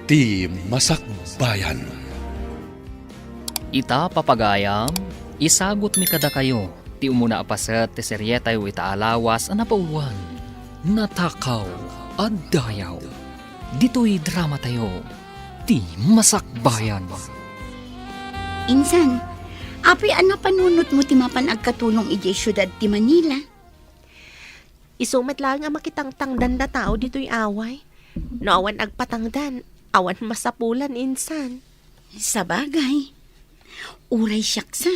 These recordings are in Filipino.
Ti Masakbayan. Ita papagayam, isagot mi kada kayo, ti umuna apaset ti seryetay ita alawas anapauwan, natakaw at dayaw. Dito'y drama tayo, ti Masakbayan. Insan, api panunot mo ti mapan agkatulong iti syudad ti Manila. Isumet lang ang makitangtangdan na tao dito'y away. No awan agpatangdan, awan masapulan insan. Sa bagay, uray siyaksa,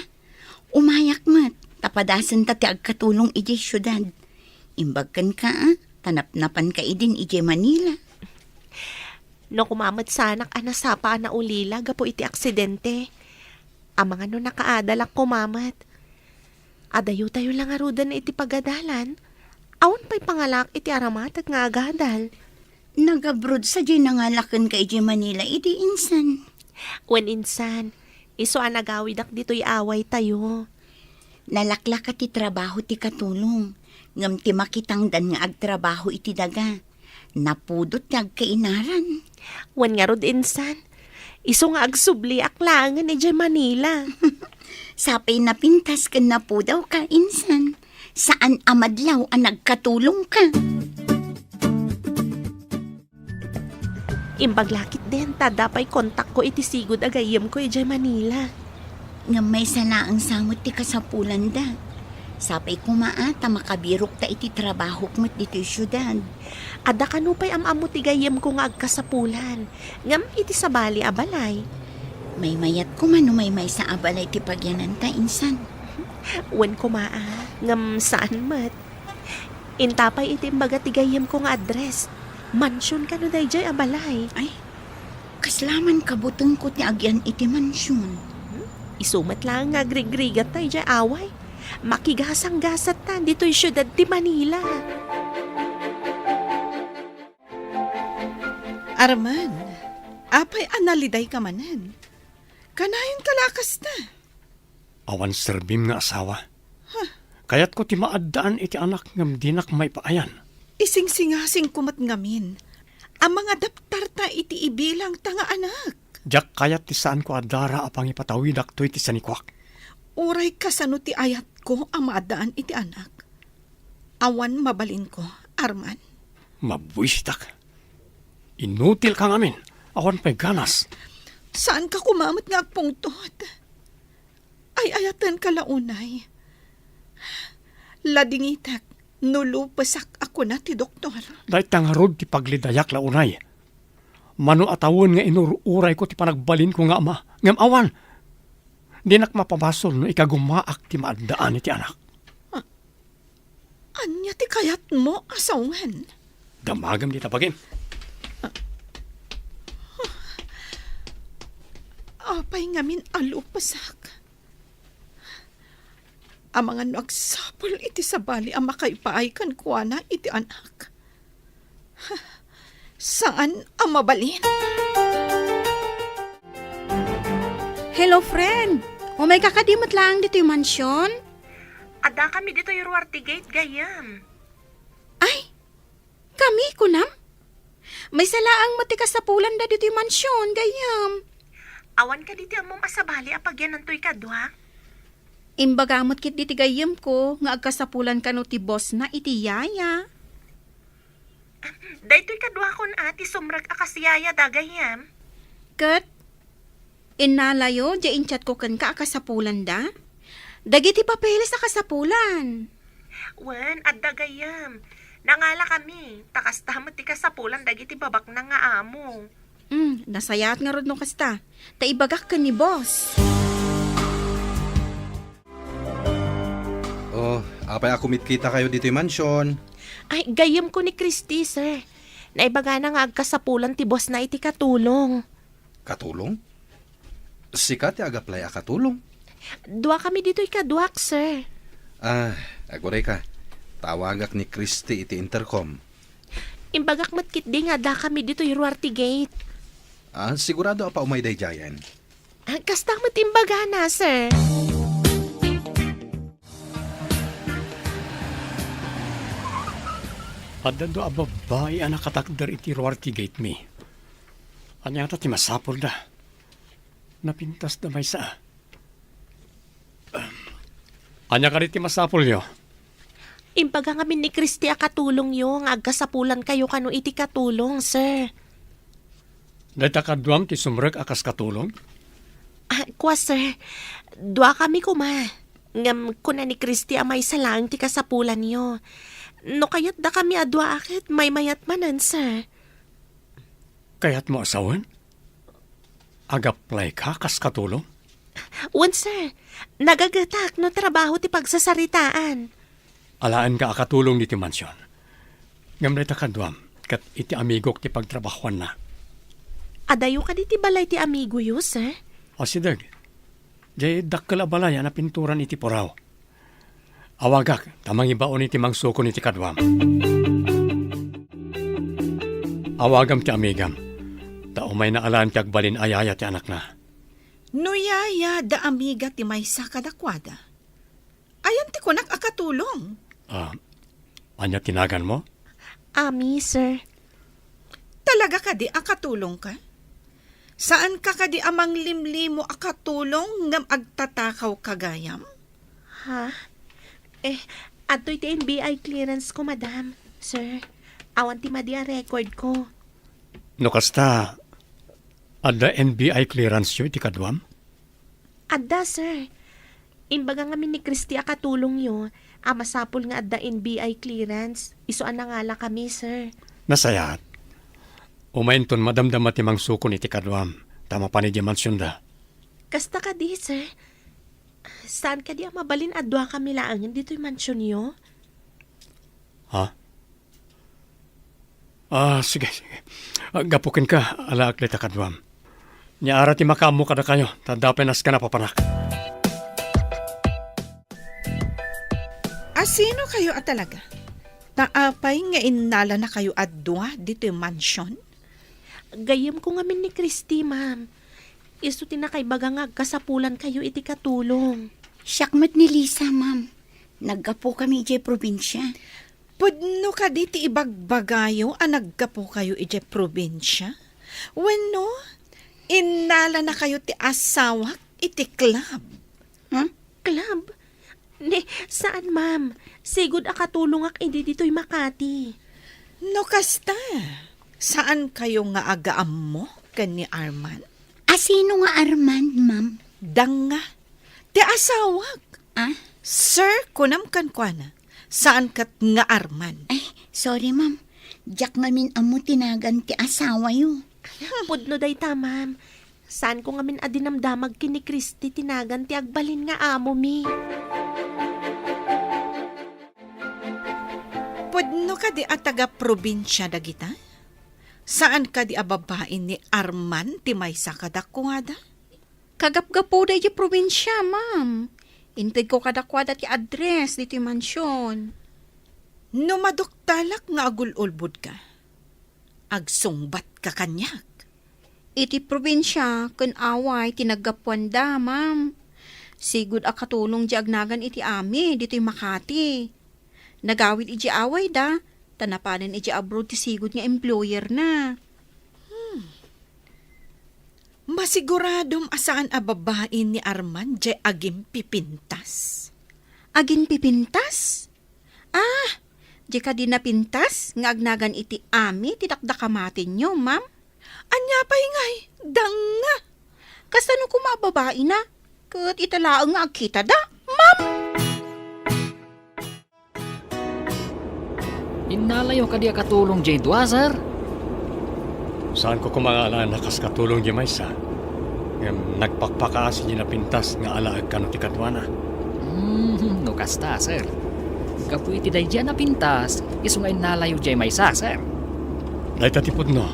umayak mat, tapadasan ta ti agkatulong iti syudad. Imbagkan ka tanapnapan ka idin iti Manila. No kumamat sanak anasapa na ulila gapo iti aksidente. Ang mga no nakaadalak kumamat. Adayo tayo lang arudan na iti pagadalan. Awan pa'y pangalak iti aramatag nga agadal. Nag-abroad sa di nangalakan ka iti Manila iti insan. Wen insan, iso anagawidak dito'y away tayo. Nalaklak ka ti trabaho ti katulong. Ngam ti makitangdan nga agtrabaho iti daga. Napudot ti agkainaran. Wen nga rod insan, iso nga agsubli aklangan iti Manila. Sapay napintas ka na po daw ka, insan. Saan amadlaw ang nagkatulong ka? Imbaglakit din, tadapay kontak ko iti sigod agayem ko iti Manila. Nga may salaang samot ti kasapulan da. Sapay kumaata makabirok ta iti trabaho mo't dito syudad. Ada kanupay amamo ti gayem ko nga agkasapulan. Ngam iti sabali abalay. May mayat ko man may sa abalay ti pagyanan ta, insan. Wen kumaa, ngam saan mat. Intapay iti imbaga ti gayem ko nga address. Mansyon ka no dayjay abalay. Ay, kaslaman kabuteng ko ti agyan iti mansyon. Isumat lang nga grigrigat tayo dyan away. Makigasang-gasat ta dito'y syudad ti Manila. Arman, apay analiday ka manan. Kanayon kalakas na. Awan serbim nga asawa. Kayat ko ti maaddaan iti anak ngam dinak may paayan. Ising-singasing kumat ngamin. Ang mga daptar ta iti ibilang tanga anak. Jak kayat ti saan ko adara apang ipatawidak to iti sanikwak. Uray kasano ti ayat ko ang maadaan iti anak. Awan mabalin ko, Arman. Mabwistak. Inutil ka ngamin. Awan pa'y ganas. Saan ka kumamat nga agpungtot? Ay ayatan ka launay. Ladingitak, nulupasak ako na ti doktor. Dahit tangarod ti paglidayak launay. Mano atawon nga inururay ko ti panagbalin ko nga ama. Ngam awan. Dinak mapabasol no ikagumaak ti maaddaan iti anak. Anya ti kayat mo asawan? Damagam di tapagin. Apay ngamin alupasak. Ang mga nagsapol iti sabali ang makaipaaykan kuha na iti anak. Saan ang mabalin? Hello, friend. O may kakadimot lang dito yung mansyon? Ada kami dito yung Ruarte Gate, gayam. Ay, kami kunam. May salaang matikas sa pulan da dito yung mansyon, gayam. Awan ka dito among asabali apagyan ng tuy kadwa. Imbagamot kit diti gayam ko, nga agkasapulan ka no ti boss na iti yaya. Daytoy kadwa kon ati sumrag akasiyaya da gayam. Kat, inalayo, diyan chat ko kan ka akasapulan da? Dagiti papeles sa kasapulan. Wen, adda gayam. Nangala kami, takas tamot ti kasapulan dagiti babak na nga amo. Nasayat nga rod no kasta. Taibagak ka ni boss. Oh, apay ako mitkita kayo dito yung mansyon. Ay, gayam ko ni Christy, sir. Naibaga na nga agkasapulan ti boss na iti katulong. Katulong? Sika ti agaplay a katulong. Dua kami dito ikaduak, sir. Aguray ka. Tawagak ni Christy iti intercom. Imbagak matkit di nga da kami dito yung Ruarte Gate. Sigurado apa umay day jayan. Kasta matimbaga na, sir. Adda do ababay ang nakatakdar iti Ruarte Gate mi. Anya ta ti masapol da. Napintas da may sa. Anya ka ti masapol yo. Imbaga ngamin ni Christy a katulong yo, nga agkasapulan kayo kano iti katulong, sir. Dahil takadwam ti sumrek akas katulong. Kwa, sir. Dua kami kuma. Ngam kuna ni Christy amay salang ti kasapulan yo. No kayat da kami adwa akit, may mayat manan, sir. Kaya't mo asawan? Agaplay ka kas katulong? Wan, sir. Nagagatak no trabaho ti pagsasaritaan. Alaan ka akatulong ni ti mansyon. Ngam dahil takadwam, kat iti amigok ti pagtrabahuan na. Adayo ka di ti balay ti amigo yo, sir. O si Dag, jay dakkala balaya na pinturan iti poraw. Awagak, tamang ibaon iti mangsuko iti kadwam. Awagam ti amigam, ta umay na alaan ti agbalin ayaya ti anak na. Nuyaya da amiga ti maysa kadakwada. Ayan ti kunak akatulong. Anya tinagan mo? Ami, sir. Talaga ka di akatulong ka? Saan ka di amang limlimo akatulong ngam agtatakaw kagayam? Ha? Ato'y ti NBI clearance ko, madam. Sir, awan ti madia record ko. No kasta, adda NBI clearance yo iti kadwam? Adda, sir. Imbaga nga ni Christy akatulong yo, masapol nga adda NBI clearance. Isuan na nga lang kami, sir. Nasayat. Umainton madamdam ati mangsukon iti kadwam. Tama pa ni di mansyon da. Kasta ka di, sir. Saan ka di mabalin adwa kami laangin dito'y mansyon yo? Ha? Sige. Gapukin ka, alaak lita kadwam. Niara ti makamu kada kayo, tadapenas ka na papanak. Sino kayo talaga? Taapay nga inala na kayo adwa dito yung mansyon? Gayam ko nga min ni Christy, ma'am. Isu tinakay baga nga kasapulan kayo iti katulong. Siyakmat ni Lisa, ma'am. Naggapo kami ije probinsya. Pudno ka di ti ibagbagayo naggapo kayo ije probinsya? Wenno, inala na kayo ti asawak iti club. Club? Ne, saan, ma'am? Sigud akatulong ak hindi dito'y Makati. No kasta, saan kayo nga agaam mo kan ni Arman? Sino nga Armand, ma'am? Danga, ti asawak. Sir, kunam kan kwa na, saan kat nga Arman? Ay, sorry, ma'am. Diyak ngamin amo tinagan ti asawa yo. Pudno day ta, ma'am. Saan ko nga min adinamdamag kini Christy tinagan ti agbalin nga amo mi. Pudno ka di taga probinsya dagita? Saan ka di ababain ni Arman ti maysa kadakwada? Kagapgapo da iti probinsya, ma'am. Intid ko kadakwada ti address dito yung mansyon. No maduktalak nga agululbud ka, agsungbat ka kanyak. Iti probinsya, kun away, tinaggapuan da, ma'am. Sigud akatulong di agnagan iti ami, dito yung Makati. Nagawid iti away da, tanapanan iti abroad ti sigud nga employer na. Masiguradom asaan ababain ni Arman di agim pipintas. Agin pipintas? Di ka di napintas, nga agnagan iti ami, tidakdakamatin nyo, ma'am. Anya pa ingay, danga. Kasano kumababae na? Kat italaang nga agkita da, ma'am. Inalayo ka di katulong jay dua, sir. Saan ko kumangaalaan na kas katulong di maysa? Nagpakpakaasi niya na pintas nga alaag ka no ti kadwana. No kasta, sir. Kapu iti day dyan na pintas, iso nga inalayo jay maysa, sir. Dahil tatipod no.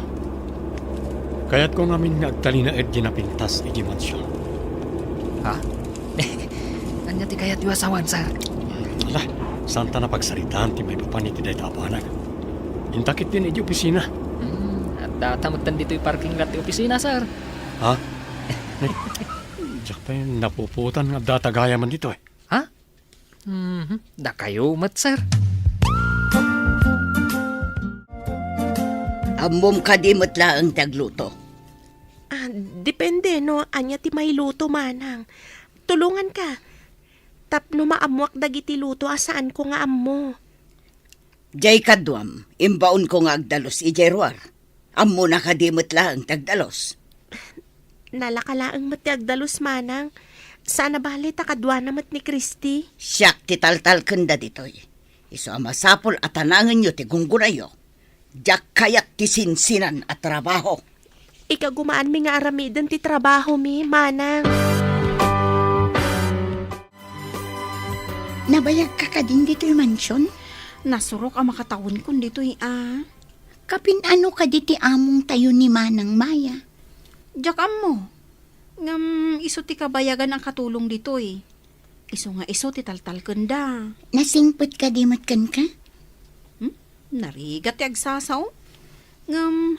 Kaya't ko ngamin nga agtalina di na pintas iti mansyon. Ha? Kanya ti kayat yu asawan, sir. Ala, saan ta na pagsaritaan ti may papaniti dahi tapanag. Intakit din iti opisina. At datamagtan dito yung parking lot ti opisina, sir. Ha? Diyak pa yung napuputan nga datagaya man dito eh. Ha? Da kayo mat, sir. Ambom ka di mutla ang tagluto. Depende no, anya ti may luto manang. Tulungan ka. Tapno maamuak dagiti luto asaan ko nga ammo. Jay kadwam, imbaon ko nga agdalos ijerwar. Ammo na kadimot lang tagdalos. Nalakalaang matiagdalos manang. Sana bali takadwa namat ni Christy. Siyak ti taltal kanda ditoy. Iso amasapol at tanangan nyo ti gunggunayo. Diyak kayat ti sinsinan at trabaho. Ikagumaan mi nga aramidan ti trabaho mi, manang. Nabayag ka ka din dito'y mansyon? Nasurok ang makatawon kun dito'y Kapin ano ka diti among tayo ni Manang Maya? Jakam mo. Ngam iso ti kabayagan ang katulong dito'y. Iso nga iso ti taltal kanda. Nasingpot ka di matkan ka? Narigat ti agsasaw. Ngam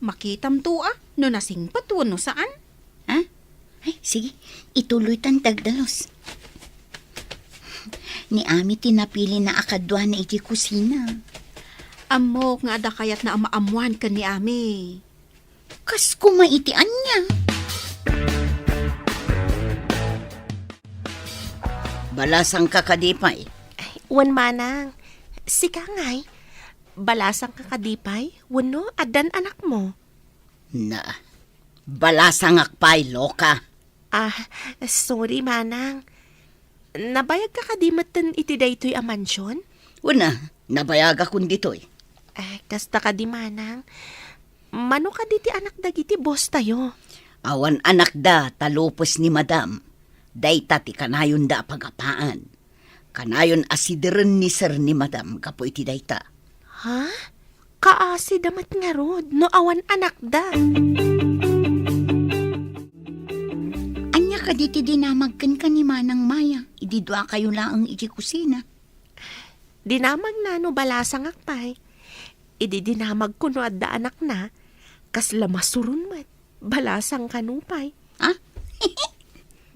makitam tua no nasingpat no saan? Ha? Ay, sige, ituloy tan tagdalos. Ni Ami tinapili na akadwa na iti kusina. Amok nga ada kayat na amaamuan ka ni Ami. Kas kumaitian niya. Balasang kakadipay. Wan manang. Sika ngay. Balasang kakadipay. Wano, adan anak mo. Na, balasang akpay, loka. Sorry manang. Nabayag ka kadimatan iti daytoy a mansyon? Una, nabayag akong dito'y. Kasta ka di manang. Mano ka diti anak dagiti boss tayo? Awan anak da, talupos ni madam. Dayta ti kanayon da pagapaan. Kanayon asidiren ni sir ni madam, kapo iti dayta. Ha? Kaasi damat nga rod, no awan anak da. Anya ka diti dinamagkan ka ni Manang Maya. Ididwa kayo lang ang iti kusina. Dinamag na no balasang akpay. Idi dinamag ko no adda anak na. Kasla masurun mat. Balasang kanupay. Ha?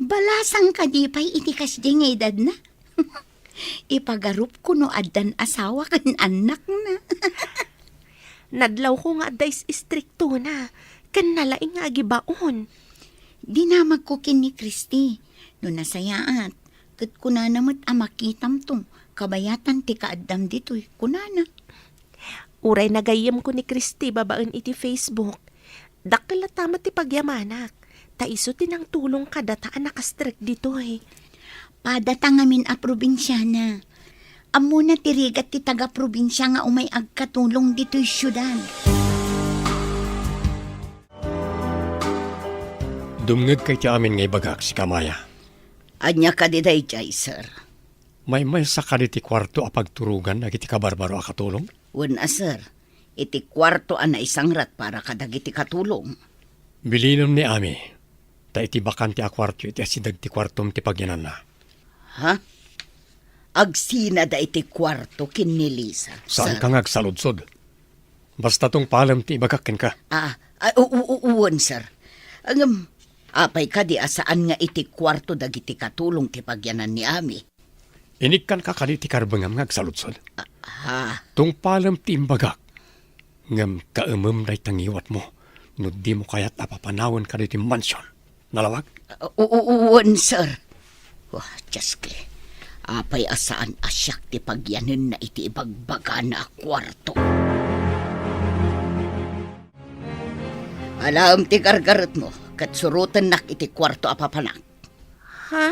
Balasang kadipay iti kasdi nga edad na. Ipagarup ko no addan asawa kan anak na. Nadlaw ko nga adda istrikto na. Kan nalaing nga agibaon. Dinamag ko kin ni Christy. No nasayaat. Kat kunana mat amakitam tong. Kabayatan ti kaaddam dito'y kunana. Uray nagayam ko ni Christy babaan iti Facebook. Dakila tama ti pagyamanak. Taiso tinang tulong kadataan nakastrek dito eh. Padata ngamin a probinsyana. Amo na tirigat ti taga-probinsya nga umay agkatulong dito'y syudad. Dumngeg kay ti amin ngay bagak si Kamaya. Anya ka diday jay, sir. May sa kaditi kwarto a pagturugan agiti kabarbaro a katulong. Una, sir. Iti kwarto na isang rat para kadagiti katulong. Bilinom ni Ami. Ta iti bakanti a kwarto iti asidag ti kwartom ti pagyanan na. Ha? Agsina da iti kwarto kin ni Lisa. Saan sir. ka ngagsaludsod? Basta tong palam ti ibagakin ka. Uwan, sir. Apay ka di asaan nga iti kwarto dagiti katulong ti pagyanan ni Ami. Inikkan ka kaditi karbangam ngagsaludsod. Ha? Tung palam ti imbagak. Ngam kaumam day tangiwat mo. No di mo kaya't apapanawan ka diti mansyon. Nalawag? Uwan, sir. Wah, Diyos ke. Apay asaan asyak ti pagyanan na iti ibagbaga na kwarto. Alam ti gargarot mo, kat surutan nak iti kwarto apapanak. Ha?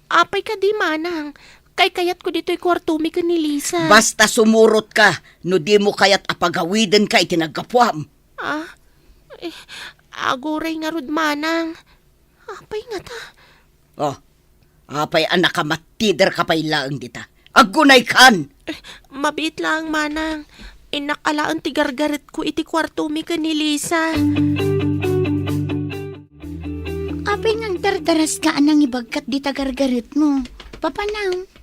Apay ka di manang. Kay kayat ko dito'y kwartumi ka ni Lisa. Basta sumurot ka, no di mo kaya't apagawiden ka iti naggapuam. Aguray nga rod manang. Apay nga ta. Oh, apay anak ka matider ka pa'y laang dita. Agunay kan! Mabit lang manang. Inakalaan ti gargaret ko iti kwartumi ka ni Lisa. Apay ngang dardaras ka anang ibagkat di tagargarit mo. Papanaw.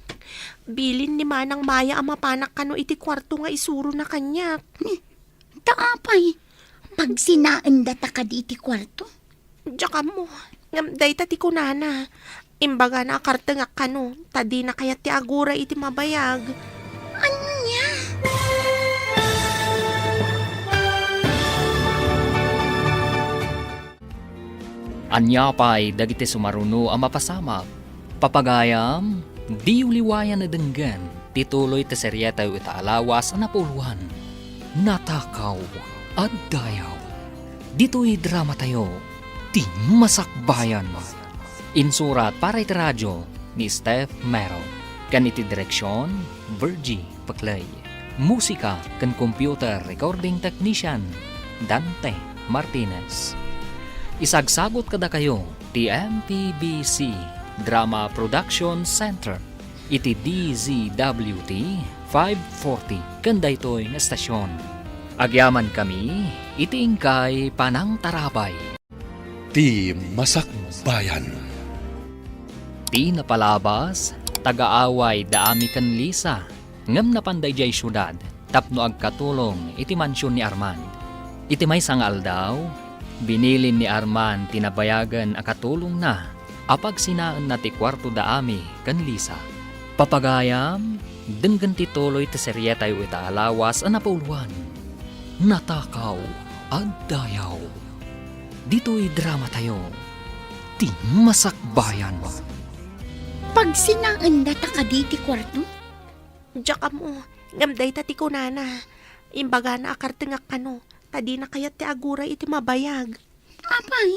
Bilin ni Manang Maya ang mapanak kano iti kwarto nga isuro na kanyak. Taapay. Pag sinaan data ka di iti kwarto. Tsaka mo, ngam day tati ko nana. Imbaga na akarte nga kano, tadi na kaya ti agura iti mabayag. Ano niya? Anya pa'y dagiti sumaruno ang mapasamak. Papagayam, di uliwayan na denggan, tituloy ti seryeta yu itaalawas ang napuluan. Natakaw at dayaw. Dito'y drama tayo, ti masakbayan mo. Insurat para iti radyo ni Steph Mero. Kaniti direksyon, Virgie Paclay. Musika kan computer recording technician, Dante Martinez. Isagsagot kada kayo, ti MPBC Drama Production Center. Iti DZWT 540 kanda ito'y nga estasyon. Agyaman kami, iti ingkay Panang Tarabay. Ti Masakbayan. Ti napalabas, tagaaway daami kan Lisa. Ngam na panday jay syudad, tapno agkatulong iti mansyon ni Armand. Iti may sangal daw, binilin ni Armand tinabayagan akatulong na, apag sinaan na ti kwarto daami kan Lisa. Papagayam, denggan ti tuloy ti seryeta yu itaalawas ang napauluan. Natakaw at dayaw. Dito'y drama tayo, ti masakbayan mo. Pag sinaan data ka di ti kwarto, Diyak mo, ngamday tati ko nana. Imbaga na akartengak kano, tadi na kayat ti aguray iti mabayag. apay.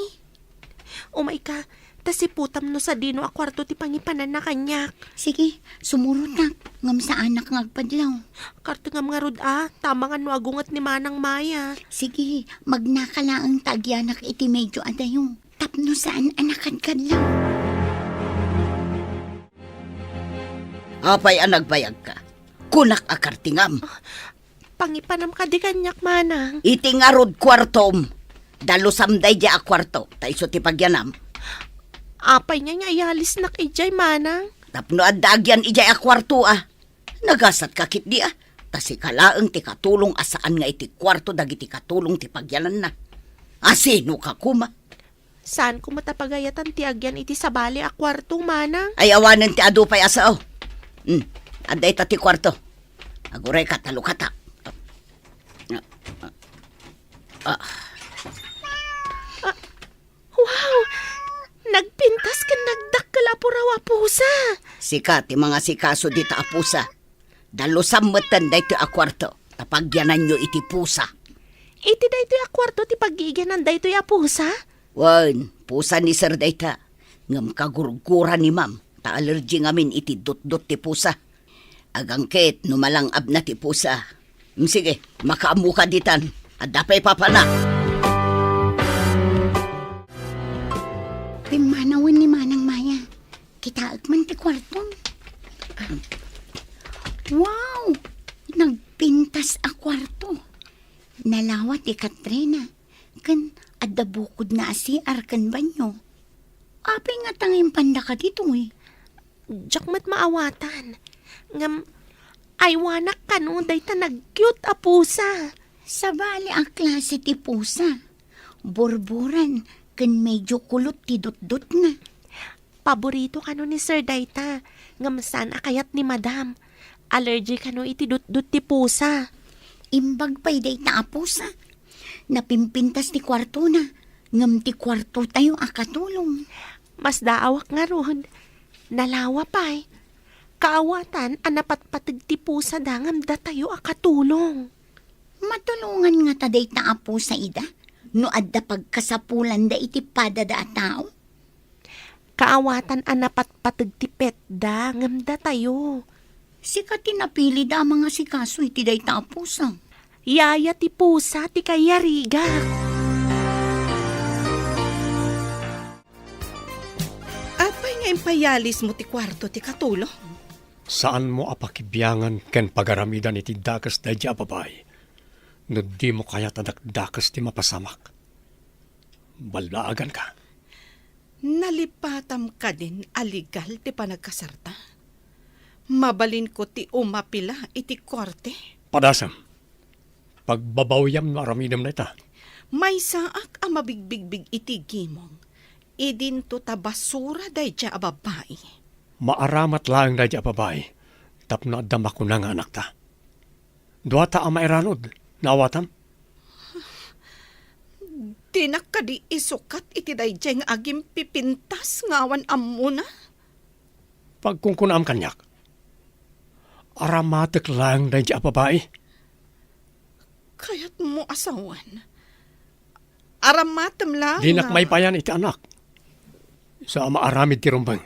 Umay ka, tasiputam no sa dino a kwarto ti pangipanan na kanyak. Sige, sumurot na. Ngam sa anak ngagpadlaw. Kartengam nga rod tama nga no agungat ni Manang Maya. Sige, magnakalaang tagyanak iti medyo adayo. Tapno saan anakad-kadlaw. Apay ang nagbayag ka. Kunak akartingam. Pangipanam ka di kanyak, Manang. Iti nga rod kwartom. Dalusamday di a kwarto. Taiso ti pagyanam. Apay niya nga ialis nak ijay, Manang. Tapno adagyan ijay a kwarto Nagasat kakit di Tasi kalaang ti katulong asaan nga iti kwarto dagiti katulong ti pagyanan na. Asino ka kuma? Saan ko matapagayatan ti agyan iti sabali a kwarto, Manang? Ay awanan ti adupay asao. Aday ta ti kwarto. Aguray ka talukata. Wow! Nagpintas ka nagdakkala puraw a pusa. Sika ti mga sikaso di ta apusa. Dalusam matan day ti a kwarto. Tapagyanan nyo iti pusa. Iti daytoy a kwarto ti pag-iiganan daytoy a pusa? Wan, pusa ni sir day ta. Ngam kagurgura ni ma'am. Ta allergy ngamin iti dot-dot ti pusa. Agangket numalang ab na ti pusa. Sige, makaamu ka ditan. At dapay papana. Pimanawin ni Manang Maya. Kitaag man ti kwarto. Wow! Nagpintas a kwarto. Nalawat ti Katrina. Kan adda bukod na asiar kan banyo. Apay nga tanging panda ka dito Diyak mat maawatan. Ngam, aywanak ka no, day ta nag-cute a pusa. Sa bali ang klase ti pusa. Borboran, kan medyo kulot ti dot-dot na. Paborito ka no ni Sir Dayta. Ngam saan akayat ni Madam. Allergy ka no iti dut-dut ti pusa. Imbag pa'y day ta a pusa. Napimpintas ti kwarto na. Ngam ti kwarto tayo akatulong. Mas daawak nga ron. Nalawa pa'y. Kaawatan anapatpatig ti pusa dangam datayo akatulong. Matulungan nga taday ta a pusa ida. No adda pagkasapulan da iti padada a tao. Kaawatan anapatpatig ti petda ngam datayo. Sika tinapili da mga sikaso iti day ta a pusa. Yaya ti pusa ti kayariga. Apay nga impayalis mo ti kwarto ti katulong? Saan mo apakibiyangan ken pagaramidan iti dakas da di ababay? No di mo kaya tadakdakas ti mapasamak. Balaagan ka. Nalipatam ka din aligal ti panagkasarta. Mabalin ko ti umapila iti korte. Padasam, pagbabawyam no aramidam na ita. May saak ang mabigbigbig iti gimong. Idin to ta basura day dya ababay. Maaramat lang da di ababay. Tapno adama ko na nga anak ta. Duwata ang mairanod. Nawatam? Di Tinak ka di isukat iti dayjay nga agim pipintas ngawan amuna. Pagkungkunam kanyak, aramatek lang dahi a babae. Kayat mo asawan. Aramatem lang. Dinak may payan iti anak. Sa maaramid ti rumbang.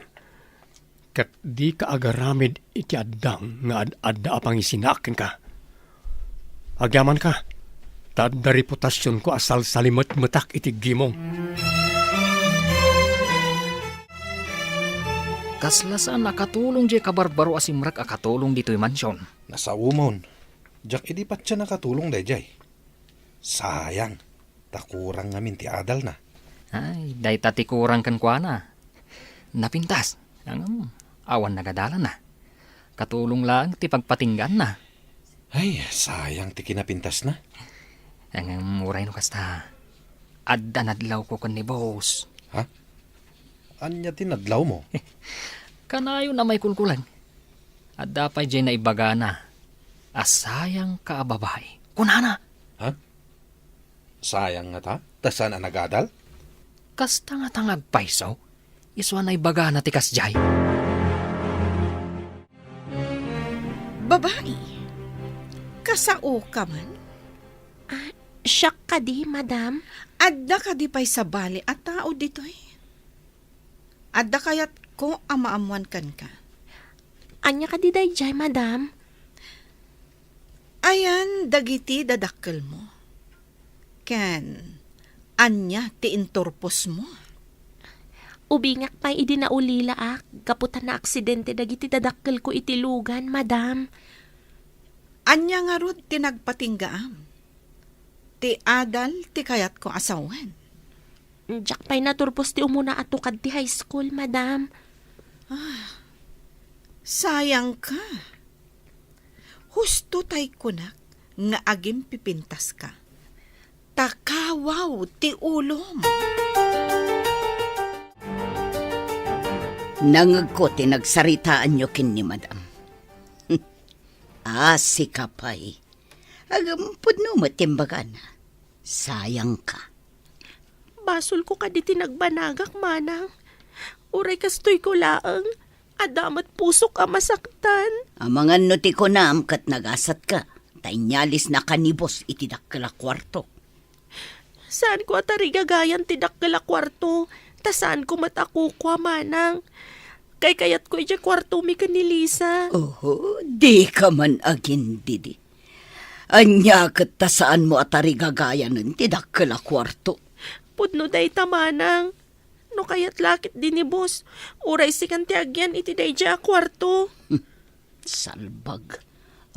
Kat di ka agaramid iti addang nga adda apang isinakin ka. Agyaman ka. Tad na reputasyon ko asal salimat metak iti gimong. Kaslasan nakatulong di kabarbaro asimrak akatulong dito'y mansyon. Nasa umon. Jak idi pat siya nakatulong dayjay. Sayang. Takurang ngamin ti adal na. Ay, day tati kurang kan kwa na. Napintas. Ang awan nagadalan na. Katulong lang ti pagpatinggan na. Ay, sayang ti kinapintas na. Ang muray no kasta. Adda nadlaw ko kan ni boss. Ha? Anya tinadlaw mo? Kanayo na may kulkulan. Adda pa'y dyan na ibaga na. Asayang ka babae. Kunana. Ha? Sayang nga ta? Tasan ang nagadal? Kasta nga tangag paisaw. Iswa na ibaga na tikas jay. Babae. Kasao ka man. Siyak ka di, madam. Adda ka di pa'y sa bali at tao dito'y. Adda kayat ko amaamuan kan ka. Anya ka di dayjay, madam. Ayan, dagiti dadakkel mo. Ken, anya ti inturpos mo. Ubingak pa'y idi na ulila kaputan na aksidente dagiti dadakkel ko itilugan, madam. Anya nga rod ti nagpatinggaam. Ti adal ti kayat ko asawan. Diyak pa'y naturpos ti umuna atukad ti high school, madam. Sayang ka. Husto tay kunak nga agim pipintas ka. Takawaw ti ulom. Nangag ko tinagsaritaan nyo kin ni madam. Si kapay. Agampod no matimbagan. Sayang ka. Basol ko ka di tinagbanagak, manang. Uray kastoy ko laang. Adamat puso ka masaktan. Amangan no ti ko naam kat nagasat ka. Tainyalis na kanibos itidak kala kwarto. Saan ko atari gagayan tidak kala kwarto? Ta saan ko matakukwa, manang? Kay kayat ko ija kwarto mi kanilisa. Oho, di ka man agin didi. Anya kat ta saan mo atari gagayan ng tidak kala kwarto. Pudno day tamanang. No kayat lakit din ni boss. Uray si kantiagyan iti day dya kwarto. Salbag.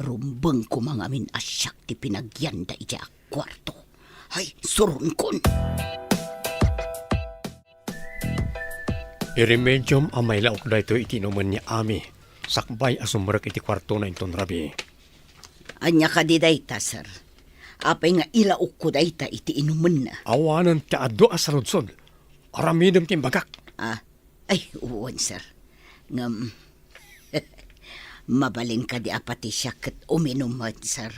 Rumbeng ko mga min asyak ti pinagyan da ija kwarto. Ay, surun kon. Iremedium ang may laok da ito itinuman ni Ami. Sakbay asumrak iti kwarto na inton rabi. Anya ka di dayta, sir. Apay nga ilaok ko dayta iti inuman na. Awanan ti addo asarudsod. Aramidem timbagak. Ay, uwan, sir. Ngam, mabalin ka di apati siya kat uminumat, sir.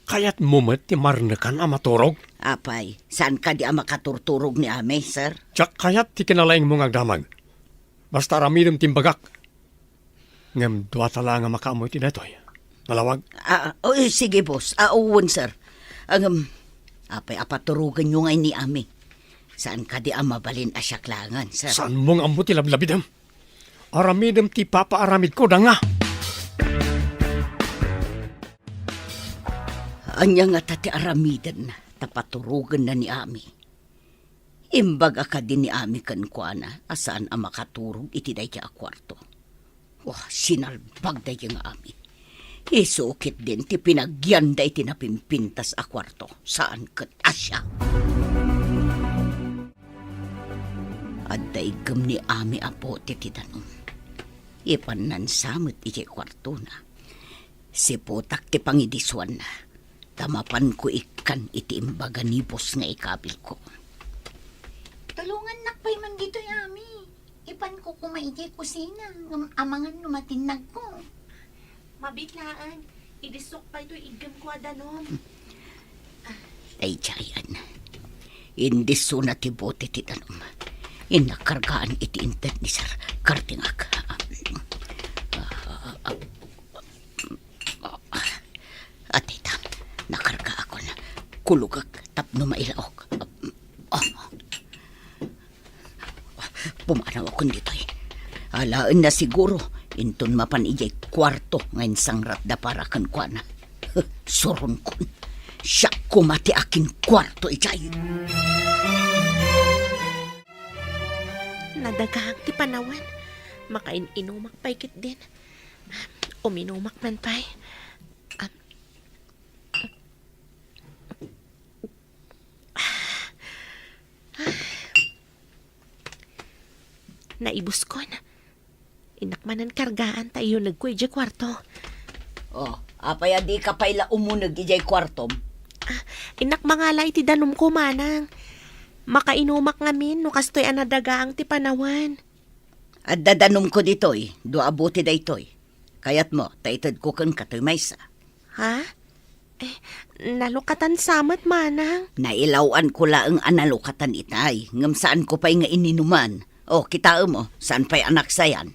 Kayat mumet ti marnekan amaturog. Apay, saan ka di makaturturog ni ame, sir? Tsak kayat ti kinalaing mong agdamag. Basta aramidem timbagak. Ngam duwa tala nga makaamoy ti detoy. Malawag. Sige, boss. Uwan, sir. Apay, apaturugan nyo ngay ni ame. Saan ka di mabalin asyaklangan, sir? Saan mong ambo ti lablabidem? Aramidem ti papaaramid ko da nga. Anya nga tati aramidan na, tapaturugan na ni Ami. Imbag ka din ni Ami kan kuana, asaan ang makaturog iti day kya kwarto. Wah, sinalbag day kya Ami. Isukit din ti pinagyan day tinapimpintas a kwarto, saan kat asya. At day gam ni Ami apo ti titanong. Ipanan samot iti kwarto na. Si putak ti pangidiswan na. Tamapan ko ikan iti imbaga ni boss nga ikabil ko. Tulungan nakpay man dito, Yami. Ipan ko kumaiti kusina. Amangan numatinag ko. Mabitlaan. Idisok pa ito igam ko adanom. Ay, Chayan. Indis na ti bote ti tanong. Inakargaan iti inted ni Sir Kartingag. At ita, nakarga ako na kulugag tapno mailaok. Pumanaw ako dito eh. Alaan na siguro, inton mapan ijay kwarto ngayon sangrat da para kan kwa na. Soron kun, siya kumati akin kwarto ijay. Nadagahang ti panawan. Makain-inumak paikit din. Uminumak man pa'y. Naibus ko na. Inakmanan kargaan tayo nagkuy di kwarto. Oh, apaya di ka paila umunag ijay kwartom. Inak mangala iti danom ko manang. Makainumak ngamin no kastoy anadagaang ti panawan. At dadanom ko ditoy, do abuti da itoy. Kayat mo, taitad ko kan katoy maysa. Ha? Nalukatan samat manang. Nailawan ko laang analukatan itay, ngam saan ko pa'y nga ininuman. O, kita mo, saan pa'y anak sayan?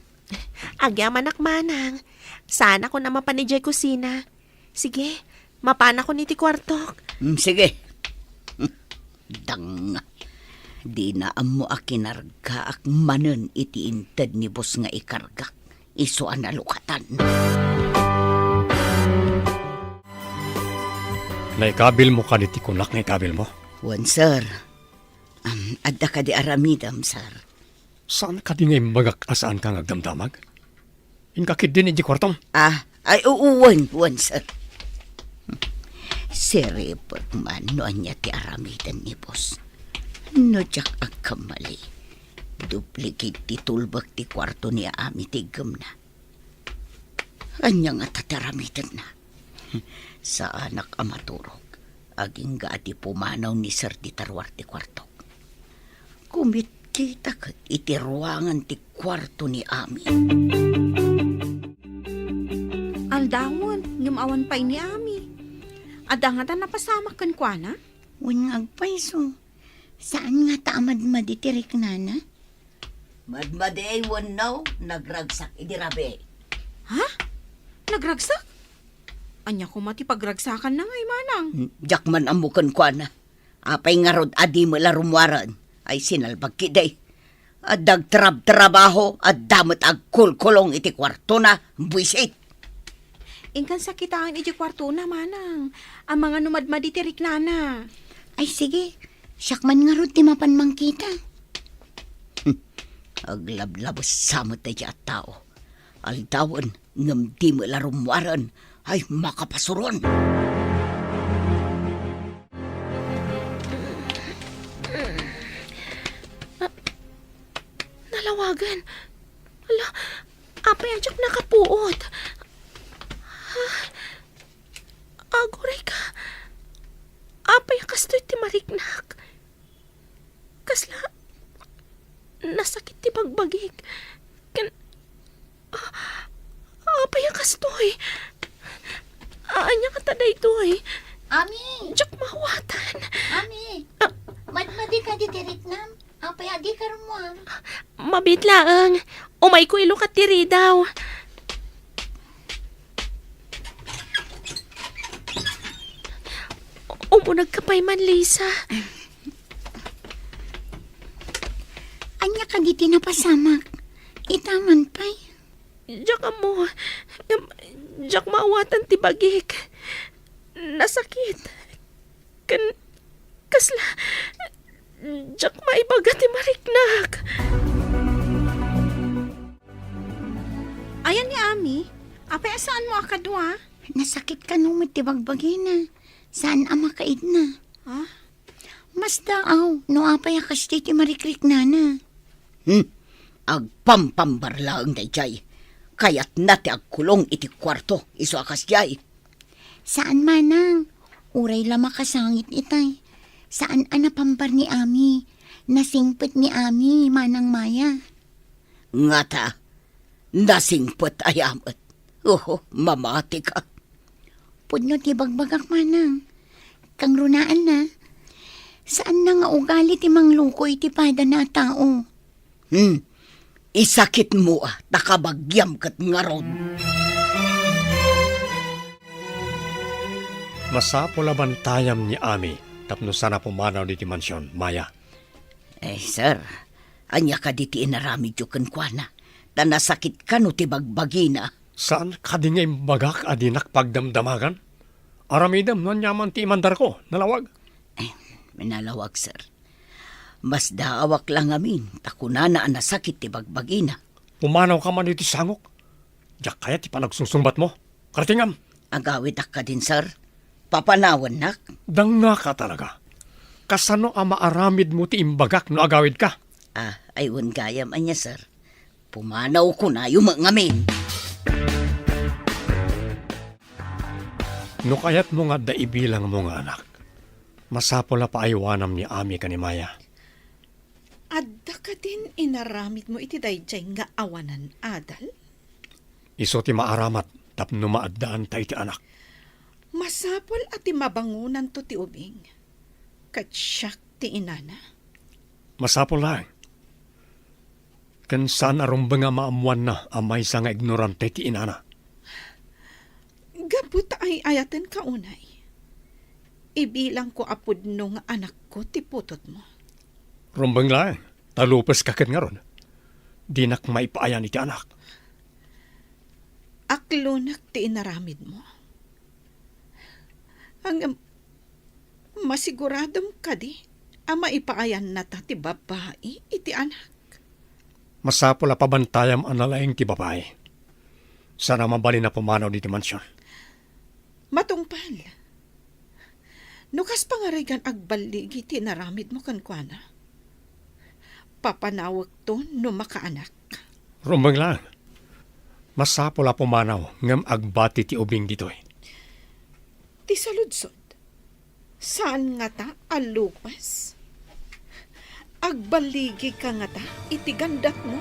Agyam anak manang. Sana ko na mapanijay kusina. Sige, mapana ko niti kwartok. Sige. Dang. Di na amo akinarga ak manen iti inted ni bos nga ikargak. Iso analukatan. Naikabil mo ka diti kunak nga ikabil mo. Wan, sir. Adda ka di aramidam, sir. Saan ka di ngay magak asaan ka ngagdamdamag? Inkakid din iti kwartom. Ay, uuwan, sir. Serepot man no anya ti aramidan ni boss. No jak ang kamali. Duplicate ti tulbak ti kwarto ni Ami tigam na. Anya nga tataramidan na. Sa anak amaturog, aging gaati pumanaw ni Sir di tarwar ti kwarto. Kumit kita kat iti ruangan ti kwarto ni Ami. Aldawon, ngumawan pa ni Ami. Ada nga ta napasamak kan kwa na? Wan nga agpaiso. Saan nga taamad maditirik na na? Madmaday wan now, nagragsak idirabe. Ha? Nagragsak? Anya ko mati pagragsakan na ngay manang. Jakman amukan kwa na. Apay nga rod adi mo larumwaran. Ay sinalbag kiday. Adag trabaho at damot agkulkulong iti kwarto na. Buisit. Ingkan sakitaan iti kwarto na manang. Ang mga numadmaditirik na na. Ay sige, syakman nga ron ti mapan mangkita. Aglablabos samot na at tao. Aldawan, ngam di mo larumwaran. Ay makapasuron. Nalawagan. Ala, apay adyak nakapuot. Aguray ka. Apay kastoy ti mariknak. Kasla, nasakit ti pagbagig. Apay kastoy. Anya ka taday toy. Ami! Diyak mawatan. Ami! Madmadi ka ditirik nam. Apay adi ka rumwar. Mabitlaang. Umay ko ilukat tiri daw. Umunag ka pa'y man, Lisa. Anya ka di tinapasamak. Itaman pa'y. Diyak mo. Diyak maawatan ti bagik. Nasakit. Kasla. Diyak maibaga ti mariknak. Ayan ni Ami. Apay asaan mo akadwa? Nasakit ka nung matibagbagi na. Saan ama kaid na? Ha? Mas daaw, no apay akas ti marikrik na na. Agpampambarla ang dayjay. Kayat na ti agkulong iti kwarto. Iso akas jay. Saan manang? Uray lama kasangit itay. Saan anapambar ni Ami? Nasingpit ni Ami, manang Maya. Ngata, nasingpot ayamat. Mamati ka. Pudno ti bagbagak manang. Kang runaan na. Saan na nga ugali ti manglukoy ti pada na tao? Isakit mo takabagyam kat nga ron. Masapol abantayam ni Ami tapno sana pumanaw di ti mansyon, Maya. Sir, anya ka di ti inaramid yu kenkwana. Tanasakit ka no ti bagbagina. Saan ka di nga imbagak adinak pagdamdamagan? Aramidam no nyaman ti imandar ko, nalawag. Minalawag, sir. Mas daawak lang amin, takunana ang nasakit ti bagbagina. Pumanaw ka man iti sangok. Diyak kaya ti panagsusumbat mo. Karatingam. Agawid ka din, sir. Papanawan nak. Danga ka talaga. Kasano ang maaramid mo ti imbagak no agawid ka? Aywan gayam anya, sir. Pumanaw ko na yung mga amin. No kaya't mo nga daibilang mo nga anak. Masapol na paaywanam ni Ami ka ni Maya. Adda ka din inaramid mo iti dayjay nga awanan, Adal? Iso ti maaramat tapno maaddaan tayo ti anak. Masapol at ti mabangunan to ti ubing. Katsyak ti inana. Masapol lang. Kan saan arumbang nga maamuan na amay sa nga ignorante ti inana. Gabut ay ayaten ka unay. Ibilang ko apod no nga anak ko ti putot mo. Rumbang lang. Talupas kakit nga ron. Di nak maipaayan iti anak. Aklunak ti inaramid mo. Ang masiguradom ka di, ama ipaayan na ta ti babae iti anak. Masapol na pabantayam ang nalaing ti babae. Sana mabali na pumanaw di ti mansyon. Matungpal. Nukas pangarigan agbaligi ti naramid mo kankwana. Papanawag to no makaanak. Rumbang lang. Masapol na pumanaw ngam agbati ti ubing ditoy. Ti saludsod. Saan nga ta alupas? Agbaligi ka nga ta iti gandat mo,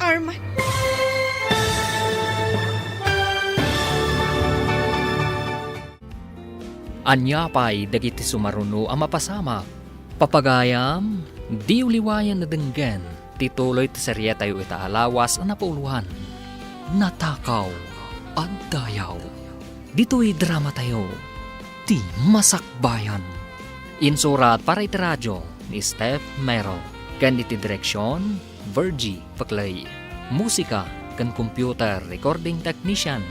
Arman. Anya pa'y dagiti sumaruno ang mapasama. Papagayam, di uliwayan na denggen, tituloy ti serye tayo itaalawas ang napauluhan. Natakaw at dayaw. Dito'y drama tayo, ti masakbayan. Insurat para iti radyo ni Steph Mero. Kan iti direksyon, Virgie Paclay. Musika kan computer recording technician,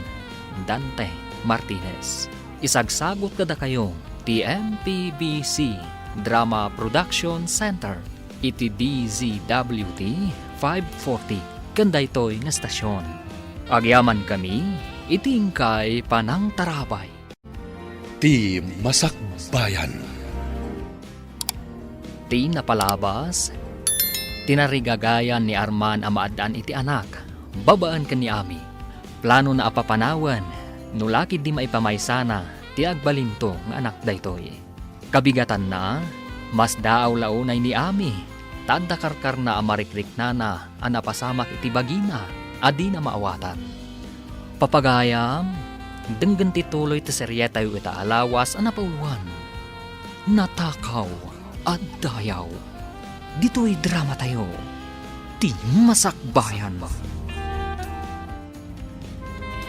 Dante Martinez. Isagsagot kada kayo ti MPBC Drama Production Center iti DZWT 540 kandaytoy nga stasyon. Agyaman kami iti ingkay panang tarabay. Ti Masakbayan. Ti napalabas, tinarigagayan ni Arman ang maadaan iti anak, babaan ka ni Ami. Plano na apapanawan, nulakid di maipamaysana, ti agbalinto ng anak daytoy. Kabigatan na, mas daaw launay ni Ami, tadda karkar na amarikrik na ang napasamak iti bagina, adi na maawatan. Papagayam, denggan tituloy ti serye tayo itaalawas ang napauluan. Natakaw at dayaw. Dito'y drama tayo, ti masakbayan mo.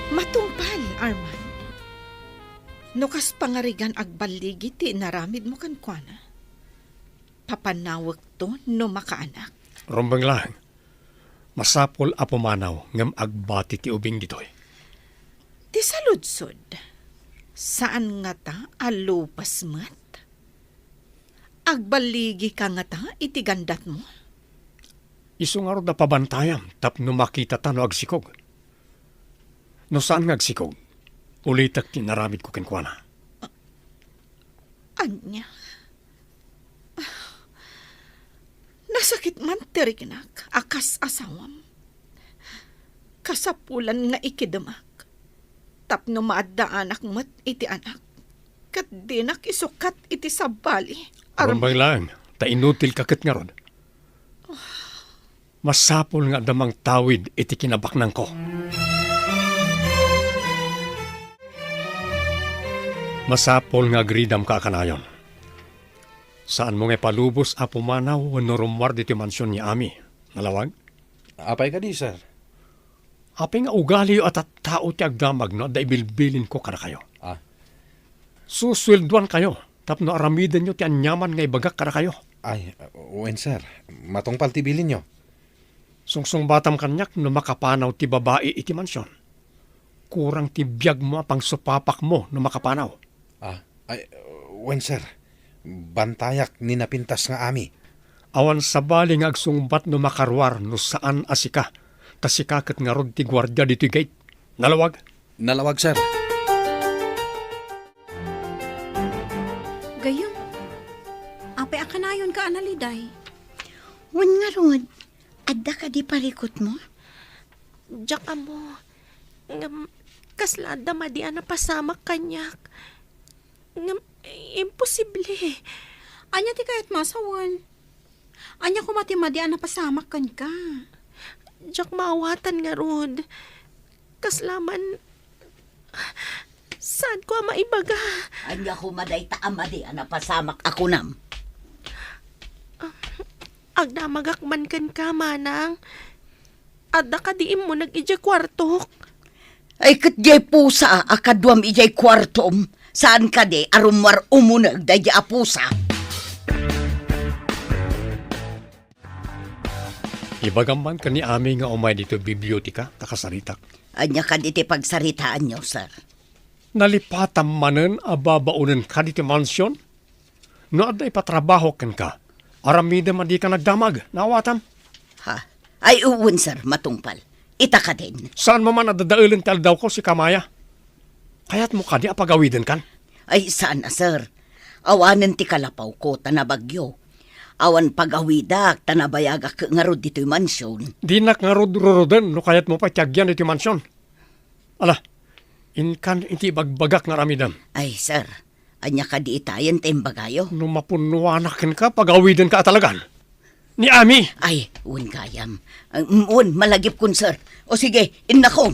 Matumpal, Arman. Nukas pangarigan agbaligi ti naramid mo kankwana. Papanawag to no makaanak. Rumbang lang. Masapol a pumanaw ngam agbati ti ubing ditoy. Ti saludsod. Saan nga ta alupas mat? Agbaligi ka nga ta iti gandat mo. Isungarod na pabantayam tapno makita ta no agsikog. No saan nga agsikog? Ulitak tinaramid ko kenkwana. Anya? Nasakit man tirikinak, akas asawam. Kasapulan nga ikidamak. Tapno maadda anak mat iti anak. Kat dinak isukat iti sabali. Rumbang lang, ta inutil kakit nga rod. Masapol nga damang tawid iti kinabaknang ko. Masapol nga gridam ka kanayon. Saan mo nga palubos a pumanaw no rumwar dito mansyon ni Ami? Nalawag? Apay ka di, sir? Apay nga ugali at tao ti agdamag no, da ibilbilin ko kada kayo. Ah. Suswelduan kayo, tapno aramidan nyo ti anyaman nga ibagak kada kayo. Ay, wen, sir. Matungpal tibilin nyo. Sungsong batam kanyak no makapanaw ti babae iti mansyon. Kurang ti biyag mo pang supapak mo no makapanaw. Ah, ay, wen, sir. Bantayak ni napintas nga ami. Awan sabali nga agsungbat no makarwar no saan asika. Tasikakat nga rod ti gwardya dito gate. Nalawag? Nalawag, sir. Gayong, apay akanayon ka analiday. Wan nga rod, adda ka di parikot mo? Diyak amo. Kaslada madian na pasamak kanyak. Imposible. Anya ti kayat masawan. Anya kumatimadian na pasamak kan ka. Diyak maawatan nga rod. Kaslaman, saan ko maibaga? Anya ko maday taamadi ana pasamak ako nam. Agdamagak man kan ka, manang. Adda ka diim mo nag-ija kwartok. Ay katjay pusa akadwam ijay kwartom. Saan ka di arumwar umunag dadya pusa. Ibagamban ka ni Ami nga umay dito bibliotika, takasaritak. Anya ka di ti pagsaritaan nyo, sir. Nalipatam manen ababaunan ka dito mansyon? No aday patrabaho kan ka. Aramida man di ka nagdamag, nawatam. Ha? Ay uwon, sir, matungpal. Ita ka din. Saan mo man nadadailan tal daw ko si Kamaya? Kaya't mo ka di apagawidan kan? Ay saan na, sir? Awanan ti kalapaw ko tanabagyo. Awan pag-awidak tanabayagak nga rod dito'y mansyon. Di nak nga rod-roden no kaya't mo pa tiyagyan iti mansyon. Ala, inkan iti bagbagak nga ramidam. Ay, sir, anya ka di itayan tembagayo. No mapunuanakin ka, pagawidan ka talagan. Ni Ami! Ay, un kayam. Un, malagip kun, sir. O sige, innako.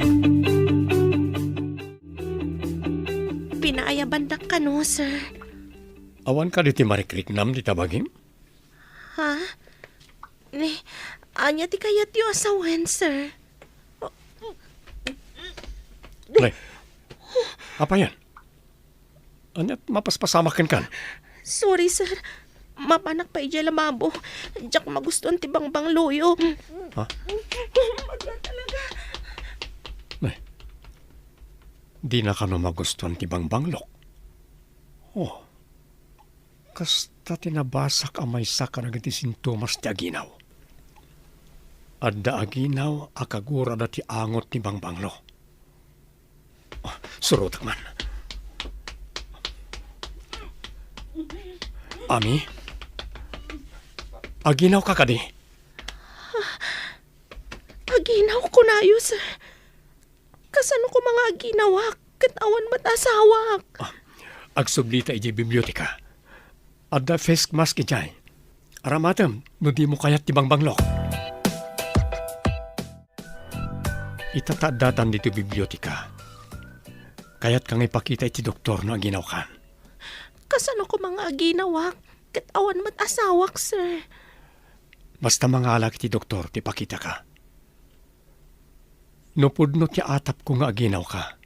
Pinaayabandak ka no, sir. Awan ka diti marikrik nam di tabagim? Ha? Ni, anya ti kayat yu asawen, sir. Lay, apa yan? Anyat mapaspasamakin kan? Sorry, sir. Mapanak pa ija lamabo. Diyak magustuhan ti bangbang loyo. Ha? Lay, di na ka no magustuhan ti bangbanglok. Oh, kasta tinabasak amay sa karagati sintomas ti aginaw. Adda aginaw akagura da ti angot ni bangbanglo. Oh, surutak man. Ami? Aginaw ka kadi? Aginaw ko na yu, sir. Kasano ko mga aginawak? Katawan matasawak. Agsublita iji bibliotika. Adda face mask ijay. Aramatem, no di mo kayat tibang banglok. Itatadatan dito bibliotika. Kayat kang ipakita iti doktor na aginaw kan. Kasano ko mga aginawak? Katawan matasawak, sir. Basta mga alak iti doktor, ti pakita ka. No pudno ti atap ko nga aginaw ka.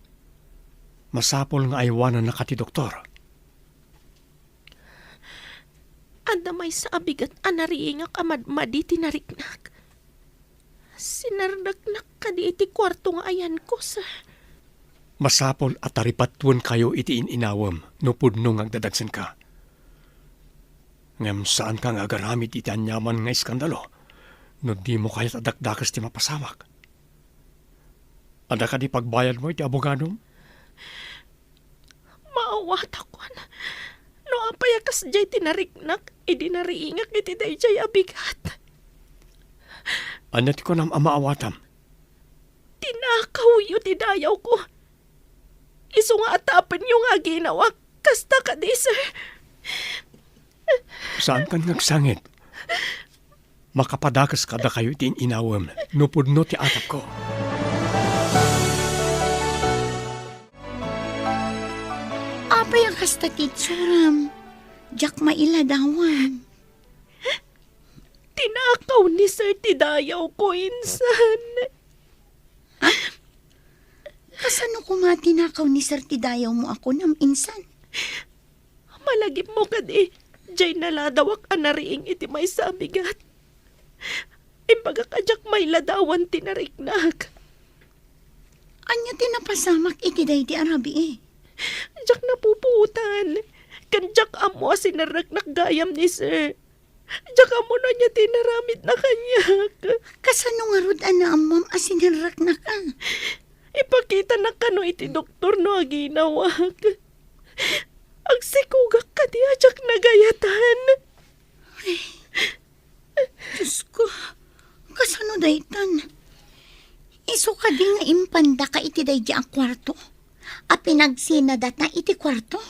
Masapol nga aywanan na ka ti doktor. Anda may sa abigat anariingak amadmadi tinariknak. Sinardagnak ka di iti kwarto nga ayan ko, sir. Masapol at taripatwan kayo iti inawam no pudno nga agdadagsan ka. Ngem saan ka nga agaramit iti anyaman nga iskandalo no di mo kayat adakdakas ti mapasamak. Ada ka di pagbayad mo iti abogadom? Maawat ako na. No apayakas jay tinariknak, idinariingak iti day abigat. Anyat ko nam amaawatam. Tinakaw yu ti dayaw ko. Iso nga atapan yung nga ginawa. Kasta ka di, sir. Saan ka nagsangit? Makapadakas kada kayo iti inawam no pudno ti atap ko. Apay ang kasta titsuram. Jak mailadawan. Tinakaw ni Sir Tidayaw ko, insan. Kasano ko matinakaw ni Sir Tidayaw mo ako ng insan? Malagip mo kadi, jay naladawak anariing iti may sabigat. Imbaga kajak may ladawan tinariknak. Anya tinapasamak iti day di arabi eh. Jak napuputan. Kanjak amo sinaraknak gayam ni Sir. Jak amo na niya tinaramid na kanyak. Kasano nga rod ana amam asinirrak na ka? Ipakita na kano iti doktor no aginawag. Ang sikugak ka di ajak nagayatan. Diyos ko, kasano daytan? Iso ka di nga impanda ka iti day di ang kwarto. A pinagsinada ta iti kwarto.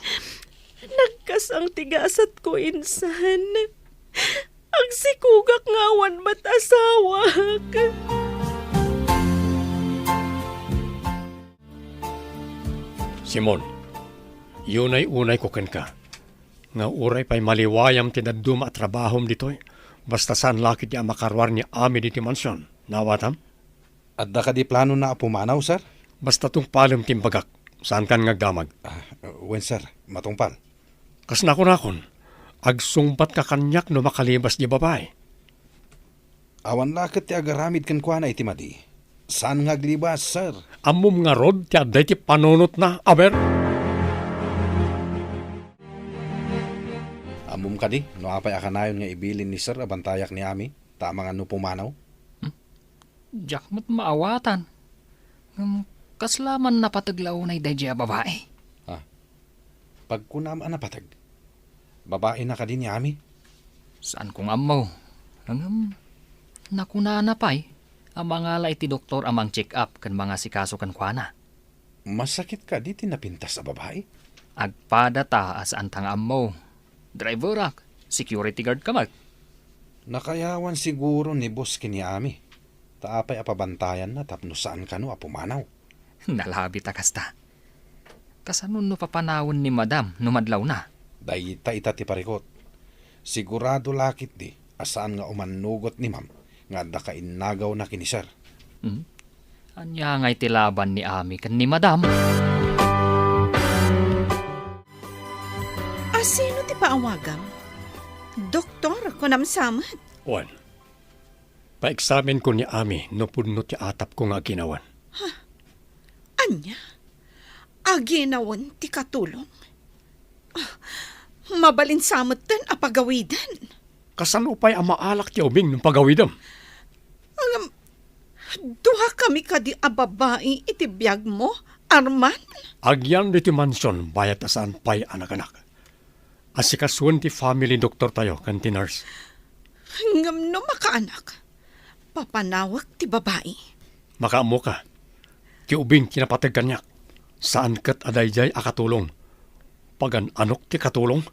Nagkasang tigasat ko, insan. Ang sikugak ngawan ba't asawak? Simon, yun ay unay ko ken ka. Nga uray pa'y maliwayam tinaduma at trabahom dito'y. Basta saan lakit niya makarwar ni Ami diti mansyon. Nawatam? At da ka di plano na pumanaw, sir? Basta tong palem timbagak. Saan kan ngagdamag? Wen, sir, matungpal. Kas nakon, agsungbat ka kanyak no makalibas di babae. Awan lakit ti agaramid kan kwa na iti madi. Saan ngaglibas, sir? Amom nga rod ti aday ti panunot na, aber? Amum ka di, no apay akanayon nga ibilin ni sir abantayak ni Ami. Tama nga no pumanaw. Jak mo't maawatan. Kaslaman na pataglaw na idadya babae. Pag kunam anapatag, babae na ka din ni Ami. Saan kong amaw? Nakuna na pa'y. Ang mga laiti doktor amang check-up kan mga sikaso kan kuana. Masakit ka di tinapintas sa babae? Agpada ta as antang amaw. Driver ak, security guard ka mag. Nakayawan siguro ni boss kini Ami. Taapay apabantayan na tapno saan ka no apumanaw. Nalabi ta kasta. Kasanon no papanawon ni madam no madlaw na. Dayta ita ti parikot. Sigurado lakit di asaan nga umanugot ni ma'am nga da ka innagaw na kini sir. Anya nga'y tilaban ni Ami kan ni madam. Sino ti paawagam? Doktor, kunamsamat. Juan, pa-examen ko ni Ami no pudno ti atap ko nga ginawan. Anya? Aginawan ti katulong? Mabalinsamot ten apagawidan. Kasano pa'y amaalak ti ubing ng pagawidam? Duha kami kadi a babae iti biyag mo, Arman? Agyan diti mansyon bayat asaan pa'y anak-anak. Asikasuan ti family doktor tayo kan ti nurse. Ngam no makaanak. Papanawag ti babae. Makaamo ka. Ti ubing kinapatag kanyak. Saan kat adayjay akatulong? Pagan anok ti katulong?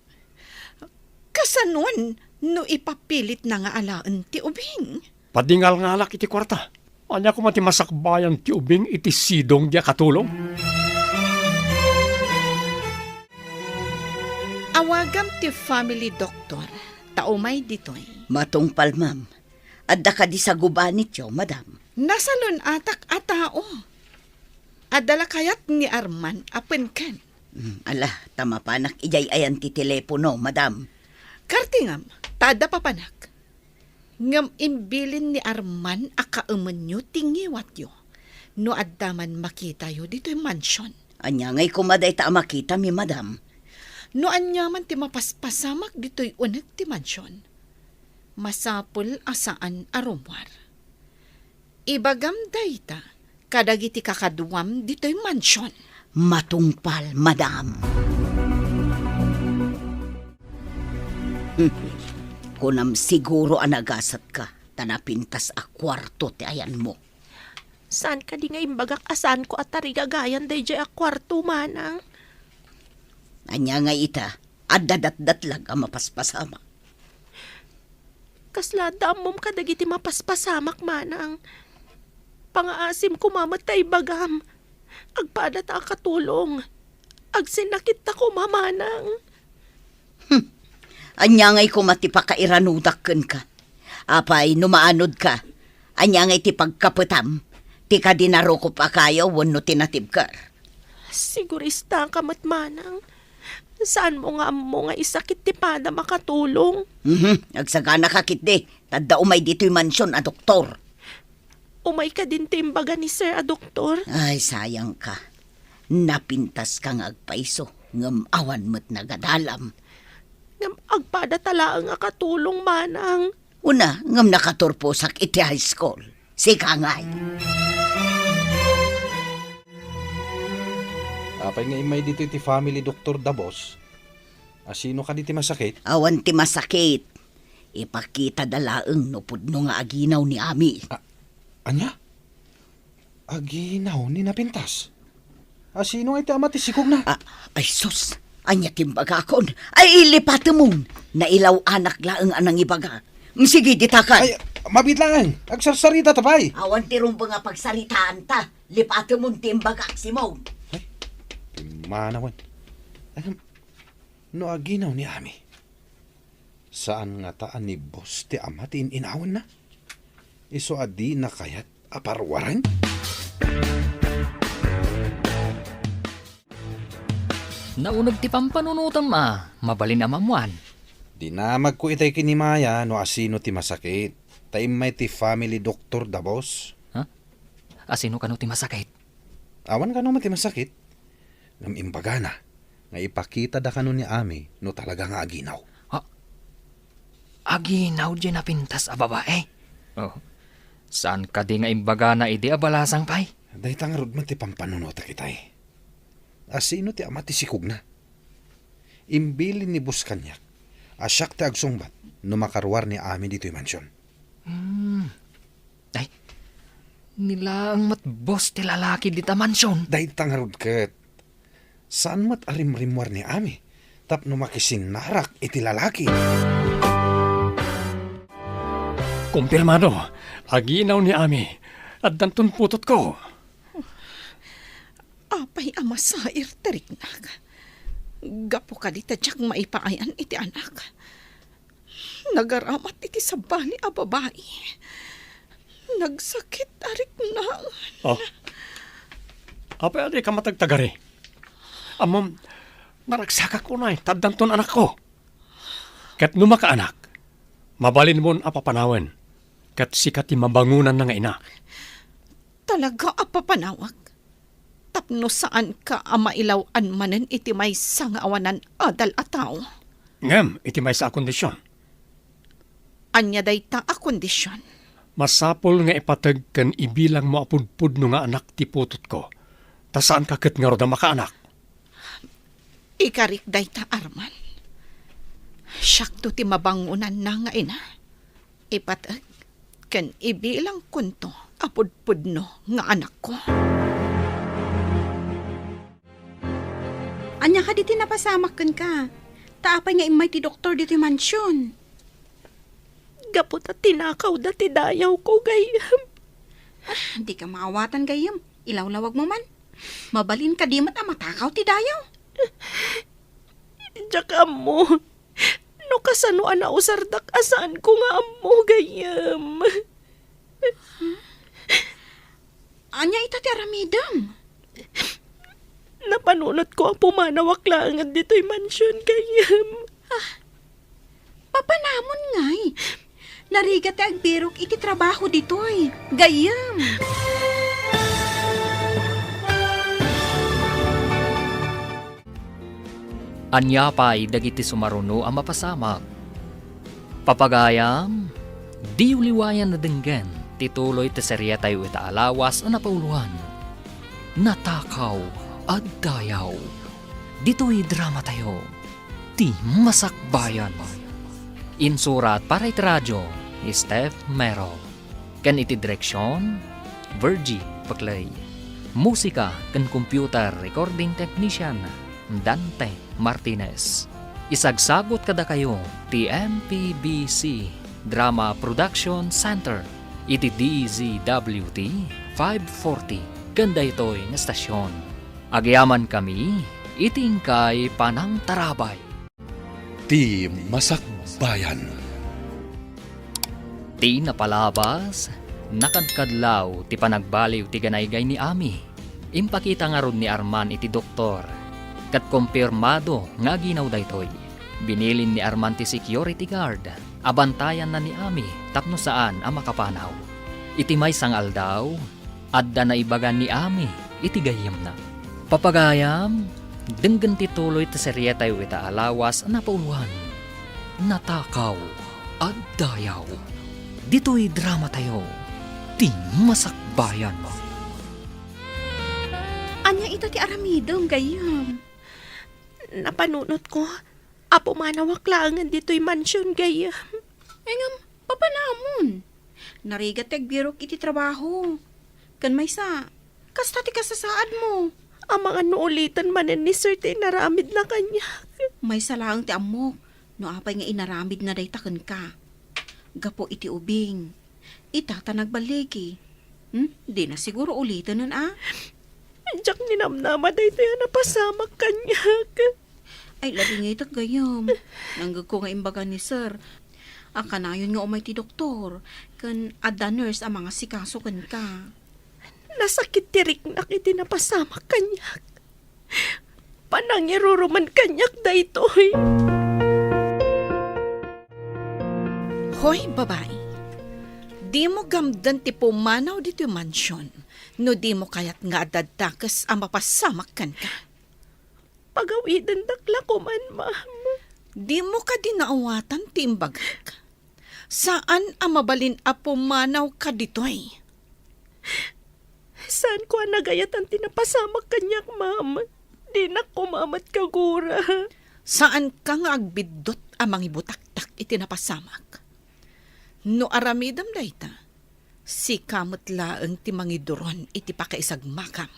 Kasanuan no ipapilit na nga alaan ti ubing. Padingal ngalak iti kwarta. Anya ko mati masakbayan ti ubing iti sidong dia katulong? Awagam ti family doctor. Taumay ditoy. Matungpal, ma'am. Adda ka di sa gubanit yo, madam. Nasalon atak a tao. Adala kayat ni Arman apen ken. Ala, tama panak ijay ayan ti telepono, madam. Kartingam, tada papanak. Ngam imbilin ni Arman akauman nyo tingiwat yo. No addaman makita yo dito'y mansyon. Anya ngay kumaday ta makita mi, madam. No anyaman ti mapaspasamak dito'y unag ti mansyon. Masapul asaan arumwar. Ibagam dayta, kadagiti kakaduam dito'y mansyon. Matungpal, madam. Kunam siguro anagasat ka, tanapintas a kwarto ti ayan mo. Saan ka di nga imbagak asan ko at tarigagayan day jay a kwarto manang? Anya nga ita, addadat-datlag ang mapaspasama. Kasla damom ka dagiti mapaspasamak manang. Pangaasim ko mamatay bagam. Agpada ta katulong. Agsinakit ta ko mamanang. Anya ngay kumati pa kairanudakken ka. Apay, numaanod ka. Anya ngay ti pagkaputam. Ti ka dinaro ko pa kayo, wano tinatibkar. Sigurista ka matmanang. Saan mo nga amo nga isakit ti pada makatulong? Agsagana ka kitde. Tadda umay dito'y mansyon a doktor. Umay ka din timbaga ni Sir a doktor. Ay, sayang ka. Napintas kang agpaiso. Ngam awan mo't nagadalam. Ngam agpada talaang nga katulong manang. Una, ngam nakaturposak iti high school. Sika ngay. Apay nga imay dito iti family Dr. Dabos. Asino ka diti masakit? Awan ti masakit. Ipakita dalaeng no pudno nga aginaw ni Ami. Anya? Aginaw ni napintas. Asino nga iti ama ti sikog na? Ay sus, anya timbagakon. Ay ilipate mon. Nailaw anak laeng anang ibaga. Sige, ditakan. Ay, mabitlaan. Agsarsarita tapay. Awan ti rumbo nga pagsaritaan ta. Lipate mon timbagak si Mom. Manawan. No aginaw ni Ami. Saan nga taan ni boss ti ama ti inawan na? Iso adi na kayat aparwaran? Naunag ti pampanunutam mabalin amamuan. Dinamag ko itay kinimaya no asino ti masakit. Taimay ti family Dr. Dabos. Asino kano ti masakit? Awan ka naman ti masakit. Ngam imbaga na. Nga ipakita da kano ni Ami no talaga nga aginaw. Aginaw di napintas a babae. Saan ka di nga imbaga na idi abalasang pay? Dahitang rod man ti pampanunota kitay. Asino ti ama ti sikog na. Imbilin ni bus kanyak. Asyak ti agsungbat no makarwar ni Ami dito'y mansyon. Ay, nilang matbos ti lalaki dita mansyon. Dahitang rod ket. Saan mat arimrimwar ni Ami? Tap no makisinarak iti lalaki. Kumpirmado, aginaw ni Ami at dantun putot ko. Apay amasair tarik na ka. Gapo ka di tadyak maipaayan iti anak. Nagaramat iti sabani a babae. Nagsakit arik na. Apay adi ka matagtagari. Amom, naragsakak ko na taddanton anak ko. Kat numaka anak, mabalin mon apapanawan. Kat sikat ti mabangunan na nga ina. Talaga apapanawag. Tapno saan ka amailawan manen iti may sangawanan adal ataw. Ngem, iti may sa kondisyon. Anya day ta a kondisyon. Masapol nga ipatag kan ibilang mo apudpud no nga anak ti putot ko. Ta saan ka ket nga roda makaanak? Ikarik day ta Arman. Syakto ti mabangunan na nga ina. Ipatag kan ibilang kunto apudpud no nga anak ko. Anya ka diti napasamak ka. Taapay nga imay ti doktor diti mansyon. Gapot at tinakaw dati dayaw ko gayam. Di ka maawatan gayam. Ilawlawag mo man. Mabalin ka di mat matakaw ti dayaw. Diyak amo. No kasano ana usardak asaan ko nga amo gayam. Anya ita ti aramidam. Napanunot ko ang pumanawak lang at dito'y mansyon gayam. Papanamon ngay. Narigat ti agbirok iti trabaho ditoy. Gayam. Anya pa'y dagiti sumaruno ang mapasamak. Papagayam, di uliwayan na denggen, tituloy ti serya tayo itaalawas ang napauluan. Natakaw at dayaw. Dito'y drama tayo. Ti Masakbayan. Insurat para iti radyo, Steph Mero. Kan iti direksyon, Virgie Paclay. Musika kan computer recording technician, Dante Martinez. Isagsagot kada kayo ti MPBC Drama Production Center iti DZWT 540 ganda ito'y nga stasyon. Agyaman kami itingkay panang tarabay. Ti Masakbayan. Ti napalabas, nakadkadlaw ti panagbaliw ti ganaygay ni Ami. Impakita nga rod ni Arman iti doktor. Kat kumpirmado nga ginaw daytoy. Binilin ni Arman ti security guard. Abantayan na ni Ami tapno saan ang makapanaw. Iti may sangal daw, adda na ibagan ni Ami iti gayam na. Papagayam, denggan ti tuloy ti seryetay wita alawas na pauluan. Natakaw at dayaw. Dito'y drama tayo. Ti Masakbayan. Anya ita ti aramidong gayam. Napanunot ko, apo manawak lang dito'y mansyon gayam. Engam, papanamon. Narigat tagbirok iti trabaho. Kan may sa, kasta ti kasasaad mo. Ang mga nuulitan manen ni Sir ti naramid na kanya. May salang ti amok, no apay nga inaramid na day taken ka. Gapo iti ubing. Itata nagbaligi. Di na siguro ulitan nun Diyak ninamnama day tayo napasamak kanya. Ay, labi nga itak gayam. Nanggag ko nga imbaga ni Sir. Ang kanayon nga umay ti doktor. Kan adda nurse ang mga sikaso kan ka. Nasakit tirik na kiti napasamak kanyak. Panangiruruman kanyak daytoy. Hoy, babae. Di mo gamdan ti pumanaw dito yung mansyon. No di mo kayat nga adadakas ang mapasamak kan ka. Pagawidan dakla ko man, ma'am. Di mo ka dinaawatan ti imbagak. Saan ang mabalin a pumanaw ka ditoy? Saan ko ang nagayat ang tinapasamak kanyak, ma'am? Di na kumamat kagura. Saan ka nga agbidot ang mga butaktak itinapasamak? No aramidam dayta, si kamot laeng ti mangiduron iti pakaisagmakam.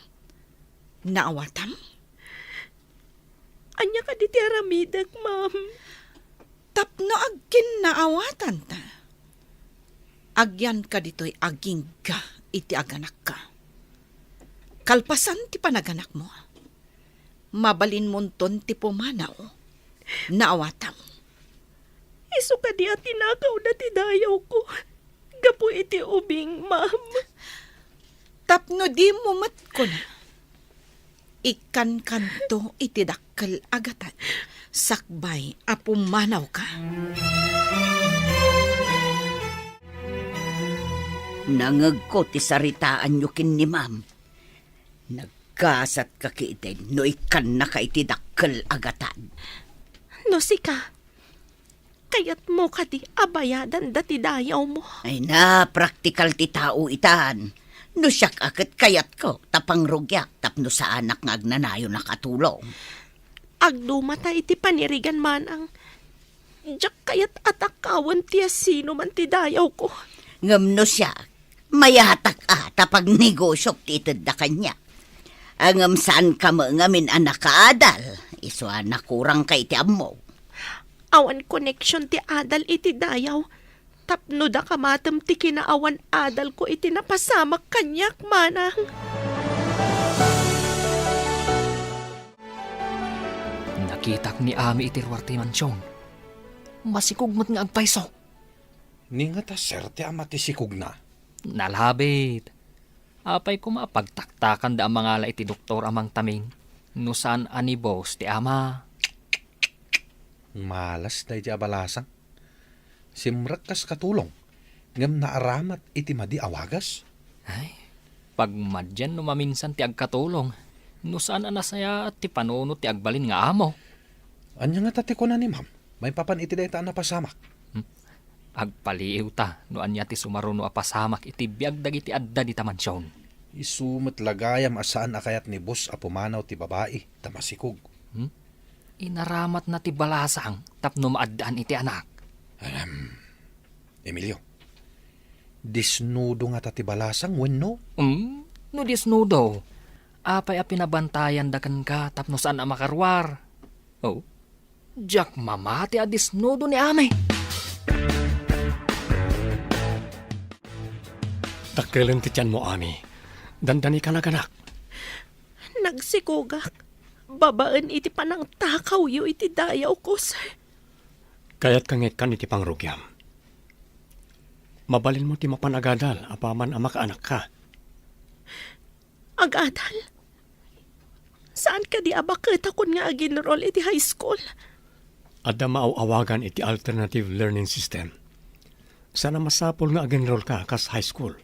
Naawatam? Anya ka di ti aramidak, ma'am. Tapno agkin naawatan ta. Agyan ka dito'y aging ka iti aganak ka. Kalpasan ti panaganak mo. Mabalin monton ti pumanaw. Naawatam. Isu ka di at tinakaw na ti dayaw ko. Gapo iti ubing, ma'am. Tapno di mo mat ko na. Ikan kanto iti dakkel agatan. Sakbay a pumanaw ka. Nangag ko ti saritaan nyo kin ni ma'am. Nagkasat ka kitin, no ikan na ka iti dakkel agatan. No sika, kayat mo ka di abayadan dati dayaw mo. Ay na, praktikal ti tao itan. No siyak akit kayat ko, tapang rugyak, tapno sa anak nga agnanayo nakatulong. Agdumata iti panirigan man ang diyak kayat atakawan tiya sino man ti dayaw ko. Ngam no siya, mayatak tapag negosyok ti itad da kanya. Angam saan ka mo ngamin anak kaadal, iso anak kurang kay ti ammo. Awan connection ti adal iti dayaw. Tapno da kamatam ti kinaawan adal ko iti napasamak kanyak manang. Nakitak ni Ami iti ruwar ti mansyon. Masikugmat nga agpaiso. Ni nga ta sir, ti ama ti sikog na. Nalhabit. Apay ko mapagtaktakan da ang mga la iti doktor amang taming. No saan anibos ti ama. Malas day ti abalasang. Simrak kas katulong. Ngam naaramat iti madi awagas. Ay, pag madyan no maminsan ti agkatulong. No saan anasaya at ti panuno ti agbalin nga amo. Anya nga tati ko na ni ma'am. May papan iti day ta napasamak. Agpaliiw ta no anya ti sumaruno apasamak iti biag dagiti adda di tamansyon. Isumet lagayam asaan akayat ni boss a pumanaw ti babae tamasikog. Inaramat na ti balasang tapno maaddaan iti anak. Emilio, disnudo nga ta ti balasang wenno? No disnudo. Apay a pinabantayan dakan ka tapno saan a makarwar. Oh, Jack mamati a disnudo ni Ame. Takkilan ti tiyan mo, Ami. Dandani ka naganak. Nagsikugak. Babaan iti panang takaw yu iti dayaw ko, sir. Kaya't kangit kan iti pangrugyam. Mabalin mo ti mapanagadal, apaman ang makaanak ka. Agadal? Saan ka di abakit akon nga aginroll iti high school? Adda maawagan iti alternative learning system. Sana masapol nga agenrol ka kas high school.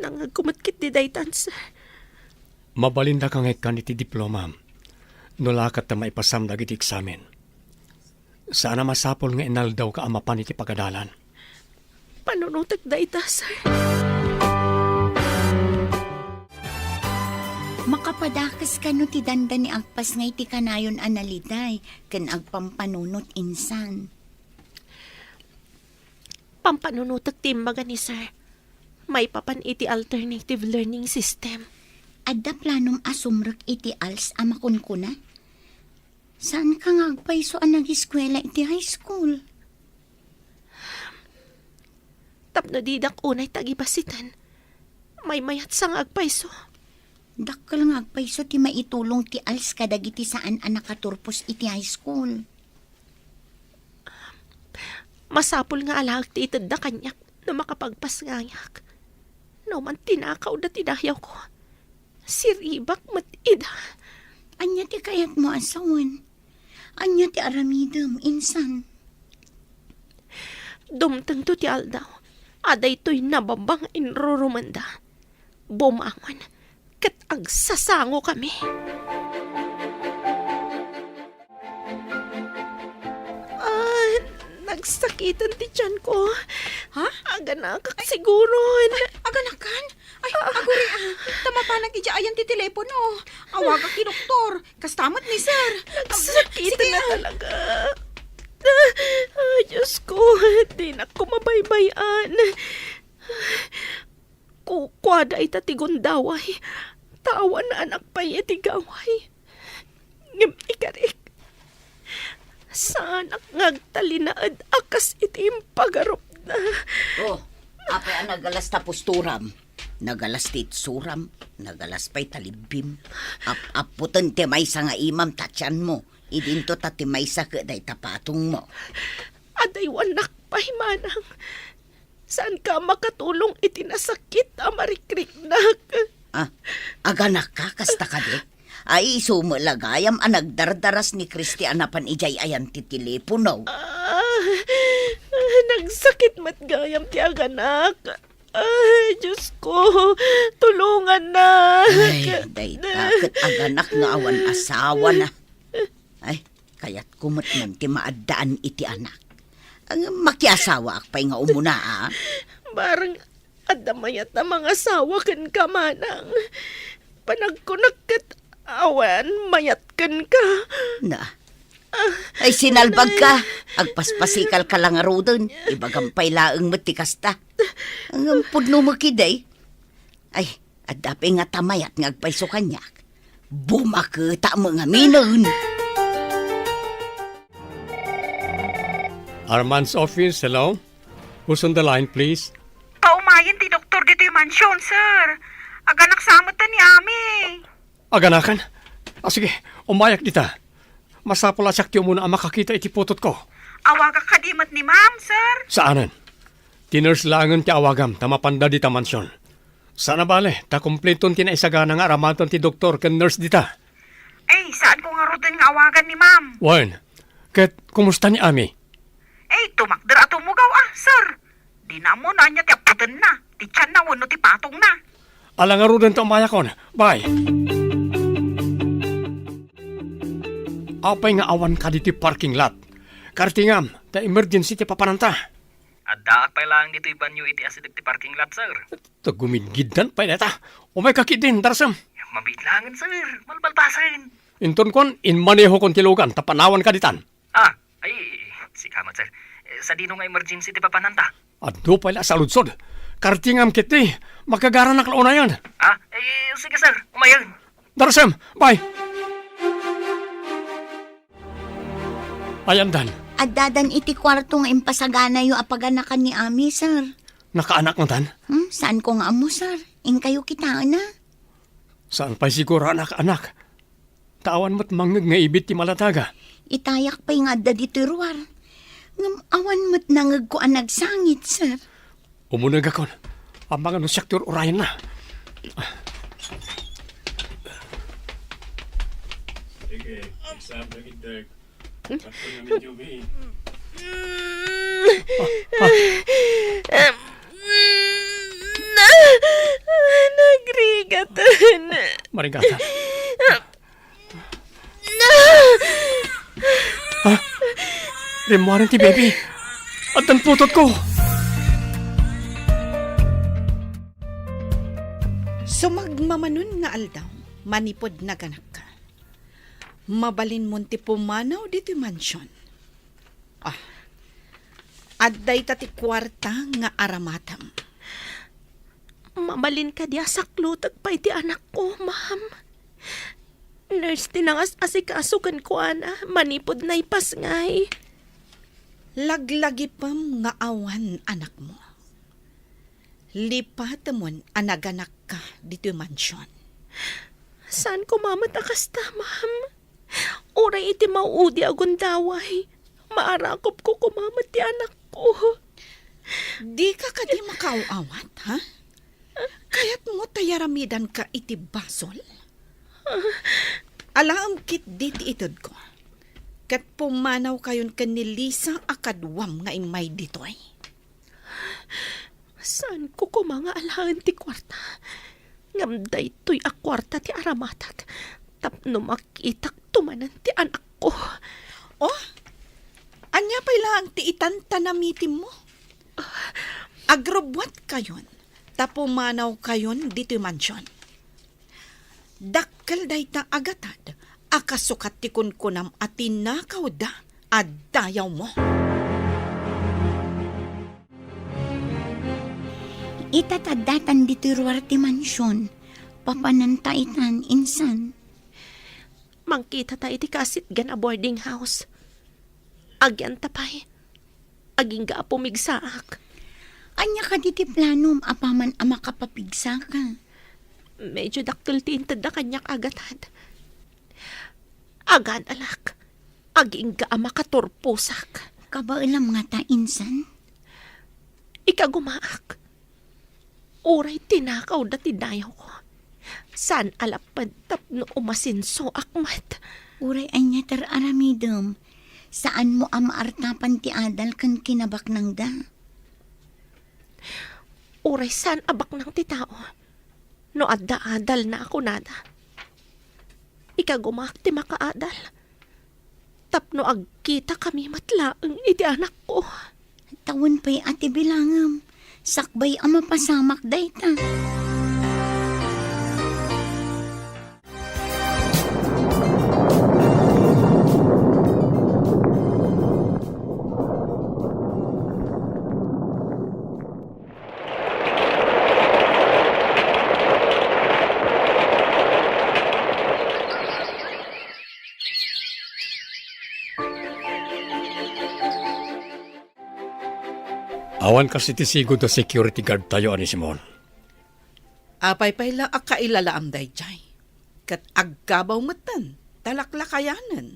Nangagkumatkit di daytan, sir. Mabalinda kang kan iti diploma. Nulakat na maipasam na iti eksamen. Sana masapol nga inal daw ka amapan iti pagadalan. Panunutak dayta, sir. Makapadakas ka no ti danda ni agpas nga iti kanayon analiday, ken agpampanunot insan. Pampanunutak timbaga ni sir. May papan iti alternative learning system. Adda planom asumrek iti als amakunkuna. Saan ka nga agpaiso ang nag-eskwela iti high school? Tapno didak unay tagibasitan. May mayat sang agpaiso. Dakkel nga agpaiso ti maitulong ti als kadagiti saan ang nakaturpos iti high school. Masapul nga alag ti itad da kanyak na makapagpasngayak. No man tinakaw da tidayaw ko. Siribak matida. Anya ti kayat mo asawan. Anya ti aramidem, insan. Dumtang to ti aldaw. Aday to'y nababang inrurumanda. Bumangon. Kat agsasango kami. Nagsakitan ti tiyan ko. Ha? Aganakak siguron. Aganakan? Ay, aguri tama pa nag-ijaayan ti telepono. Awaga ki doktor. Kastamat ni sir. Nagsakitan na talaga. Ay, Diyos ko. Di na ko mabaybayan. Kukwada itatigundaway. Tawan na anak pa itigaway. Ngimikarik. Saan ang ngagtalinaad akas itim pagarup na. Oh, apay ang nagalas tapos turam. Nagalas tit suram. Nagalas pa'y talibim. Aputan ti may sa nga imam tatyan mo. Idinto ta ti may sa kaday tapatong mo. Aday wanak pa'y manang. Saan ka makatulong itinasakit amarikrik-nak? Aganak ka, kasta ka di. Ay, sumalagayam ang nagdardaras ni Kristi anapan ijay ayan ti telepono. Nagsakit matgayam ti aganak. Ay, Diyos ko, tulungan na. Ay, day takot aganak nga awan asawa na. Ay, kaya't kumot man ti maadaan iti anak. Ang makiasawa akpay nga umuna, Barang adamayat na mga asawa kan kamanang. Panagkunagkat awan, mayat kan ka. Na. Ay, sinalbag ka. Agpaspasikal ka lang arodon. Ibagampay laang matikasta. Ang pudno mo kiday. Ay, adapi nga tamayat nga agpaiso kanyak. Bumakita mga minon. Armand's office, hello? Who's on the line, please? Paumayan ti doktor dito yung mansyon, sir. Aganak samot ta ni Ami. Aganakan? Sige, umayak dita. Masapula siyak ti muna ang makakita iti putot ko. Awaga kadimat ni ma'am, sir. Saanan? Tiners langan ti awagam, tamapanda dita mansyon. Sana bale, ta kumpleton ti naisagana nga aramaton ti doktor ken nurse dita. Eh, saan ko nga rodin nga awagan ni ma'am? Wan, ket kumusta ni Ami? Eh, tumakder at umugaw sir. Di na mo na niya ti aputan na. Ti tiyan na wano ti patong na. Alang arudan ta umayakon. Bye. Apay nga awan ka dito parking lot. Kartingam, ta emergency ti papananta. Adda pay lang dito ibanyo iti asidik ti parking lot, sir. Ta gumidgidan pa neta. Umay kakidin, darsam. Mabitlangan, sir. Malbalbasan. Inton kon, inmaneho kon tilugan, tapanawan ka ditan. Ay, si kamat, sir. Sa dino nga emergency ti papananta. Addo pala sa lutsod. Kartingam kiti, makagara na klauna yan. Sige, sir. Umayan. Darsam, bye. Ayandan, Adadan iti kwarto nga impasagana yung apaganakan ni Ami, sir. nakaanak mo tan? Saan ko nga amo, sir? Kayo kita na. Saan pa'y siguro anak-anak? Tawan mo't mangag nga ibit ti malataga. itayak pa'y nga da dito'y ruwar. Ngam awan mo't nangag ko ang nagsangit, sir. Umunag akon. Ang mga no sektor urayan na. Sige, exam na gidag. Ako na medyo Nagrigatan. Maringata. Rimuaran ti baby. At ang putot ko. Sumagmamanon nga aldaw, manipod na ganak ka. Mabalin mo ti pumanaw dito mansyon. Adday tati kwarta nga aramatam. Mamalin ka diya saklutag pa iti anak ko, ma'am. Nurse tinangas asikasukan ko, ana. Manipod na ipas ngay. Laglagi pam nga awan anak mo. Lipat mon anaganak ka dito mansyon. Saan ko mamatakas ta, ma'am? Oray iti mauudi agon daway. Maarakop ko kumamat ti anak ko. Di ka kadi makaawat, ha? Kaya't mo tayaramidan ka iti basol? Alam kit diti itod ko. Kat pumanaw kayon kanilisa akadwam nga imay ditoy. Saan ko mga alahan ti kwarta? Ngamday to'y akwarta ti aramatak. Tapno makitak tumanan ti anak ko. Oh, anya pa'y lang ti itantanamitim mo. Agrobwat kayon, tapumanaw kayon dito'y mansyon. Dakkel day ta agatad, akasukat ti kunkunam at tinakaw da, at dayaw mo. Itatadatan dito'y ruwar ti mansyon. Papanantaitan, insan. Mangkita ta iti kasit gan a boarding house. Agyan tapay. Aging ga pumigsaak. Anya ka diti planom, apaman ama kapapigsa ka. Medyo daktul ti intad na kanyak agatad. Agan alak. Aging ga makaturpusak. Kabailam nga ta, insan. Ikagumaak. Uray tinakaw na tinayaw ko. San alapad tapno umasinso akmat. Uray anya tar aramidem. Saan mo amaartapan ti adal kan kinabak nang da? Uray san abak ng titao. No adda-adal na ako nada. Ikagumak ti makaadal. Tapno agkita kami matlaang iti anak ko. Tawon pa'y ati bilangam. Sakbay ama pasamak dayta. Awan kasi ti sigod to security guard tayo ani Simon. Apay lang akailalaam day jay. Kat aggabaw matan, talaklakayanan.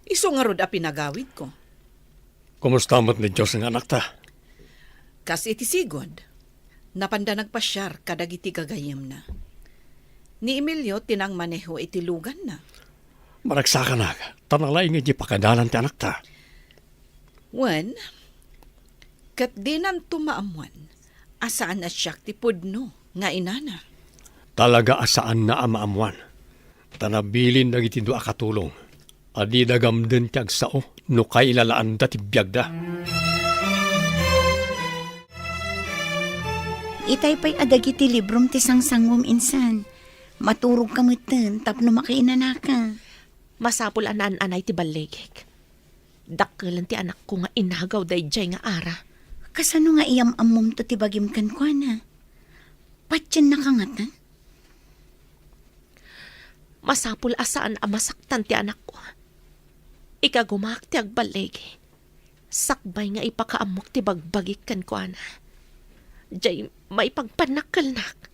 Iso nga rod a pinagawid ko. Kumusta mo't ni Diyos ng anak ta? Kas iti sigod, napanda nagpasyar kadagiti gagayem na. Ni Emilio tinang maneho iti lugan na. Maragsaka na, tanalay nga di pakadalan ti anak ta. Wen, kat dinan tumaamuan, asaan na siya ti pudno nga inana. Talaga asaan na amaamuan. Tanabilin dagiti dua katulong. Adi dagam din ti agsao no kailalaan da ti biyagda. Itay pa'y adagiti librom ti sangsangwam insan. Maturog kamutan tapno makiinana ka. Masapul anan-anay ti baligik. Dakkelan ti anak ko nga inagaw dayjay nga ara. Kasano nga iyam amom to ti bagim kan kwa na? Patyan nakangatan? Masapul asaan amasaktan ti anak ko. Ikagumak ti agbaligi. Sakbay nga ipakaamok ti bagbagik kan kwa na. Jay, may pagpanakkalnak.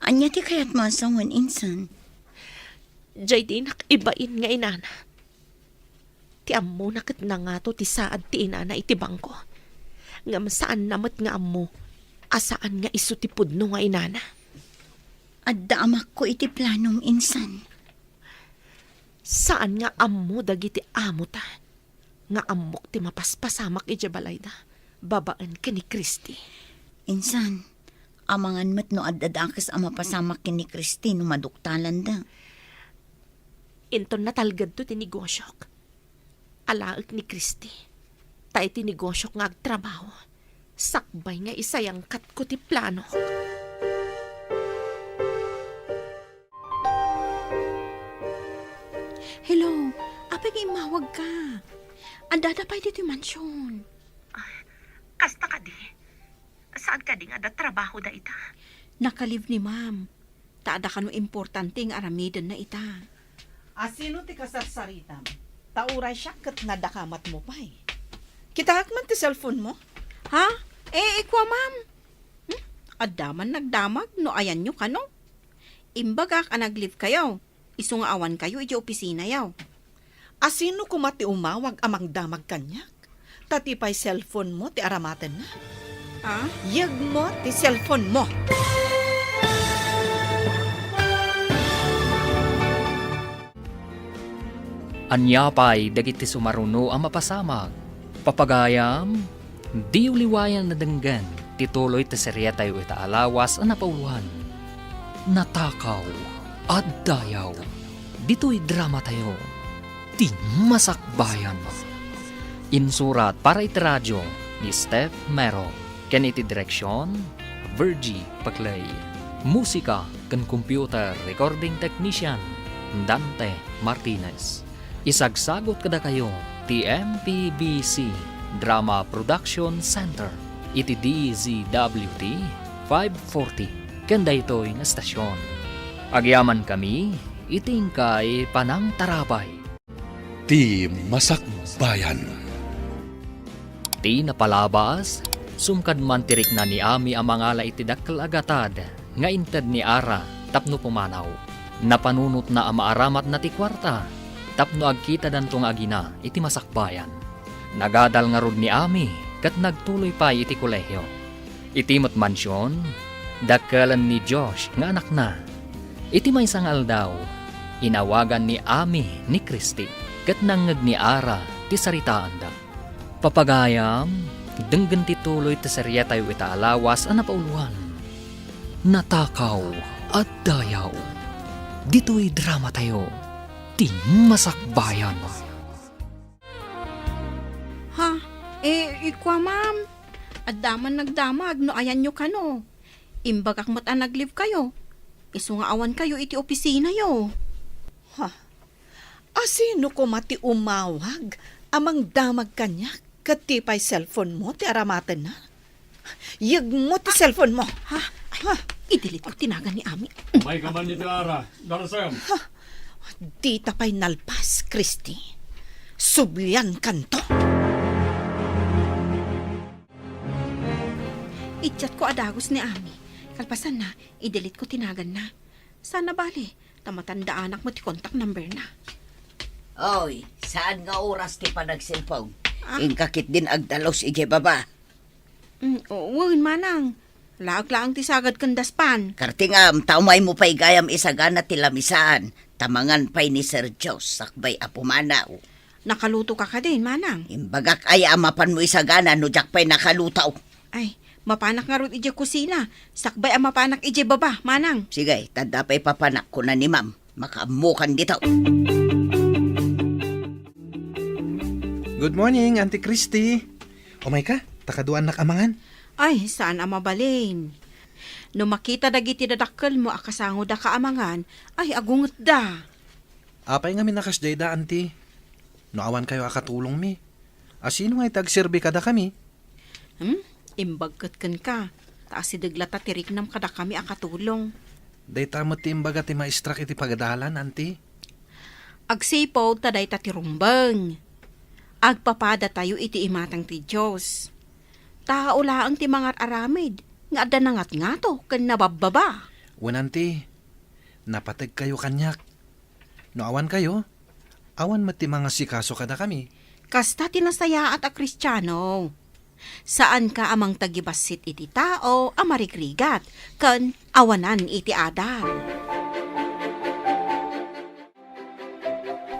Anya ti kayat masawan insan? Jay, di nak ibain nga inana. Ti ammo nakat na nga to ti saad ti ina na iti bangko. Ngam saan namat nga ammo, asaan nga iso ti pudno nga inana. Adda amak ko iti planong insan. Saan nga ammo dagiti amo ta? Nga ammok ti mapaspasamak iti balayda. Babaan ka ni Kristi. Insan, amangan met no addadakas ang mapasamak ni Kristi no maduktalan da. Inton natalgad to tinigosyok. Alaak ni Kristi. Tay tinigosyok nga agtrabaho. Sakbay nga isayang kat ko ti plano. Hello, apay kay mawag ka. Andada pa dito yung mansyon. Kasta ka di. Saan ka di nga da trabaho da ita? Nakalive ni ma'am. Taada ka no importante nga aramidan na ita. Asino ti kasarsaritam? Tauray siya kat nadakamat mo pa eh. Kitahak man ti cellphone mo? Ha? Ikwa ma'am. Adaman nagdamag no ayan nyo ka no? Imbaga ka naglive kayo. Iso nga awan kayo iti opisina yaw. Asino kumati umawag amang damag kanyak? Tatipay cellphone mo ti aramatan na. Ha? Yag mo ti cellphone mo. Anyapay dagiti sumaruno ang mapasamag. Papagayam, di uliwayan na denggan, tituloy ta serya tayo ita alawas ang napauluhan. Natakaw at dayaw. Dito'y drama tayo. Di masakbayan. Insurat para iti radyo ni Steph Mero. Ken iti direksyon, Virgie Paclay. Musika ken computer recording technician, Dante Martinez. Isagsagot kada kayo ti MPBC Drama Production Center iti DZWT 540 kanda ito'y nga stasyon. Agyaman kami itingkay panang tarabay. Ti Masakbayan. Ti napalabas sumkad man tirik na ni Ami ang mga iti dakkel agatad nga inted ni Ara tapno pumanaw. Napanunot na ang maaramat na ti kwarta tapno agkita dantong agina iti masakbayan. Nagadal nga rod ni Ami kat nagtuloy pa iti kolehyo. Iti mansyon, dakkelan ni Josh nga anak na. Iti may sangal daw, inawagan ni Ami ni Kristi kat nangag ni Ara ti saritaan da. Papagayam, denggan tituloy ti serya tayo ita alawas ang napauluhan. Natakaw at dayaw. Dito'y drama tayo. Di masakbayan. Ha? Ikwa ma'am. Adaman nagdamag no ayan nyo ka no. Imbagak mat ang naglive kayo. Iso nga awan kayo iti opisina yo. Asino kumati umawag amang damag kanyak? Katipay cellphone mo ti aramatan na. Yag mo ti cellphone mo. Ha? Ay, idilit ko tinagan ni Ami. May kaman ni Ara. Darasam. Di tapay nalpas, Kristi. Sublian kanto. Itchat ko adagos ni Ami. Kalpasan na, idilit ko tinagan na. Sana bali, tamatanda anak mo ti contact number na. Oy, saan nga oras ti panagsilpong? Ingkakit din agdalos ije baba. Uwin manang. Laag-laang ti sagad kandaspan. Kartingam, taumay mo pa'y gayam isagana ti lamisaan. Tamangan pa'y ni Sir Diyos, sakbay apumanaw. Nakaluto ka ka din, manang. Imbagak ay amapan mo isagana, no jak pa'y nakalutaw. Ay, mapanak nga ron ije kusina. Sakbay ang mapanak ije baba, manang. Sige, tanda pa'y papanak ko na ni ma'am. Makaamukan dito. Good morning, Auntie Christy. Umay ka, takaduan nakamangan. Ay, saan ang mabalin? No makita dagiti dadakkel mo akasango da kaamangan, ay agungot da. Apay nga minakasday da, Auntie. No awan kayo akatulong mi. Asino nga itagserbi kada kami? Imbagkat kan ka. Taas si deglata tirik nam kada kami akatulong. Day tamot ti imbaga ti maistrak iti pagadalan, Auntie. Agsipaw taday tatirumbang. Agpapada tayo iti imatang ti Diyos. Taulaang ti mga aramid, nga ada nangat nga to, kan nabababa. Auntie, napatag kayo kanyak. No awan kayo, awan mati mga sikaso kada kami. Kasta tinasaya at a Kristiyano. Saan ka amang tagibasit iti tao, amarigrigat, kan awanan iti adal.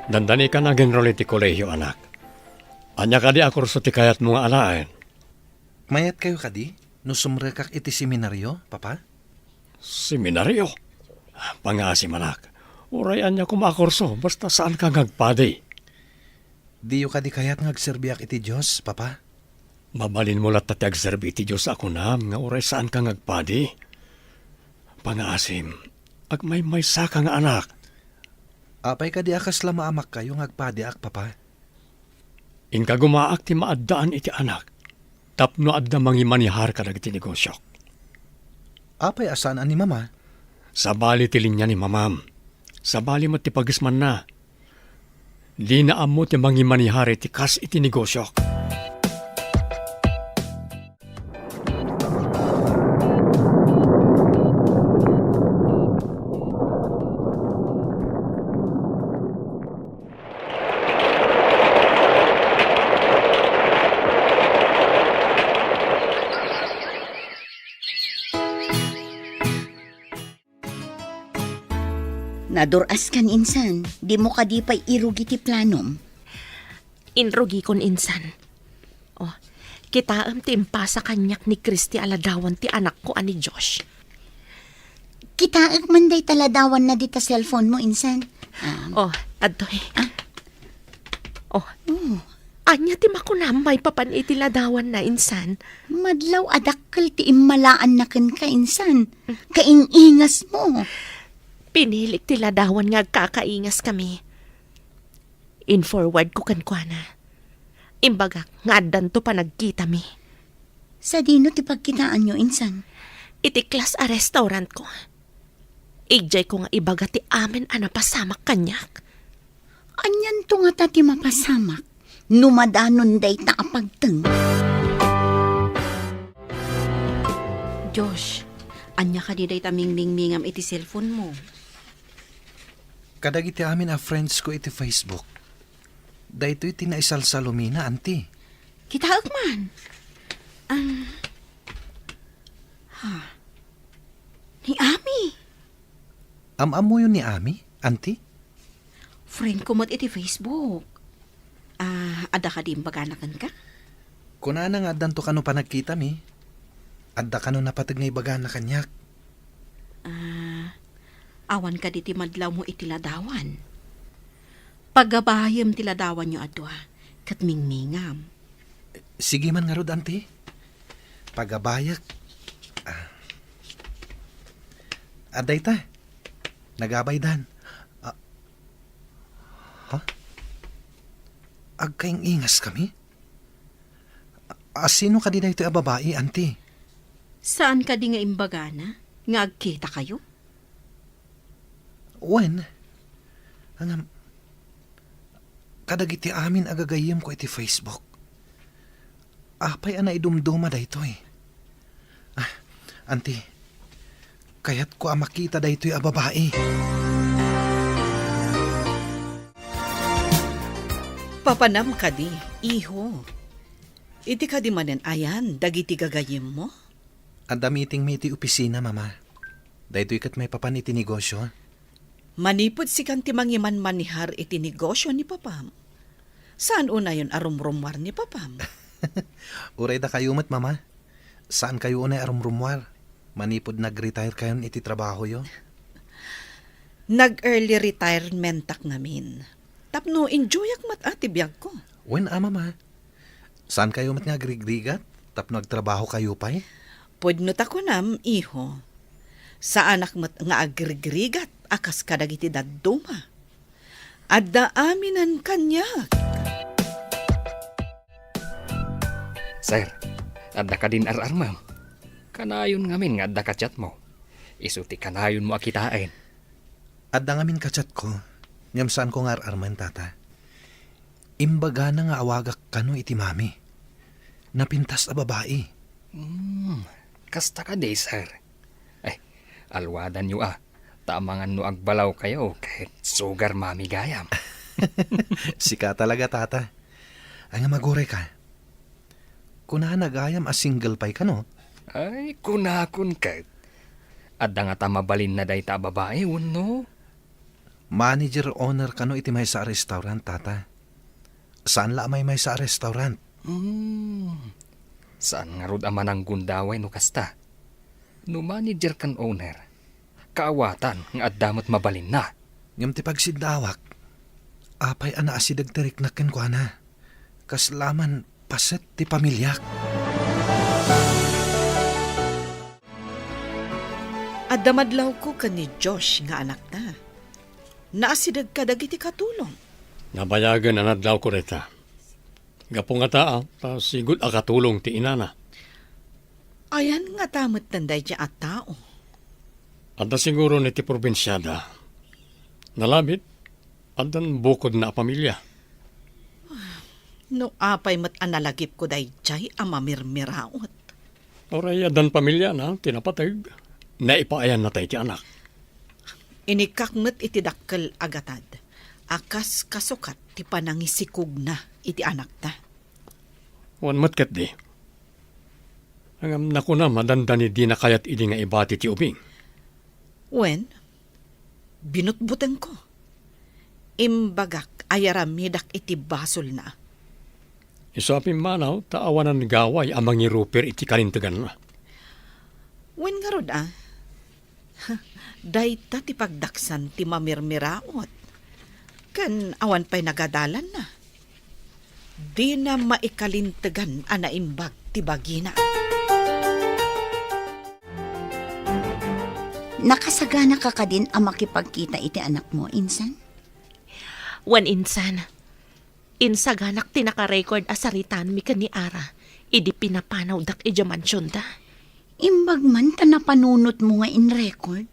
Dandani ka na genrol iti kolehiyo, anak. Anya ka di akurso ti kayat mga alaen. Mayat kayo kadi? No sumrekak iti seminaryo, papa? Seminaryo. Pangasim, anak. Urayan niya kumakurso, basta saan ka ngagpadi. Diyo kadi kayat ngagserbiak iti Diyos, papa? Mabalin mo lat tati agserbi iti Diyos ako nam, nga uray saan ka ngagpadi. Pangasim, agmay saka nga anak. Apay kadi akas lamaamak kayo ngagpadi ak, papa? Inka gumaak ti maaddaan iti anak. Tapno adda mangimanihar ka dagiti negosyo. Apay asaan ani mama? Sabali ti linya ni mamam. Sabali mo ti pagisman na. Di na amo ti mangimanihar iti kas iti negosyo. Naduras kan insan, di mo kadi pa'y irugi ti planom. Inrugi kon insan. Oh, kitaam ti impasa kanyak ni Kristi aladawan ti anak ko ani Josh. Kitaag man day taladawan na dita cellphone mo, insan. Oh, adoy. Oh, anya ti makunam may papan iti ladawan na insan. Madlaw adakkel ti immalaan na ken ka, insan. Kaingingas mo. Pinilik ti ladawan nga kakaingas kami. In-forward ko kankwana. Imbaga, nga addan to pa nagkita mi. Sa dino ti pagkitaan nyo, insan. Iti class a restaurant ko. Ijay ko nga ibaga ti amin anapasamak kanyak. Anyan to nga tati mapasamak. Numadanon day ta apagteng. Josh, anya ka di day taming mingmingam iti cellphone mo. Kadagiti amin a friends ko iti Facebook. Daytoy tinaisal sa lumina, anti. Kitaag man. Ni Ami. Am-amo yun ni Ami, anti? Friend ko mat iti Facebook. Ada ka di baganakan ka? Kunana nga addan to kano pa nagkita mi. Adda kano napatag nga ibaga na kanyak. Awan ka di ti madlaw mo iti ladawan. Pagabahayam ti ladawan nyo adwa, kat mingmingam. Sige man nga rod, anti. Pagabayak. Aday ta. Nagabay dan. Agkaing ingas kami? Sino ka di na ito babae, anti? Saan ka di nga imbagana? Nga agkita kayo? When? Angam, kadagiti amin agagayim ko iti Facebook. Apay ana idumduma da ito eh. Anti, kayat ko makita da ito'y babae. Papanam ka di, iho. Iti ka di manen ayan, dagiti gagayim mo? Anda meeting may iti opisina, mama. Da ito'y kat may papan iti negosyo. Manipod si kanti mangiman manihar iti negosyo ni Papam. Saan una yun arumrumwar ni Papam? Uray da kayo mat, mama. Saan kayo unay arumrumwar? Manipod nag-retire kayo iti trabaho yo? Nag-early retirement tak namin. Tapno enjoyak mat ati biyag ko. When, mama? Saan kayo mat nga grigrigat? Tapno nagtrabaho kayo pa'y? Pudno tako nam, iho. Sa anak mat nga agrigrigat, akas kadagiti dadduma. Adda aminan kanyak. Sir, adda ka din arar, ma'am. Kanayon ngamin nga adda ka chat mo. Isuti kanayon mo akitain. Adda ngamin kachat ko. Ngam saan ko nga arman, tata. Imbaga na nga awagak kano iti mami. Napintas a babae. Kasta ka day, sir. Alwadan nyo Tamangan no agbalaw kayo kahit sugar mami gayam. Sika talaga, tata. Ay nga magore ka. Kuna nagayam a single pay ka no? Ay, kunakon kat. Adda nga ta mabalin na day ta babae, no? Manager owner ka no iti may sa restaurant, tata. Saan la may sa restaurant? Saan nga rod aman ang gundaway no kasta? No manager kan owner, kaawatan nga addamot mabalin na. Ngam ti pagsidawak, apay ana asidag tirik na ken ko na. Kaslaman paset ti pamilyak. At damadlaw ko ka ni Josh nga anak na. Naasidag ka dagiti katulong. Nabayagan na nadlaw ko reta. Gapo nga taa, ta sigud akatulong ti inana. Ayan nga tamot tanday di at tao. Adda siguro ni ti probinsyada. Nalabit, addan bukod na pamilya. No apay mat analagip ko day jay amamirmiraot. Oray adan pamilya na, tinapatag. Naipaayan na tayo ti anak. Inikakmet iti dakkel agatad. Akas kasukat ti panangisikog na iti anak ta. Wan matkat di. Ang nakuna madandani di na kayat idi nga ibati ti ubing. Wen, binutbutan ko. Imbagak ayaramidak iti basol na. Isapin manaw, taawanan gaway amang iruper iti kalintagan na. Wen nga rod Dayta ti pagdaksan ti mamirmiraot. Kan awan pa'y nagadalan na. Di na maikalintagan anaimbag ti bagina. Nakasagana ka ka din ang makipagkita iti anak mo, Insan? Wan insan. Insaganak ti naka-record asaritan mi kan ni Ara. Idi pinapanaw dak ija mansyon da. Imbag man ta napanunot mo nga in record.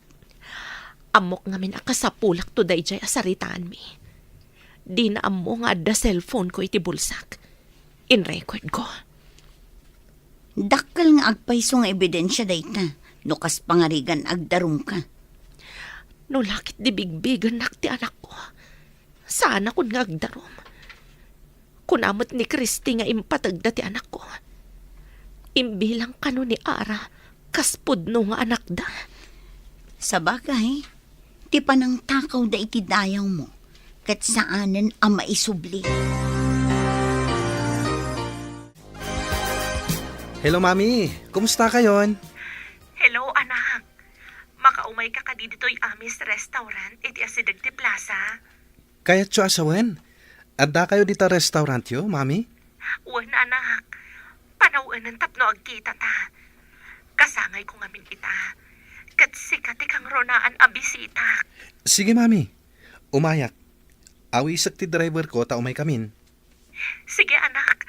Amok ngamin akasapulak to day jay asaritaan mi. Di na amo nga adda cellphone ko iti bulsak. In record ko. Dakkel nga agpayso nga ebidensya dayta. Nukas pangarigan agdarum ka. No lakit di bigbigan nak ti anak ko. Sana kun nga agdarom. Kunamot ni Christy nga impatagda ti anak ko. Imbilang kano ni Ara, kaspod no nga anak da. Sa bagay, ti panang takaw da iti dayaw mo, kat saanen ang maisubli. Hello, Mami. Kumusta kayon? Hello, anak. Makaumay ka dito'y amis restaurant iti asidag ti plaza. Kayat siya asawen. Adda kayo dita restaurant yo, Mami? Wan, anak. Panawin ng tapno agkita ta. Kasangay ko ngamin ita. Kat sikat ikang ronaan abisita. Sige, Mami. Umayak. Awisak ti driver ko ta umay kamin. Sige, anak.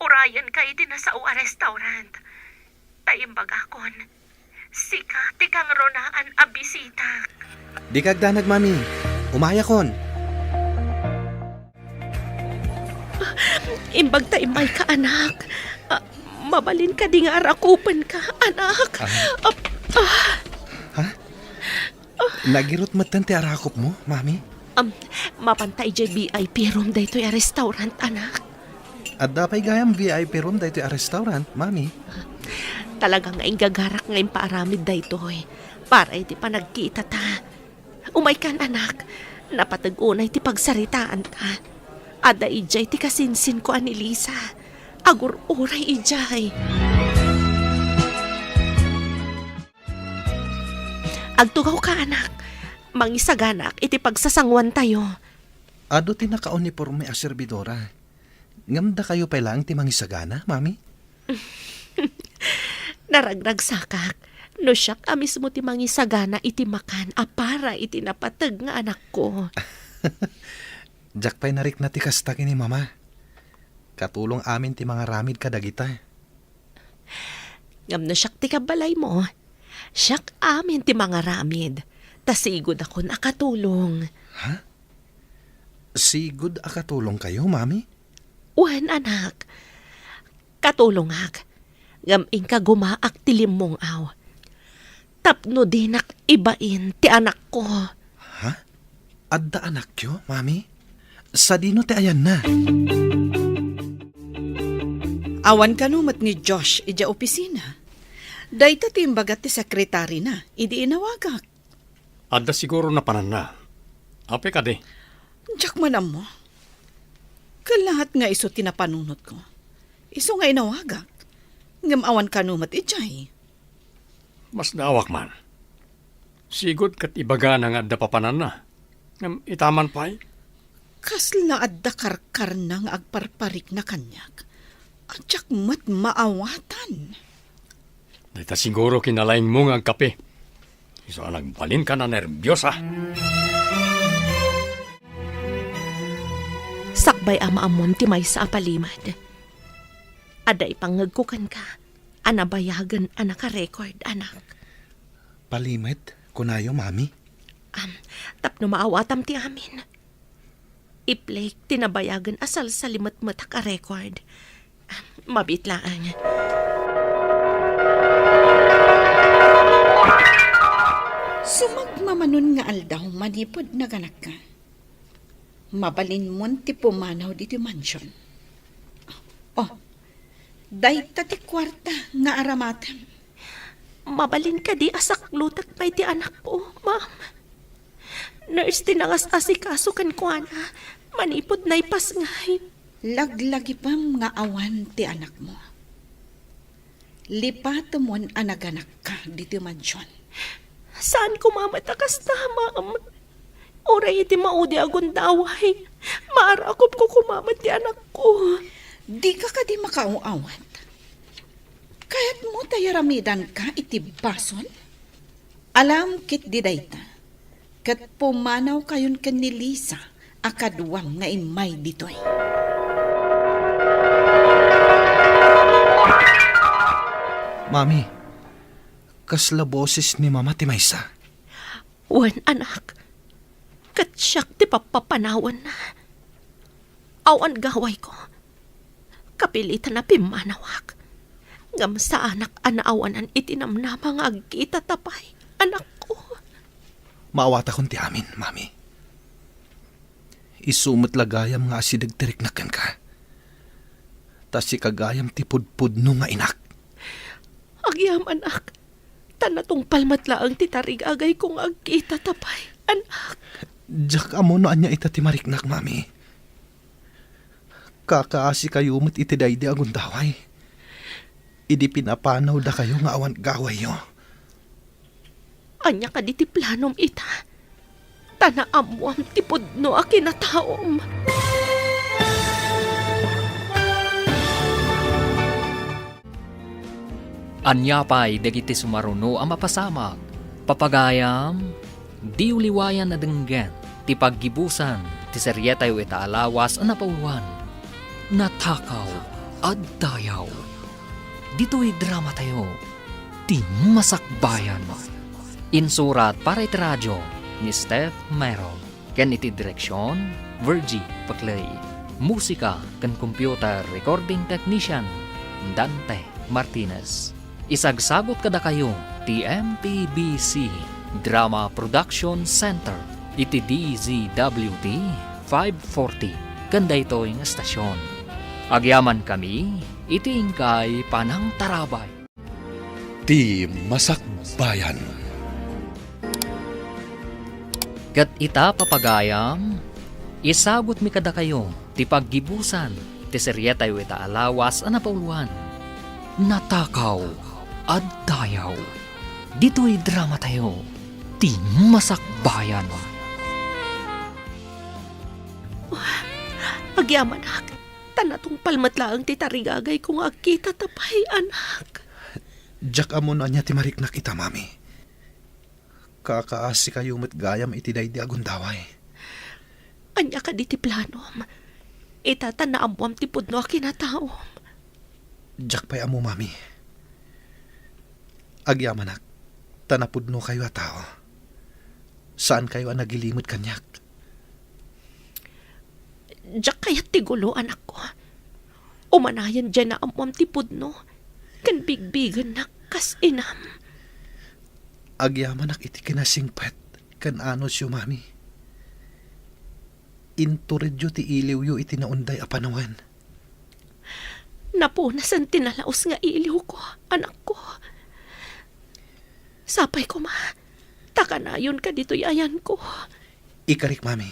Urayan ka iti na sa uwa restaurant. Taimbag akon. Sikat ikang ronaan abisita. Di kagdanag, Mami. Umayakon. Imbag taimay ka, anak. Mabalin ka di nga arakupan ka, anak. Nagirot matan ti arakop mo, Mami? Mapantay jay VIP room daytoy a restaurant, anak. Adda pa'y gayam VIP room dito a restaurant, Mami. Talagang ingagarak ngayon paaramid daytoy. Para iti panagkita ta. Umay kan, anak. Napatag-unay ti pagsaritaan ka. Ada ijay ti kasinsin ko ani Lisa. Agur uray ijay. Agtugaw ka, anak. Mangisaganak iti pagsasangwan tayo. Ado ti naka-uniforme a servidora. Ngamda kayo pa lang ti mangisagana, Mami? Naragrag sakak. No siyak amis mo ti mangisagana iti makan apara iti napatag nga anak ko. Jak pa'y narik na ti kasta kini, Mama. Katulong amin ti mga ramid kadagita. Ngam na siyak ti kabalay mo. Siyak amin ti mga ramid. Tasigod ako nakatulong. Ha? Sigud a katulong kayo, Mami? Wan, anak. Katulong ak. Ngam ka gumaak ti limong aw. Tapno dinak ibain ti anak ko. Ha? Adda anak yo, Mami? Sa dino ti ayan na? Awan kanumat ni Josh ija opisina. Dayta timbagat ti sekretary na, idi inawagak. Adda siguro na panan na. Ape ka di. Diyak manam mo. Kalahat nga iso tinapanunot ko. Iso nga inawagak. Ngam awan kanumat ijay. Mas nawak man. Sigod kat ibaga na nga adda papanan na. Ngam itaman pa'y. Kasla adda karkar na nga agparparik na kanyak. At diyak mat maawatan. Dita siguro kinalaing mo nga ang kape. Iso nagbalin ka na nervyosa. Sakbay ama amon ti may sa apalimad. Aday pangagkukan ka. Anabayagan anaka-record, anak. Palimit, kunayo, mami. Tapno maawatam ti amin. Iplay, tinabayagan asal sa limat-matak a record. Mabitlaan. Sumagmamanon nga aldaw manipod na ganak ka. Mabalin mo ti pumanaw di mansion. Oh, dayta ti kwarta nga aramatan. Mabalin ka di asaklutat pa'y ti anak ko, ma'am. Nurse tinangas asikaso kan ko ana. Manipod na ipasngay. Laglagi pam nga awan ti anak mo. Lipato mon anaganak ka di mansion. Saan ko mamatakas na, ma'am? Oray iti maudi agon daway. Maarakop ko kumamat ti anak ko. Di ka di makauawat. Kaya't mo tayaramidan ka iti bason? Alam kit di dayta. Kat pumanaw kayon kan ni Lisa akadwam nga imay ditoy. Mami, kasla boses ni Mama ti Maysa. Wan, anak. Kat siyak ti papapanawan na. Awan gaway ko. Kapilitan na pimanawak. Ngam sa anak anaawanan itinamnama nga agkita tapay. Anak ko. Maawata kon ti amin, Mami. Isumot lagayam nga asidagtirik na ka. Tas si kagayam ti pudpud no nga inak. Agyam, anak. Tanatong palmatlaang titarig agay kong agkita tapay. Anak. Diyak amo no anya ita ti mariknak, Mami. Kakaasi kayo mo't itidaydi agon daway. Idi pinapanaw da kayo nga awan gaway yo. Anya ka di ti planom ita. Tanaamuam ti pudno a kinataom. Anya pa'y dagiti sumaruno ang mapasamag. Papagayam, di uliwayan na denggan, ti paggibusan, ti seryetayo itaalawas ang napauluan. Natakaw at dayaw. Dito'y drama tayo, ti masakbayan. Insurat para iti radyo ni Steph Merrill. Ken iti direksyon, Virgie Paclay. Musika ken computer recording technician, Dante Martinez. Isagsagot kada kayo, TMPBC Drama Production Center, iti DZWT 540, kanda ito yung estasyon. Agyaman kami, iti ingkay Panang Tarabay. Ti Masakbayan. Kat ita papagayam, isagot mi kada kayo, ti paggibusan, ti seryetayo ita alawas ang napauluan. Natakaw at dayaw. Dito'y drama tayo, ti masakbayan. Agyaman, anak. Tanatong palmatlaang titarigagay kong agkita tapay, anak. Diyak amo no anya ti mariknak ita, Mami. Kakaasi kayo mo't gayam itidaydi agon daway. Anya ka di ti planom. Itatanaamwam ti pudno a kinataom. Diyak pa'y amo, Mami. Agyamanak, tanapudno kayo a tao. Saan kayo ang nagilimot kanyak? Diyak kaya't tigulo, anak ko. Umanayan dyan na amwam ti pudno. Kan bigbigan na kas inam. Agyamanak iti kinasingpet kan anos yu, Mami. Inturedyo ti iliw yu iti naunday a panawan. Napunasan tinalaos nga iliw ko, anak ko. Sapay ko ma, takanayon ka dito'y ayan ko. Ikarik, mami.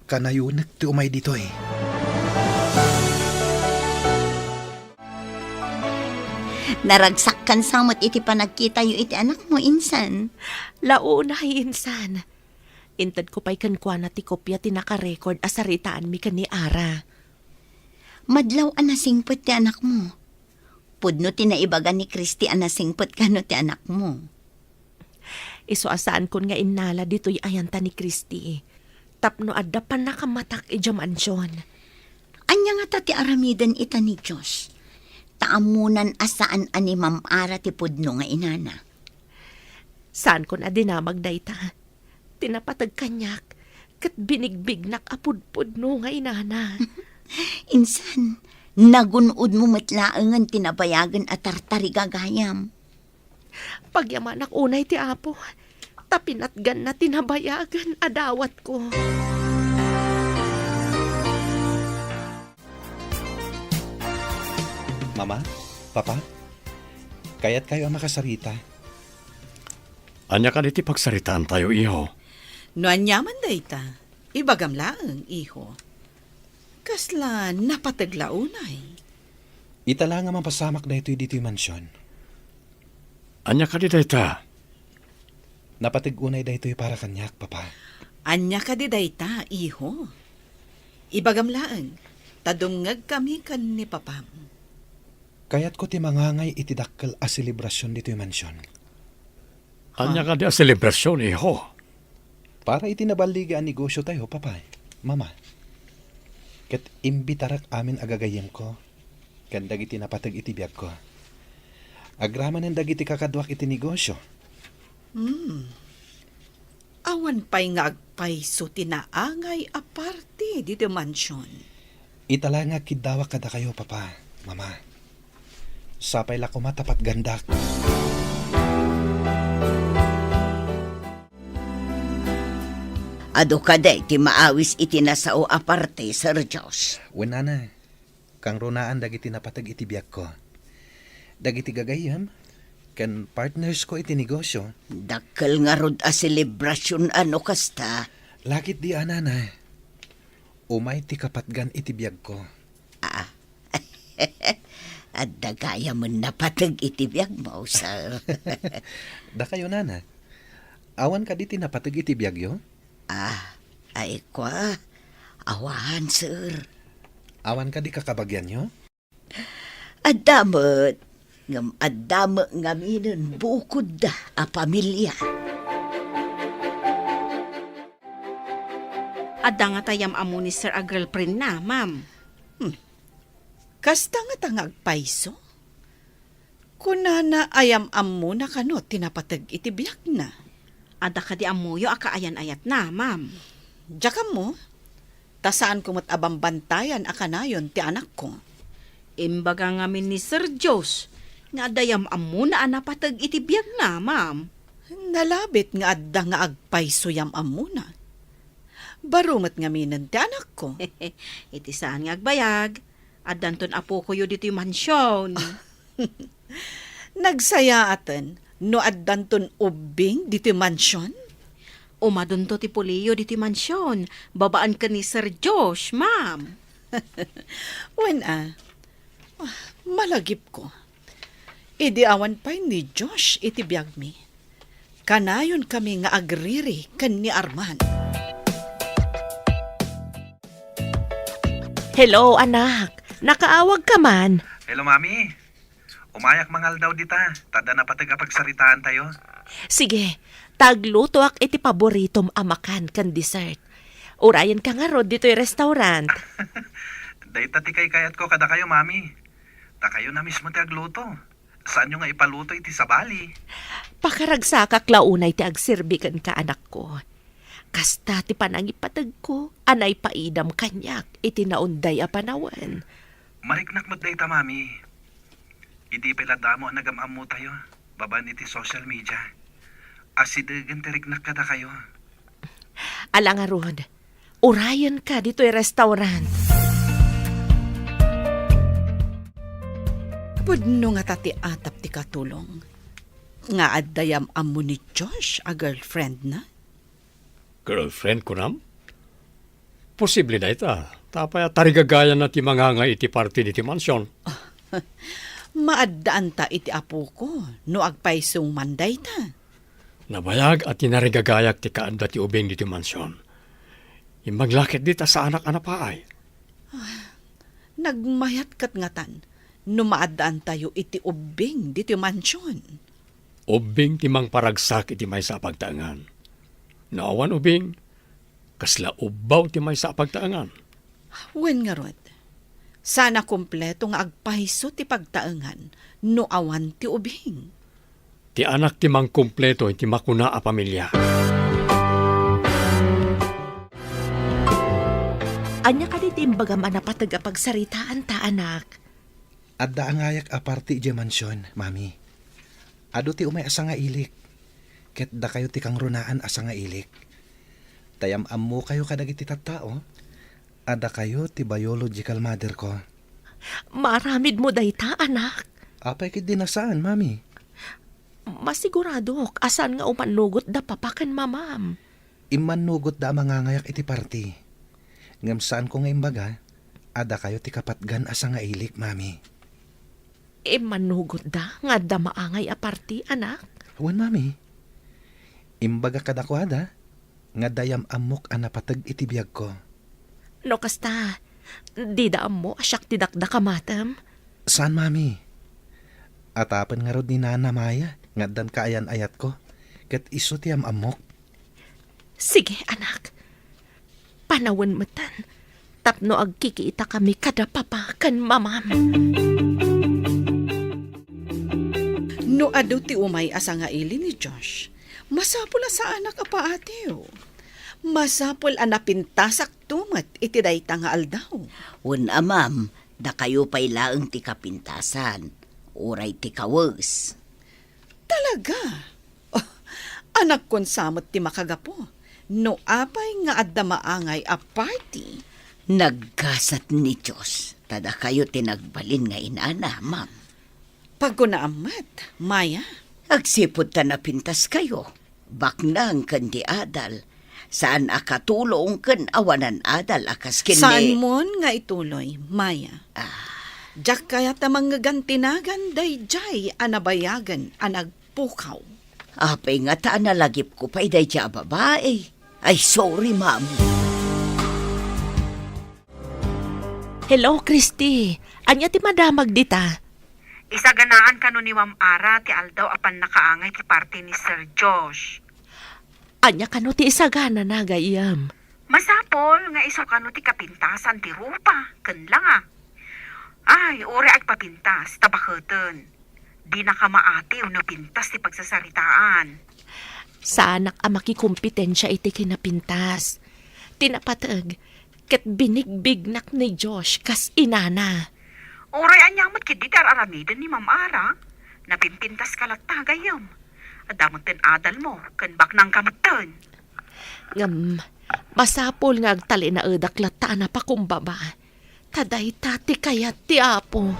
Kanayunak ti umay dito eh. Naragsak kan samot iti panagkita yu iti anak mo, insan. Launa insan. Intad ko pa'y kankwa na ti kopya ti nakarecord asaritaan mi kan ni Ara. Madlaw anasingpot ti anak mo. Pudno tinaibaga ni Christy anasingpot kano ti anak mo. Iso asaan kon nga inala dito'y ayanta ni Christy. Tapno adda pa nakamatak ijamansyon. Anya nga ta ti aramidan ita ni Diyos. Taamunan asaan ani Ma'am Ara ti pudno nga inana. Saan kon adinamag dayta? Tinapatag kanyak, kat binigbignak apudpud no nga inana. Insan, nagunod mo matlaangan tinabayagan at tartarigagayam. Pagyamanak unay ti apo, tapinatgan na tinabayagan adawat ko. Mama, Papa, kaya't kayo ang makasarita. Anya ka diti pagsaritaan tayo, iho. No anyaman dayta, ibagam laeng, iho. Kasla napataglaunay. Itala nga mapasamak na ito'y dito'y mansyon. Anya ka di dayta. Napatig-unay na ito'y para kanyak, Papa. Anya ka di dayta, iho. Ibagam laeng, tadungag kami kan ni papam. Kaya't ko ti mangangay itidakkel a selebrasyon dito'y mansyon. Anya ka di a selebrasyon, iho. Para itinabaliga ang negosyo tayo, Papa. Mama. Kat imbitarak amin agagayem ko. Kandag iti napatag itibiyag ko. Agraman ang dagiti kakadwak iti negosyo. Awan pa'y nga agpayso tinaangay aparte dito mansyon. Itala nga kidawa kada kayo, Papa. Mama. Sapay la kumatapat gandak. Ado ka day ti maawis iti nasao aparte, Sir Diyos. Wenana. Kang runaan dagiti napatag itibiyag ko. Dagiti gagayam. Kan partners ko iti negosyo. Dakkel nga rod a selebrasyon ano kasta. Lakit di anana. Umay ti kapatgan itibiyag ko. At dagaya mo napatag itibiyag mo, sir. Da kayo, nana. Awan ka di tinapatag itibiyag yo? Ay kwa. Awahan, sir. Awan ka di kakabagyan yo? Adamot. Adamo nga minun bukod da a pamilya. Adda nga tayam amo ni Sir a girlfriend na, ma'am. Kasta nga tangag paiso? Kunana ayam-am mo na kano tinapatag itibiyak na. Adda ka di amuyo akaayan-ayat na, ma'am. Diyaka mo, tasaan kumot abang bantayan akanayon ti anak ko. Imbaga ngamin ni Sir Diyos, nga dayam amo na anapatag itibiyag na, ma'am. Nalabit nga adda nga agpaiso yam-am mo na. Barumat nga minan ti anak ko. Iti saan nga agbayag, addanton apo ko yu dito yung mansyon. Nagsaya atan, no addanton ubing dito mansyon? Umadon to ti puliyo dito yung mansyon, babaan ka ni Sir Josh, ma'am. Malagip ko. Idi awan pa ni Josh itibiyag mi. Kanayon kami nga agriri kan ni Arman. Hello, anak. Nakaawag ka man. Hello, Mami. Umayak mangal daw dita. Tada na patagapagsaritaan tayo. Sige, tagluto ak iti paboritom amakan kan dessert. Urayan ka nga rod dito'y restaurant. Dahita ti kayat ko kada kayo, Mami. Ta kayo na mismo ti agluto. Saan nyo nga ipaluto iti sabali? Pakaragsakak launay ti agsirbikan ka, anak ko. Kasta ti panangipatag ko, anay paidam kanyak, iti naunday a panawan. Mariknak mo dayta, Mami. Iti piladamo ang nagamam tayo. Baban iti social media. Asidagan tiriknak kada kayo. Alang arod, urayan ka dito'y restaurant. Pudno nga tati atap ti katulong. Nga addayam amo ni Josh a girlfriend na. Girlfriend ko nam? Posible na ita. Tapay tarigagayan na ti mga nga iti party di ti mansyon. Maaddaan ta iti apo ko no agpaisong manday ta. Nabayag at tinarigagayak ti kaanda ti ubing di ti mansyon. Imaglakit di ta sa anak-anak paay. Nagmayat kat ngatan no maaddaan tayo iti ubing diti mansyon. Ubing ti mang paragsak iti may sa pagtaangan. Naawan ubing, kasla ubaw ti may sa pagtaangan. Wen nga rod, sana kompleto nga agpahiso ti pagtaengan no awan ti ubing. Ti anak ti mang kumpleto iti makuna a pamilya. Anya ka diti imbagam na patagapagsaritaan ta, anak. Adda ang ayak aparte iti mansyon, mami. Ado ti umay asa nga ilik. Ket da kayo ti kang runaan asa nga ilik. Tayam ammo kayo kadagiti tattao. Ada kayo ti biological mother ko. Maramid mo dayta, anak. Apay kit dinasaan, mami. Masigurado, asan nga umanugot da papakan mamam. Imanugot da mangangayak iti party. Ngam saan ko nga imbaga, ada kayo ti kapatgan asa nga ilik, mami. Manugot da nga da maangay aparti, anak. Wan, mami. Imbaga kadakwada, nga dayam amok anapatag iti biyag ko. No kasta, di da mo asyak tidakda kamatam. Saan, mami? Atapan nga rod ni Nana Maya, nga dan kaayan ayat ko, ket iso ti amok. Sige, anak. Panawan matan. Tapno agkikita kami kada papakan mamam. No ado ti umay asa nga ili ni Josh, masapul sa anak apa atiyo. Masapul anapintasak tumat iti dayta nga aldaw. Un amam, da kayo pa'y laeng ti kapintasan. Uray ti kawes. Talaga? Oh, anak kon samot ti makagapo. No apay nga adda maangay a party. Nagkasat ni Diyos. Tada kayo tinagbalin nga inana, ma'am. Pagkunaamat, Maya. Agsipod ta na pintas kayo. Baknang kandi adal. Saan akatulong kan awanan adal akas kini. Saan mon nga ituloy, Maya? Diyak kaya tamang gantinagan day jay anabayagan anagpukaw. Apay nga ta nalagip ko pa'y day siya babae. Ay, sorry, ma'am. Hello, Christy. Anya ti madamag dita? Isaganaan kano ni Ma'am Ara ti aldaw apan nakaangay ti party ni Sir Josh. Anya kano ti isagana na gayam. Masapol nga iso kano ti kapintasan ti rupa. Ken lang ah. Ay, uri ay papintas, tabaketen. Di na ka maatiw no pintas ti pagsasaritaan. Sa anak a makikumpetensya iti kinapintas. Tinapatag, ket binigbignak ni Josh kas inana. Uri anyang matkididar aramiden ni Ma'am Ara. Napimpintas kalat tagayam. Adamot ten adal mo, ken baknang kamutten. Ngam, masapol nga agtali na edaklat ta na pakumbaba. Taday tati kayat ti apo.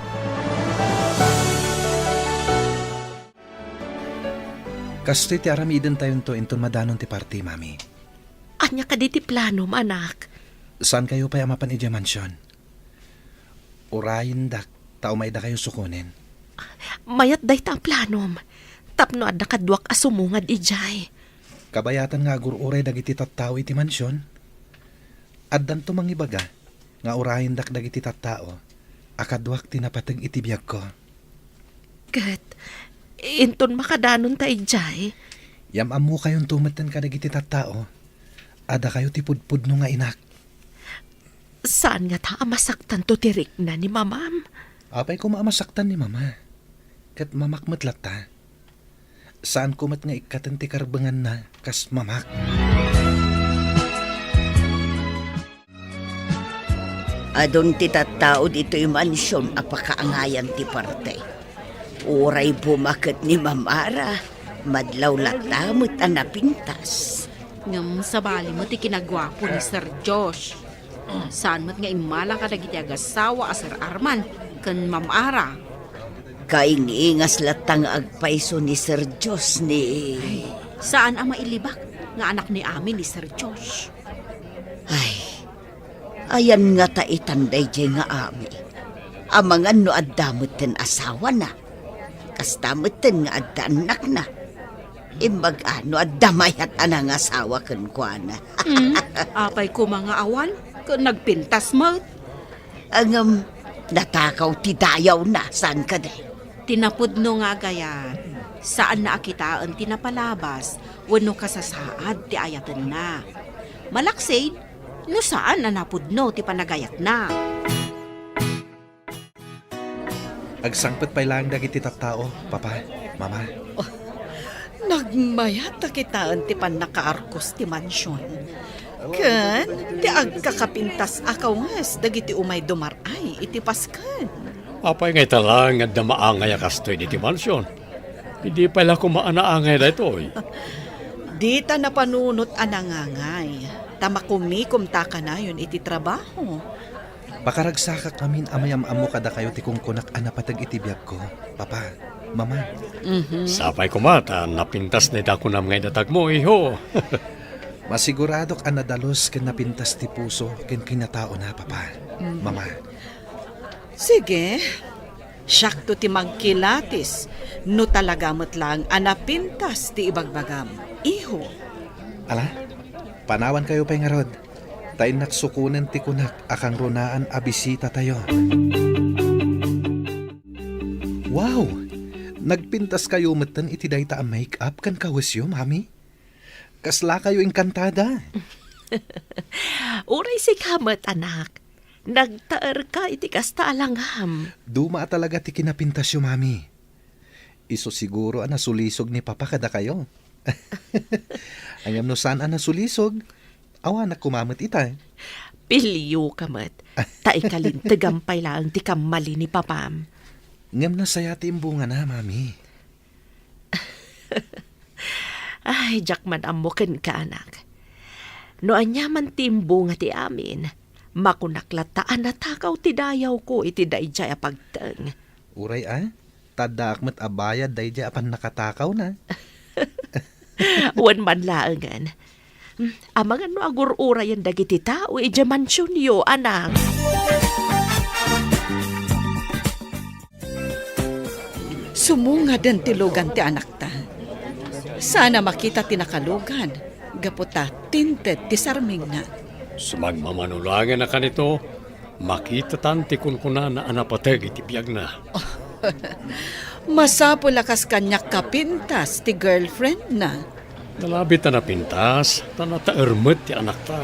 Kastoy ti aramiden tayon to inton madanon ti party, mami. Anya ka di ti plano, anak? Saan kayo pa'y amapan iti mansyon? Urayin dak, tao may da kayo sukunin. Mayat day ta planom. Tapno ad nakadwak asumungad ijay. Kabayatan nga agur-uray dagiti tattao iti mansyon. Addan to mangibaga, nga urayin dak dagiti tattao, akadwak tinapatag iti biyag ko. Kat, inton makadanon ta ijay. Yamam mo kayong tumatan ka dagiti tattao, ada kayo ti pudpud no nga inak. Saan nga ta masaktan to tirik na ni mamam? Apay ko maamasaktan ni mama. Kat mamakmatlat ta. Saan kumat nga ikatan ti karbangan na kas mamak. Adon ti tattao dito yung mansyon apakaangayan ti parte. Uray bumaket ni Mamara, madlaw latamot ang napintas. Ngam sabali mo ti kinagwapo ni Sir Josh. Saan mo't nga imala ka dagiti agasawa a Sir Arman ken Ma'am Ara. Kaingingas latang agpaiso ni Sir Diyos ni... Saan ang mailibak nga anak ni amin ni Sir Josh? Ay, ayan nga taitanday jay nga ami. Amangan no addamot ten asawa na. Kastamot ten nga adda anak na. Imbag ano addamayat anang asawa ken kuana. Apay ko mga awan, kung nagpintas mo. Ang natakaw ti dayaw na, saan ka day? Tinapudno nga gayan. Saan na akitaan tinapalabas, wano kasasaad ti ayatan na. Malaksid, no saan na napudno ti panagayat na. Agsangpet pa lang dagiti tattao, papa, mama. Nagmayat na kitaan ti pan nakaarkos ti mansyon. Kan, ti agkakapintas akawas, dagiti umay dumaray, iti paskan. Apay ngay talang nga damaangay akastoy di ti mansyon. Hindi pala kumaanaangay na ito eh. Di ta napanunot anangangay. Tamakumikum ta ka na yun iti trabaho. Pakaragsaka kamin amayam-amo kada kayo ti kungkunak anapatag itibiyag ko, papa, mama. Sapay kumata, napintas na idakunam ngay datag mo, iho. Masiguradok anadalos ken napintas ti puso ken kinatao na, papa, mama. Sige, syakto ti magkilatis, no talagamot lang anapintas ti ibagbagam. Iho. Ala, panawan kayo pa'y nga rod. Tayo naksukunan ti kunak akang runaan abisita tayo. Wow! Nagpintas kayo matan iti dayta ang make-up kan kawasyo, mami? Kasla kayo engkantada. Uray si kamat, anak. Nagtaer ka iti kasta alangham. Duma talaga ti kinapintasyo, mami. Iso siguro ang nasulisog ni papa kada kayo. Ayam no saan ang nasulisog? Awa na kumamot ita. Pilyo kamat. Ta ikalintigampay lang ti kamali ni papam. Ngam na saya ti imbunga na, mami. Ay, jakman amukin ka, anak. No anyaman timbunga ti amin, makunaklataan na takaw ti dayaw ko iti dayjay apagteng. Uray tadakmat abayad dayjay apan nakatakaw na. Wan man laangan. Amangan no agurura yan dagiti tao, ija mansyon yo, anak. Sumunga den tilugan ti anak ta. Sana makita ti nakalugan. Gaputa tinted ti sarming na. Sumagmamanulangan na kanito, makita tanti kunkuna na anapatag iti biyag na. Masapo lakas kanyak kapintas ti girlfriend na. Nalabit na napintas, tanataermet ti anak ta.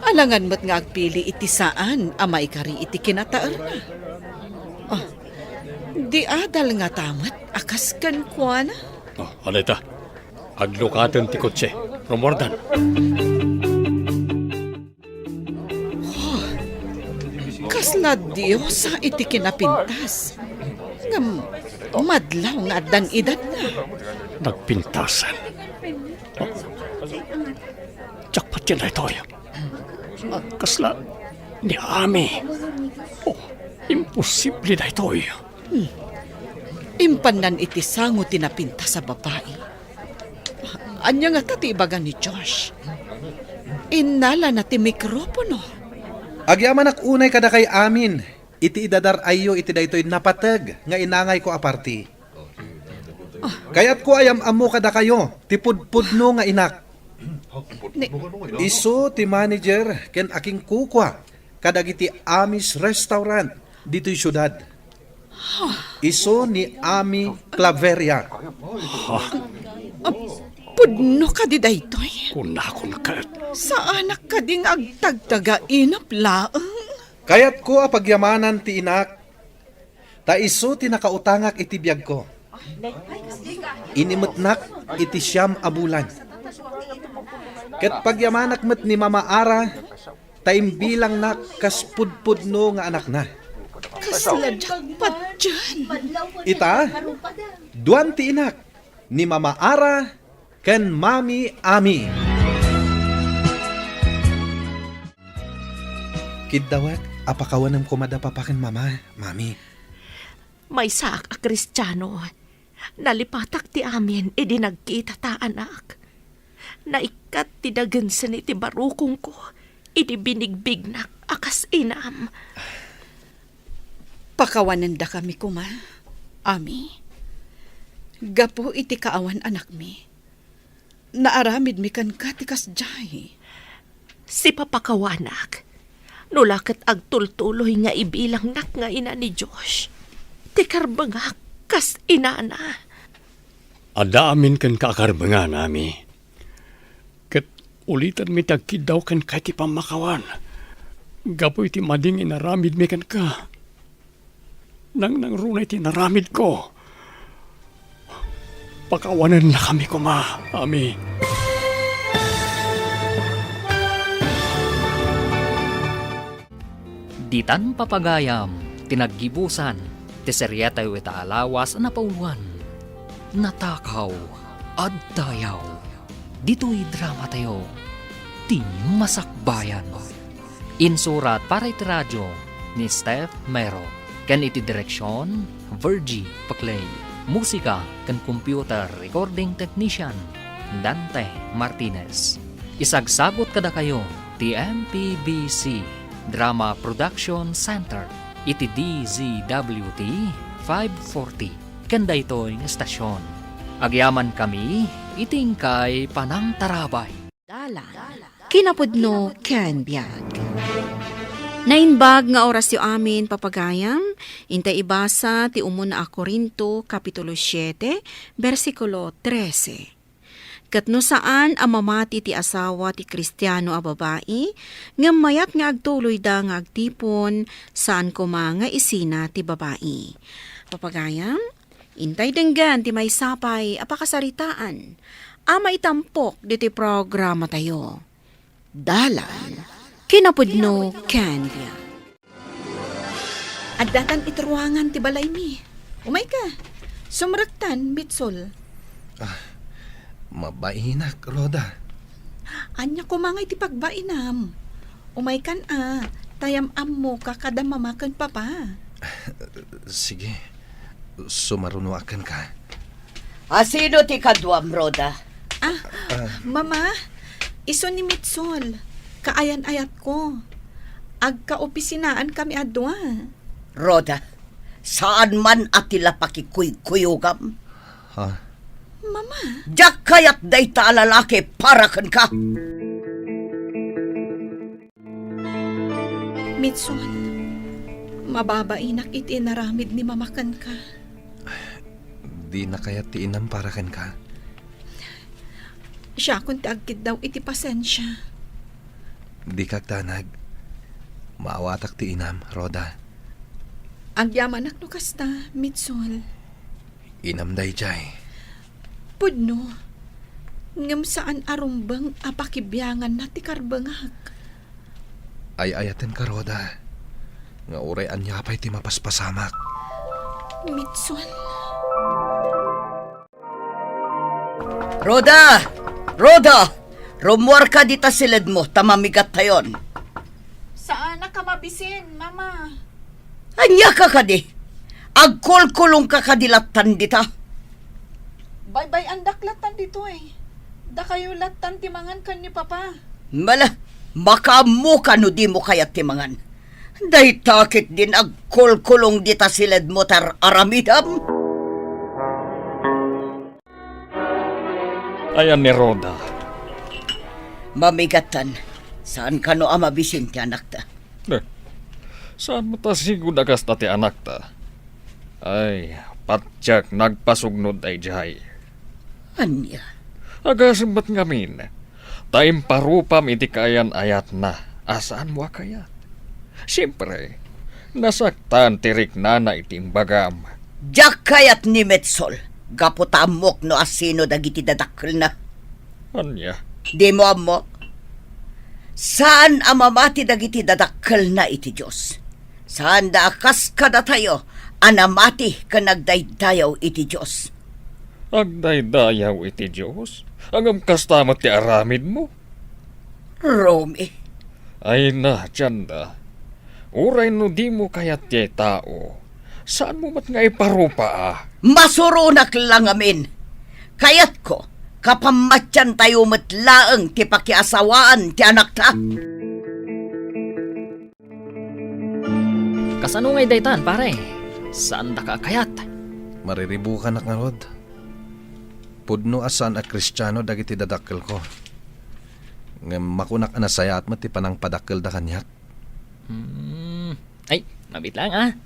Alangan mo't nga agpili iti saan, amay kari iti kinataer na. Di adal nga tamat, akas kan kwa na. Alita, aglukatan ti kotse, rumordan. Kasla Diyos sa iti kinapintas. Ngam, madlaw nga dan edad na. Nagpintasan. Jakpat yan na ito. Kasla ni Ami. Imposible na ito. Impanan iti sango tinapinta sa babae. Anya nga tatibagan ni Josh. Inala na ti mikropono. Agyaman ak unay kada kay amin. Iti idadar ayo iti daytoy napatag nga inangay ko aparti. Kayat ko ayam amo kada kayo, ti pudpudno nga inak. Iso ti manager ken aking kukwa kadagiti Amis Restaurant dito'y syudad. Iso ni Ami Claveria. Pudno ka di daytoy. Kunakon ka. Sa anak ka ding agtagtaga inap laang. Kayat ko apagyamanan ti inak. Ta iso ti nakautangak iti biyag ko. Inimetnak iti siyam abulan. Ket pagyamanak met ni Mama Ara, taimbilang nak kas pudpudno nga anak na. Kasla jakpat dyan. Ita, duan ti inak ni Mama Ara ken Mami Ami. Kiddawat, apakawanam kumada papakin Mama, Mami. May sak a Kristiyano. Nalipatak ti amin, idi nagkita ta anak. Naikat ti dagansan iti barukong ko, idi binigbignak akas inam. Pakawanan da kami kuma, Ami. Gapo iti kaawan anak mi. Naaramid mi kan katikas jay. Si papakawanak, nulakat agtultuloy nga ibilang nak nga ina ni Josh. Ti karbangak kas inana. Ada amin kan kakarbangan, Ami. Kat ulitan mi tagkidaw kan kati pamakawan. Gapo iti mading inaramid mi kan ka. Nang runay ti naramid ko. Pakawanan na kami kuma, Ami. Ditan papagayam, tinaggibusan, ti seryeta yu itaalawas na pauwan. Natakaw at dayaw. Dito'y drama tayo, ti masakbayan. Insurat para iti radyo ni Steph Mero. Kan iti direksyon, Virgie Paclay. Musika kan computer recording technician, Dante Martinez. Isagsagot kada kayo, ti MPBC Drama Production Center, iti DZWT 540, kanda ito'y estasyon. Agyaman kami, itingkay panang tarabay. Kinapudno ken biag. Nainbag nga oras yu amin papagayam, intay ibasa ti umuna a Korinto Kapitulo 7, versikulo 13. Katno saan amamati ti asawa ti Kristiyano a babae, nga mayat nga agtuloy da nga agtipon saan kuma nga isina ti babae. Papagayam, intay denggan ti may sapay apakasaritaan, ama itampok diti programa tayo. Dalan, kinapudno Candia. At datan itruangan ti balay mi. Umay ka, sumraktan, Mitsol. Mabainak, Roda. Anya ko mga iti pagbainam. Umay kan tayam-am mo kakada mamakan papa. Sige, sumarunuakan ka. Asino ti kadwam, Roda? Mama, iso ni Mitsol. Kaayan-ayat ko. Agka-opisinaan kami adwa. Roda, saan man atila pakikuy-kuyugam? Ha? Mama, Diyak kayat day ta lalaki para kan ka. Mitsol, mababainak iti naramid ni mamakan ka. Di na kaya tiinam para kan ka. Siya kung tagkid daw iti pasensya. Di kagtanag. Maawatak tiinam, Roda. Ang yamanak no kasta, Mitsol. Inam day jay. Pudno, ngam saan arumbang apakibyangan na ti karbangag. Ay-ayatan ka, Roda. Nga uray anya pa'y ti mapaspasamak. Mitsol. Roda! Roda! Rumuar ka dita silid mo, tamamigat tayon. Saan na ka mabisin, Mama? Anya ka kadi? Agkulkulong ka kadilatan dita. Bye-bye ang daklatan dito eh. Da kayo latan timangan kan ni Papa. Mala, makamu ka no di mo kaya timangan. Day takit din agkulkulong dita silid mo tar aramidam. Ayan ni Roda. Mamigatan, saan ka no amabisin ti anak ta? Saan mo ta sigud agas na ti anak ta? Ay, patyak nagpasugnod ay jahay. Anya? Agas ba't ngamin? Taim parupam iti kayan ayat na. Asaan mo kaya? Siyempre, nasaktan tirik na iting bagam. Diyak kayat ni Metsol. Gaputamok no asino dagiti dadakkel na. Anya? Di mo amo? Saan amamati dagiti dadakkel na iti Diyos? Saan da akas kada tayo anamati ka nagdaydayaw iti Diyos? Agdaydayaw iti Diyos? Ang kastamot ti aramid mo? Romy, Ay na, tiyanda. Uray no di mo kayat ti tao. Saan mo mat nga iparupa Masurunak lang amin. Kayat ko, kapamatyan tayo matlaang ti pakiasawaan ti anak ta. Kasano ngay daytan, pare? Saan da ka kayat? Mariribukan na nga rod. Pudno asan a Kristiyano dagiti dadakkel ko. Nga makunak na saya at mati panang padakkel da kanyak. Ay, mabit lang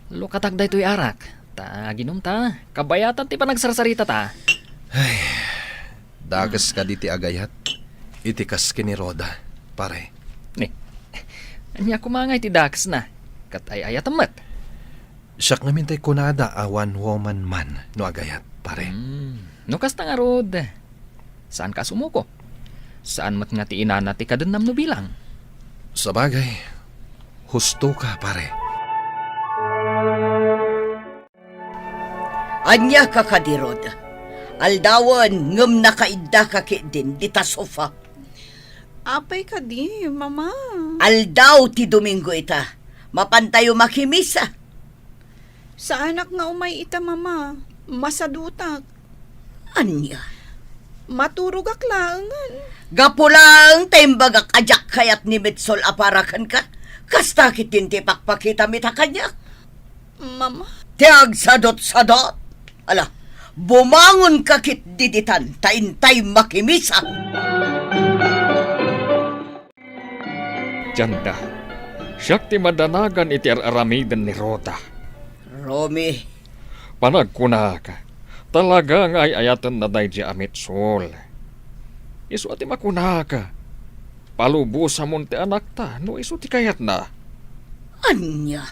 Lukatag da ito'y arak. Ta, ginom ta. Kabayatan ti panagsarsarita ta. Dagas ka di ti agayat. Itikas kini Roda, pare. Anya kumangay ti dakas na. Kat ay ayatamat. Siyak ngamin tay kunada a one woman man no agayat, pare. No kasta nga rod. Saan ka sumuko? Saan mat nga ti inana ti kadenam no bilang? Sa bagay, husto ka, pare. Anya ka kadirod. Aldawan ngem nakaidda ka din dita sofa. Apay ka di, mama. Aldaw ti Domingo ita. Mapantayo makimisa. Sa anak nga umay ita, mama. Masadutak. Anya. Maturog aklangan. Gapulang taimbagak ajak kayat ni Mitsol aparakan ka. Kastakit din ti pakpakita mita kanya. Mama. Tiag sadot-sadot. Ala, bumangon kakit diditan, taintay makimisa. Janda, siyak ti madanagan iti aramidan ni Roda. Romy, Panagkuna ka. Talaga nga ay ayatan na day di amit sol. Isu ati makuna ka. Palubusa mo ti anak ta, no isu ti kayat na. anya.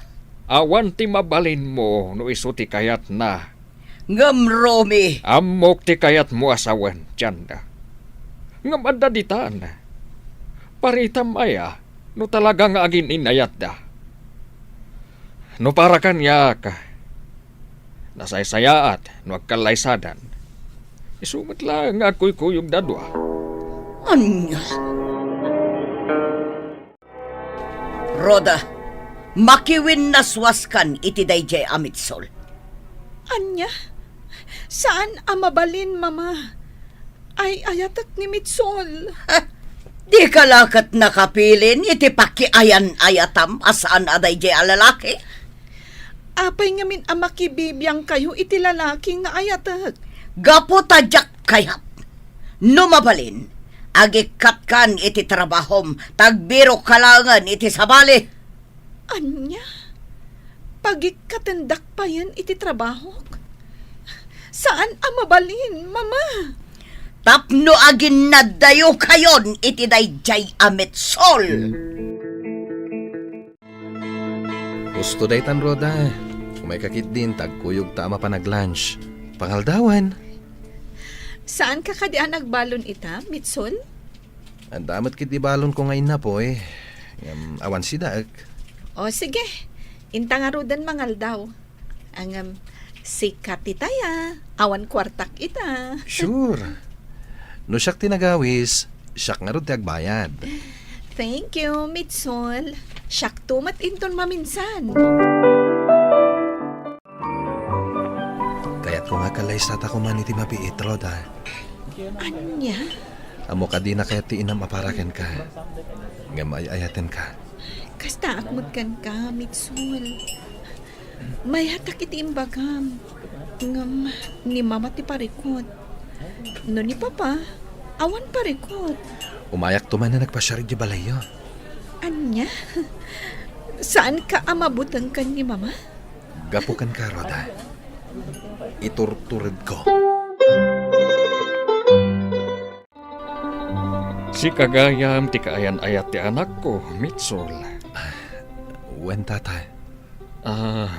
Awan ti mabalin mo, no isu ti kayat na. Ngam Romy, Amok ti kayat mo asawan, Janda. Ngam adda ditan. Paritam aya, no talaga nga agin inayat da. No para kanya ka. Nasaysayaat, no agkalaysadan. Isumat lang nga ako'y kuyog dadwa. anya. Roda, makiwin naswaskan iti dayjay amitsol. Anya? Saan ang mabalin, mama? Ay ayatak ni Mitsol. Di kalakat nakapilin iti pakiayan ayatam asaan aday jay alalaki. Apay ngamin ang makibibiyang kayo iti lalaki nga ayatak. Gapo tadyak kayat. Numabalin, agikat kan iti trabahom, tagbiro kalangan iti sabali. Anya? Pagikatendak pa yan iti trabaho? Saan ang mabalin, mama? Tapno agin nadayo kayon iti dayjay amitsol. Gusto daytan, Roda. Kung may kakit din, tagkuyog tama pa nag-lunch. Pangaldawan. Saan ka kadian nagbalon ita, Mitsol? Ang damat kit balon ko ngayon na po eh. Awan si Dag. O sige, intangarudan mangal daw. Ang sikat itaya, awan kwartak ita. Sure. No siyak tinagawis, siyak nga ron ti agbayad. Thank you, Mitsol. Siyak tumat inton maminsan. Kaya't ko nga kalay sa ko man iti mapiit, Roda. Anya? Amo ka di na kaya ti inam aparaken ka. Nga maayaten ka. Kasta akmagkan ka, Mitsol. May hatak iti imbagam. Ngam, ni mama ti parikot. No ni papa, awan parikot. Umayak tuman na nagpasyarig di balayo. Anya? Saan ka amabutan ka ni mama? Gapukan ka, Roda. Iturturid ko. Si kagayam ti kaayan-ayat ti anak ko, Mitsol. Wen tata.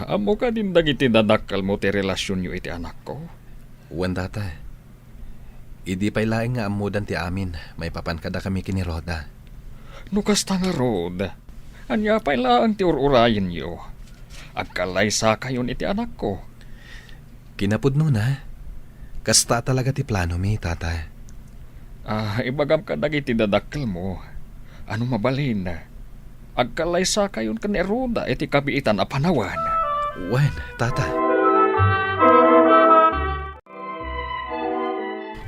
Amo ka din dagiti dadakkel mo ti relasyon yu iti anak ko. Wen tata. Idi pa'y laing nga amudan ti amin. May papankada kami kini Roda. No kasta nga rod. Anya pa'y laang ti ururayin yu. Agkalaysa kayon iti anak ko. Kinapudno na. Kasta talaga ti plano mi, tata. Ibagam ka dagiti dadakkel mo. Ano mabalin? Agkalaysa kayon ka ni Roda iti kabiitan a panawan. Wen, tata.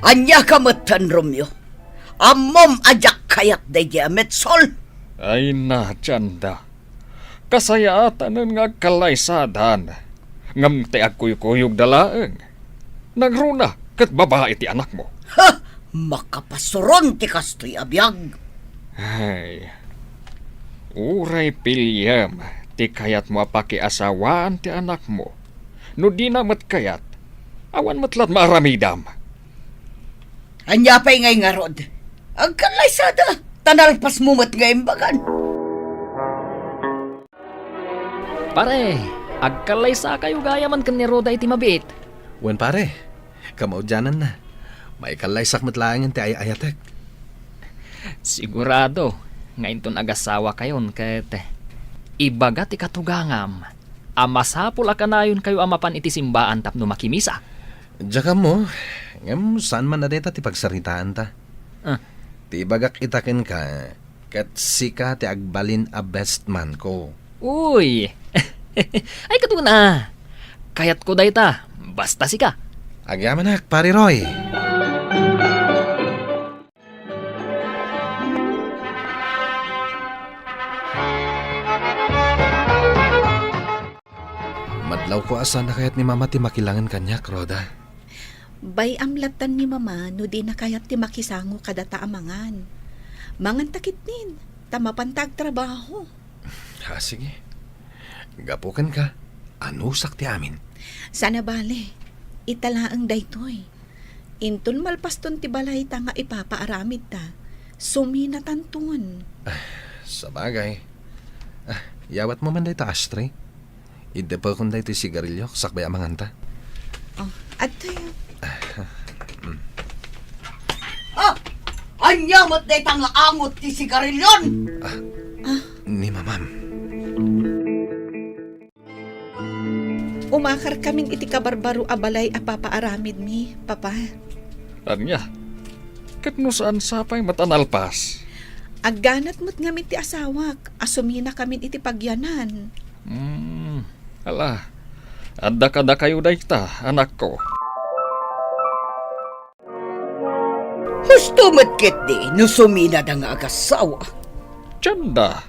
Anya kamatan, Romeo. Amom ajak kayat day Metsol. Ay na, Chanda. Kasayaatan nga kalaysadan. Ngam te agkuyukuyog dalaeng. Nagruna kat babae ti anak mo. Ha! Makapasuron ti kastoy abiyag. Ay, uray pilyam, ti kayat mo pakiasawaan ti anak mo. No di na mat kayat, awan matlat maaramidam. Anya pa'y ngay nga rod. Ang kalaysada, tanalpas mo mat nga imbagan. Pare, agkalaysa kayo gaya man kan ni Roda iti mabit. Wen pare, kamaudyanan na. May kalaysak matlaangin ti ayatek. Sigurado, ngayon ton agasawa kayon ket ibaga ti katugangam. Amasapul akanayon kayo amapan iti simbaan tapno makimisa. Diyan mo, ngam saan man na deta ti pagsaritaan ta. Ti bagak itakin ka, kat sika ti agbalin a best man ko. Uy! Ay katuna, kayat ko dayta, basta sika. Agyamanak, pare Roy. Madlaw ko asa na kayat ni mama ti makilangan kanyak, Roda. Bay amlatan ni mama no di na kayat ti makisango kada taamangan. Mangan takit nin, tamapantag trabaho. Ha, sige. Gapukan ka. Anusak ti amin. Sana bale, italaang daytoy. Inton malpaston ti balay ta nga ipapaaramid ta. Suminatantun. Sa bagay. Yawat mo man day ta ashtray. Ide pa kung day ti sigarilyo, sakbay amangan ta. Oh, at tayo. Anya mo't day tanga angot ti sigarilyon. Ni mamam. Umakar kaming iti kabarbaro abalay a papaaramid mi, papa. Anya, kat no saan sapay matanalpas. Agganat mo't ngamit ti asawak, asumina kamin iti pagyanan. Ala, adda kayo dayta, anak ko. Husto mo't kit di, nusumina da nga agasawa. Chanda,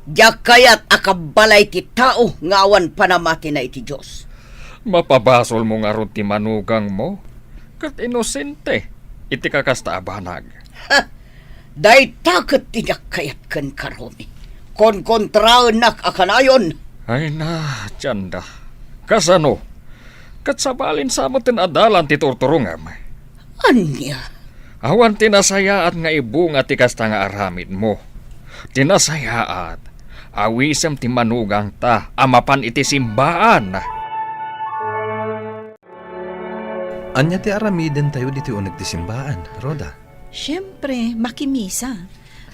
Diyak kayat akabalay ti tao ngawan panamati na iti Diyos. mapabasol mo nga ron ti manugang mo. Kat inosente, iti kakasta abanag. Day takot tiyak kayat kan karomi. Kon kontraan nak akanayon. Ay na, Chanda. Kasano? Kat sabalin sa mo tinadalan ti turturungam. Anya? Awan tinasayaat nga ibunga ti kasta nga aramid mo. Tinasayaat, awisem ti manugang ta, amapan iti simbaan. Anya ti aramiden tayo diti unag ti simbaan, Roda. Siyempre, makimisa.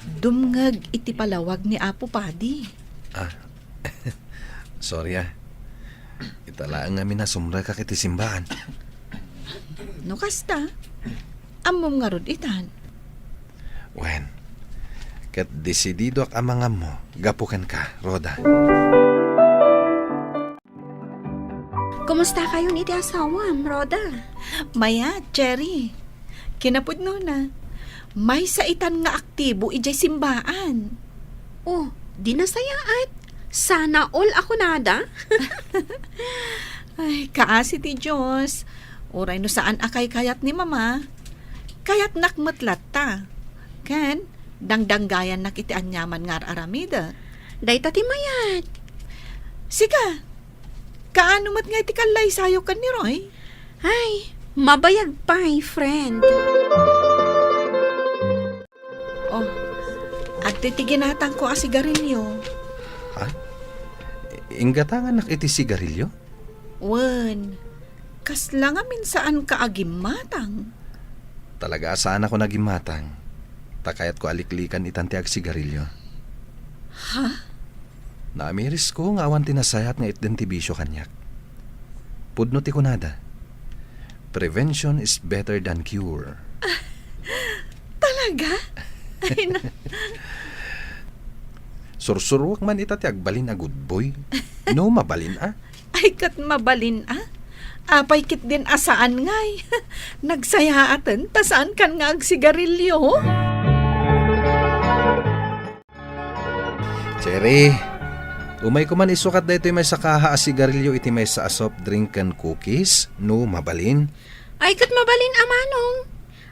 Dumngag iti palawag ni Apo Padi. Sorry Italaan nga minasumra ka kiti simbaan. No kasta, amom nga rod itan. Wen, kat desidido ak amangam mo, gapukan ka, Roda. Kumusta kayo ni ti asawam, Roda? Maya, Cherry. Kinapud no na. May saitan nga aktibo ijay simbaan. Oh, di nasayaat. Sana all ako nada. Ay, kaasi ti Diyos. Uray no saan akay kayat ni mama. Kayat nakmatlat ta. Ken, dangdanggayan nak iti anyaman nga aramida. Day tati mayat. Sika, kaano mat nga iti kalay sayo kan ni Roy? Ay, mabayag pa, friend. Oh, at titiginatan ko a sigarilyo. Ha? Inggatangan nak iti sigarilyo? Wen, kasla nga minsaan ka agimatang. Talaga saan ako naging matang. Takayat ko aliklikan itanti ag sigarilyo. Ha? Naamiris ko nga awan tinasayat nga itdentibisyo kanyak. Pudno ti kunada. Prevention is better than cure. Talaga? Ay na. Sursurwak man itati agbalin a good boy. No, mabalin Ay kat mabalin Apay kit din asaan ngay. Nagsaya atin, tasaan kan nga ag sigarilyo. Cherry, umay ko man isukat da ito may sakaha a sigarilyo iti may sa soft drink and cookies, no mabalin. Ay kat mabalin amanong.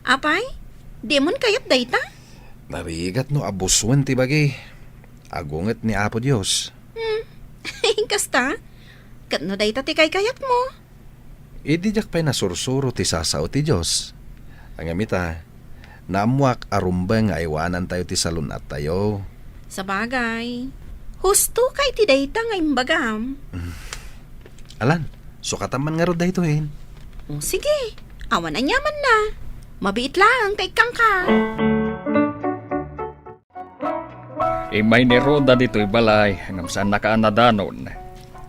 Apay, di mon kayat dayta? Narigat no abuswan ti bagay. Agunget ni Apo Diyos. Kasta, kat no dayta ti kayat mo. Idi jak pa'y nasursuro ti sasao ti Diyos. Ang amita, naamuak arumbang nga iwanan tayo ti salun at tayo. Sa bagay, husto kay ti dayta nga imbagam. Alan, sukatan man nga ro dahito eh. O sige, awan na nyaman na. Mabiit lang kay kangka. May niroda dito'y balay ngam saan nakaanadanon.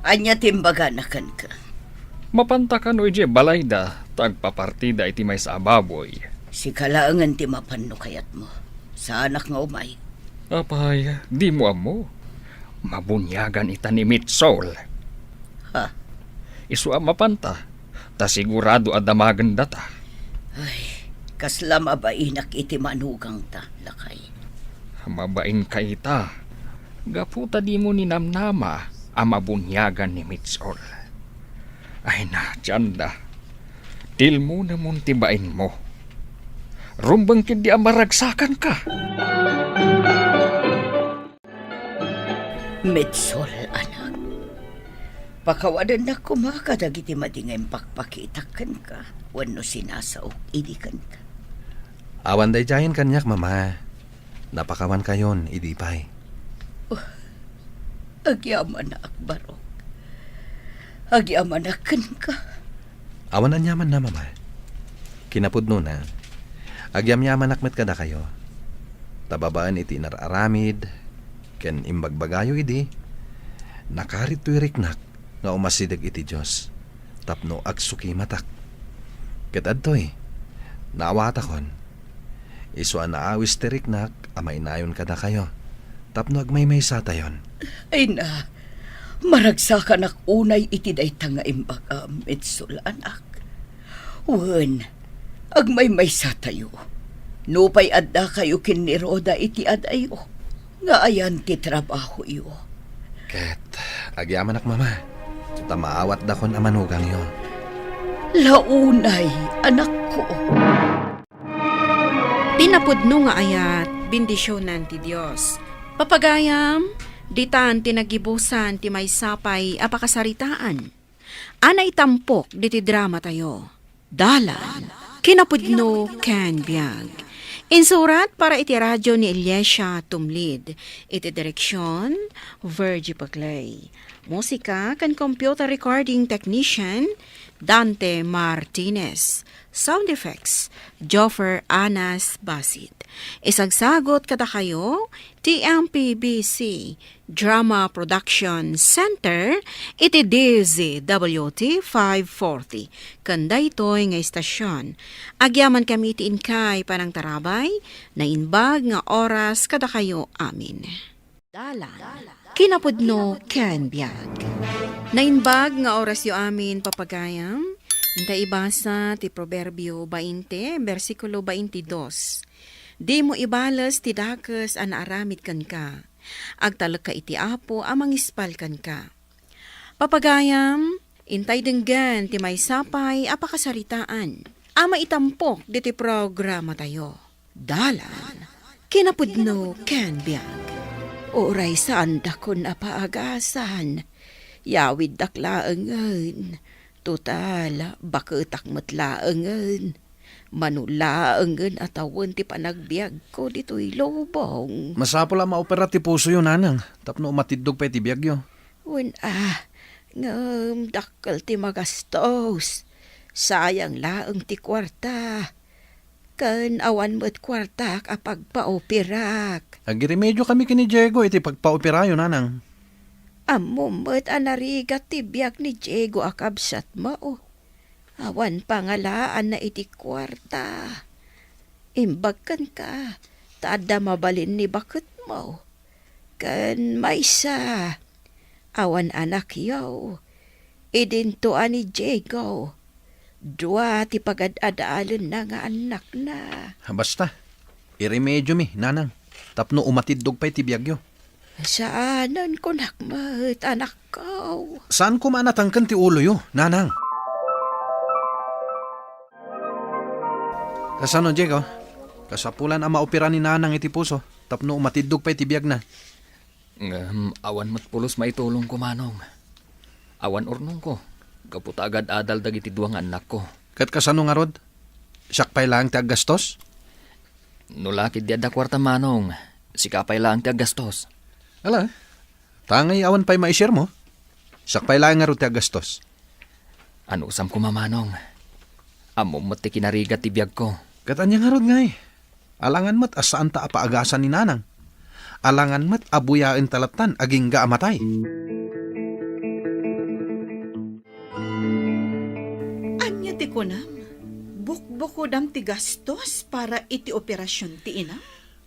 Anya timbaga na kan ka. Mapantakan o ije balay da, tagpapartida iti may sa ababoy. Si kalaangan ti mapanno kayat mo. Sa anak nga umay. Apay, di mo amo. Mabunyagan ita ni Mitsol. Ha? Isu ang mapanta, ta sigurado adamagan data. Ay, kasla mabainak iti manugang ta, lakay. Mabain ka ita. Gaputa di mo ni namnama ang mabunyagan ni Mitsol. Ay na, tiyanda. Til mo na mong tibain mo. Rumbang kindi ang maragsakan ka. Metsol, anak. Pakawadan na kumakadag iti madingay pakpakitakan ka. Wano sinasaok, idikan ka. Awan day jayin kanyak, mama. Napakawan kayon, idipay. Agyaman na akbarok. Agyaman na kan ka. Awan ang yaman na, mama. Kinapudno na. Agyam-yaman akmet kada kayo. Tababaan iti nararamid. Ken imbagbagayo idi. Nakarit to'y riknak nga umasidag iti Diyos. Tapno agsuki matak. Katad to'y. Naawatakon. Iswa na awis ti riknak amay nayon kada kayo. Tapno agmay-may sa tayon. Ay na, maragsakan ak unay iti dayta nga imbagam, Metsol, anak. Wen, agmay-may sa tayo. Nupay adda kayo kiniroda iti adayo. Nga ayan ti trabaho iyo. Ket, agyaman ak mama. Tamaawat dakon amanugang yo. Launay, anak ko. Tinapudno nga ayat, bendisyonan ti Dios. Papagayam, ditan tinagibusan ti may sapay apakasaritaan. Anay tampok diti drama tayo. Dalan, kinapudno ken biag. Insurat para iti radyo ni Eliesha Tumlid. Iti direksyon, Virgie Paclay. Musika kan computer recording technician, Dante Martinez. Sound effects, Joffer Anas Basit. Isagsagot kada kayo, TMPBC Drama Production Center, iti DZWT 540. Kanda ito'y nga istasyon. Agyaman kami iti inkay panang tarabay, na inbag nga oras kada kayo amin. Dalan, kinapudno ken biag. Na inbag nga oras yo amin papagayam, inta ibasa ti Proverbio 20, versikulo 22. Di mo ibalas ti dakes an aramid kan ka. Agtalek ka iti apo amang ispal kan ka. Papagayam, intay denggan ti may sapay apakasaritaan. Ama itampok diti programa tayo. Dalan, kinapudno ken biag. Oray saan dakon apaagasan. Yawid daklaengen. Total, baketak matlaengen. Manulaengen atawan ti panagbiag ko dito'y lobong. Masapol ang maopera ti puso yun, nanang. Tapno umatidog pa ti biyag yo. Wen ngam dakkel ti magastos. Sayang laeng ti kwarta. Ken awan mo't kwarta kapag paoperak. Agiremedyo kami kini Diego iti pagpaopera yun, nanang. Ammo mo't anarigat ti biag ni Diego akabsat mo. Awan pangalaan na iti kwarta. Imbagkan ka, taada mabalin ni bakit mo. Kan maysa, awan anak yaw. Idinto ani Diego. Dua ti pagad-adaalon na nga anak na. Basta, iremedyo mi, nanang. Tapno umatidog pa'y tibiyagyo. Saanan ko nakmat, anak ko. Saan ko manatangkan ti ulo yo, nanang? Kasano, Diego? Kasapulan ang maopera ni nanang iti puso. Tapno umatidog pa'y tibiyag na. Awan mat pulos maitulong ko manong. Awan ornong ko. Kaputa agad adal dagiti duwang anak ko. Kat kasano nga rod? Siyak pa'y lang ti aggastos? Nulakid di adda kwarta manong. Sikapay lang ti aggastos. Ala, tangay awan pa'y maishare mo. Siyak pa'y lang nga rod ti aggastos. Ano usam ko mamanong? Amo mat ti kinarigat ti biyag ko. Kat anya nga rod nga eh. Alangan mat asaan ta apaagasan ni nanang. Alangan mat abuyain talatan aging ga amatay. Anya ti kunam? Bukbukudam ti gastos para iti operasyon ti ina?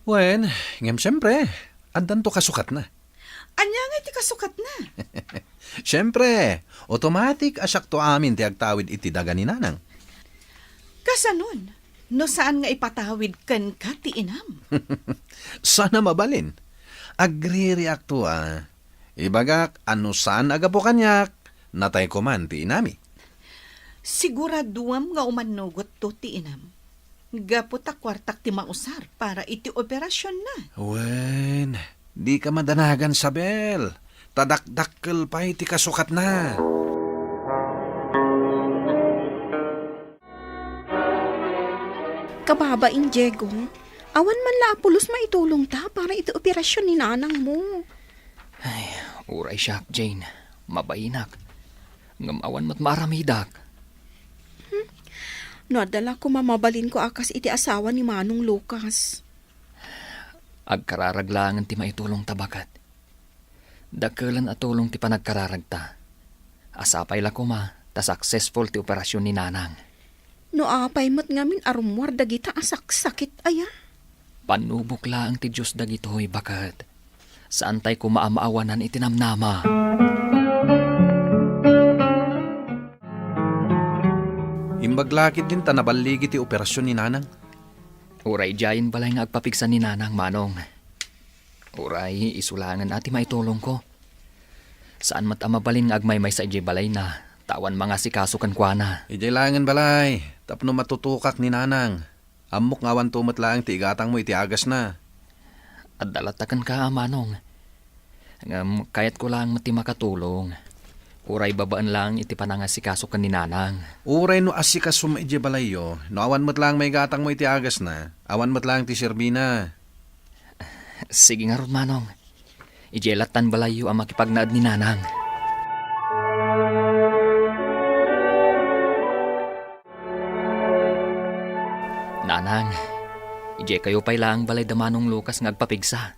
Wen, ngem siyempre, andan to kasukat na. Anya nga ti kasukat na? Siyempre, automatic asyak to amin ti agtawid iti daga ni nanang. Kasanon, no saan nga ipatawid kan ka ti inam? Sana mabalin. Agri-react to Ibagak, ano saan agapo kanyak, natay ko man ti inami. Siguraduam nga umanugot to ti inam. Gaputa kwartak ti mausar para iti operasyon na. Wen, di ka madanagan sa bel. Tadakdakkel pa iti kasukat na. Kababain, Diego. Awan man la pulos maitulong ta para iti operasyon ni nanang mo. Ay, uray siya, Jane. Mabainak. Ngamawan mat maramidak. Nadala ko mamabalin ko akas iti asawa ni Manong Lucas. Agkararaglangan ti maitulong tabakat. Dakelan atulong ti panagkararagta. Asapay la kuma, ta successful ti operasyon ni nanang. No apay mat ngamin arumwar dagita asak-sakit aya. Panubok laang ti Diyos dagitoy bakat. Saan tay ko maamaawanan itinamnama. Imbaglakid din ta nabaligi ti operasyon ni nanang. Uray jayin balay nga agpapiksan ni nanang manong. Uray isulangan ati maitulong ko. Saan mat amabalin nga agmaymay sa ijay balay na. Tawan mga sikasukan kwa na. Ijay langan balay. Tapno matutukak ni nanang. Amok ngawan tumat lang ti igatang mo iti agas na. At dalatakan ka, manong. Kayat ko lang mati makatulong. Uray babaan lang iti panangasikaso kan ni nanang. Uray no asikas sumaidya balayo. No awan mo't lang may gatang mo iti agas na. Awan mo't lang ti serbina. Sige nga ron, manong. Ijelatan balayo ang makipagnaad ni nanang. Nanang, ije kayo pa'y lang balay da Manong Lucas nga agpapigsa.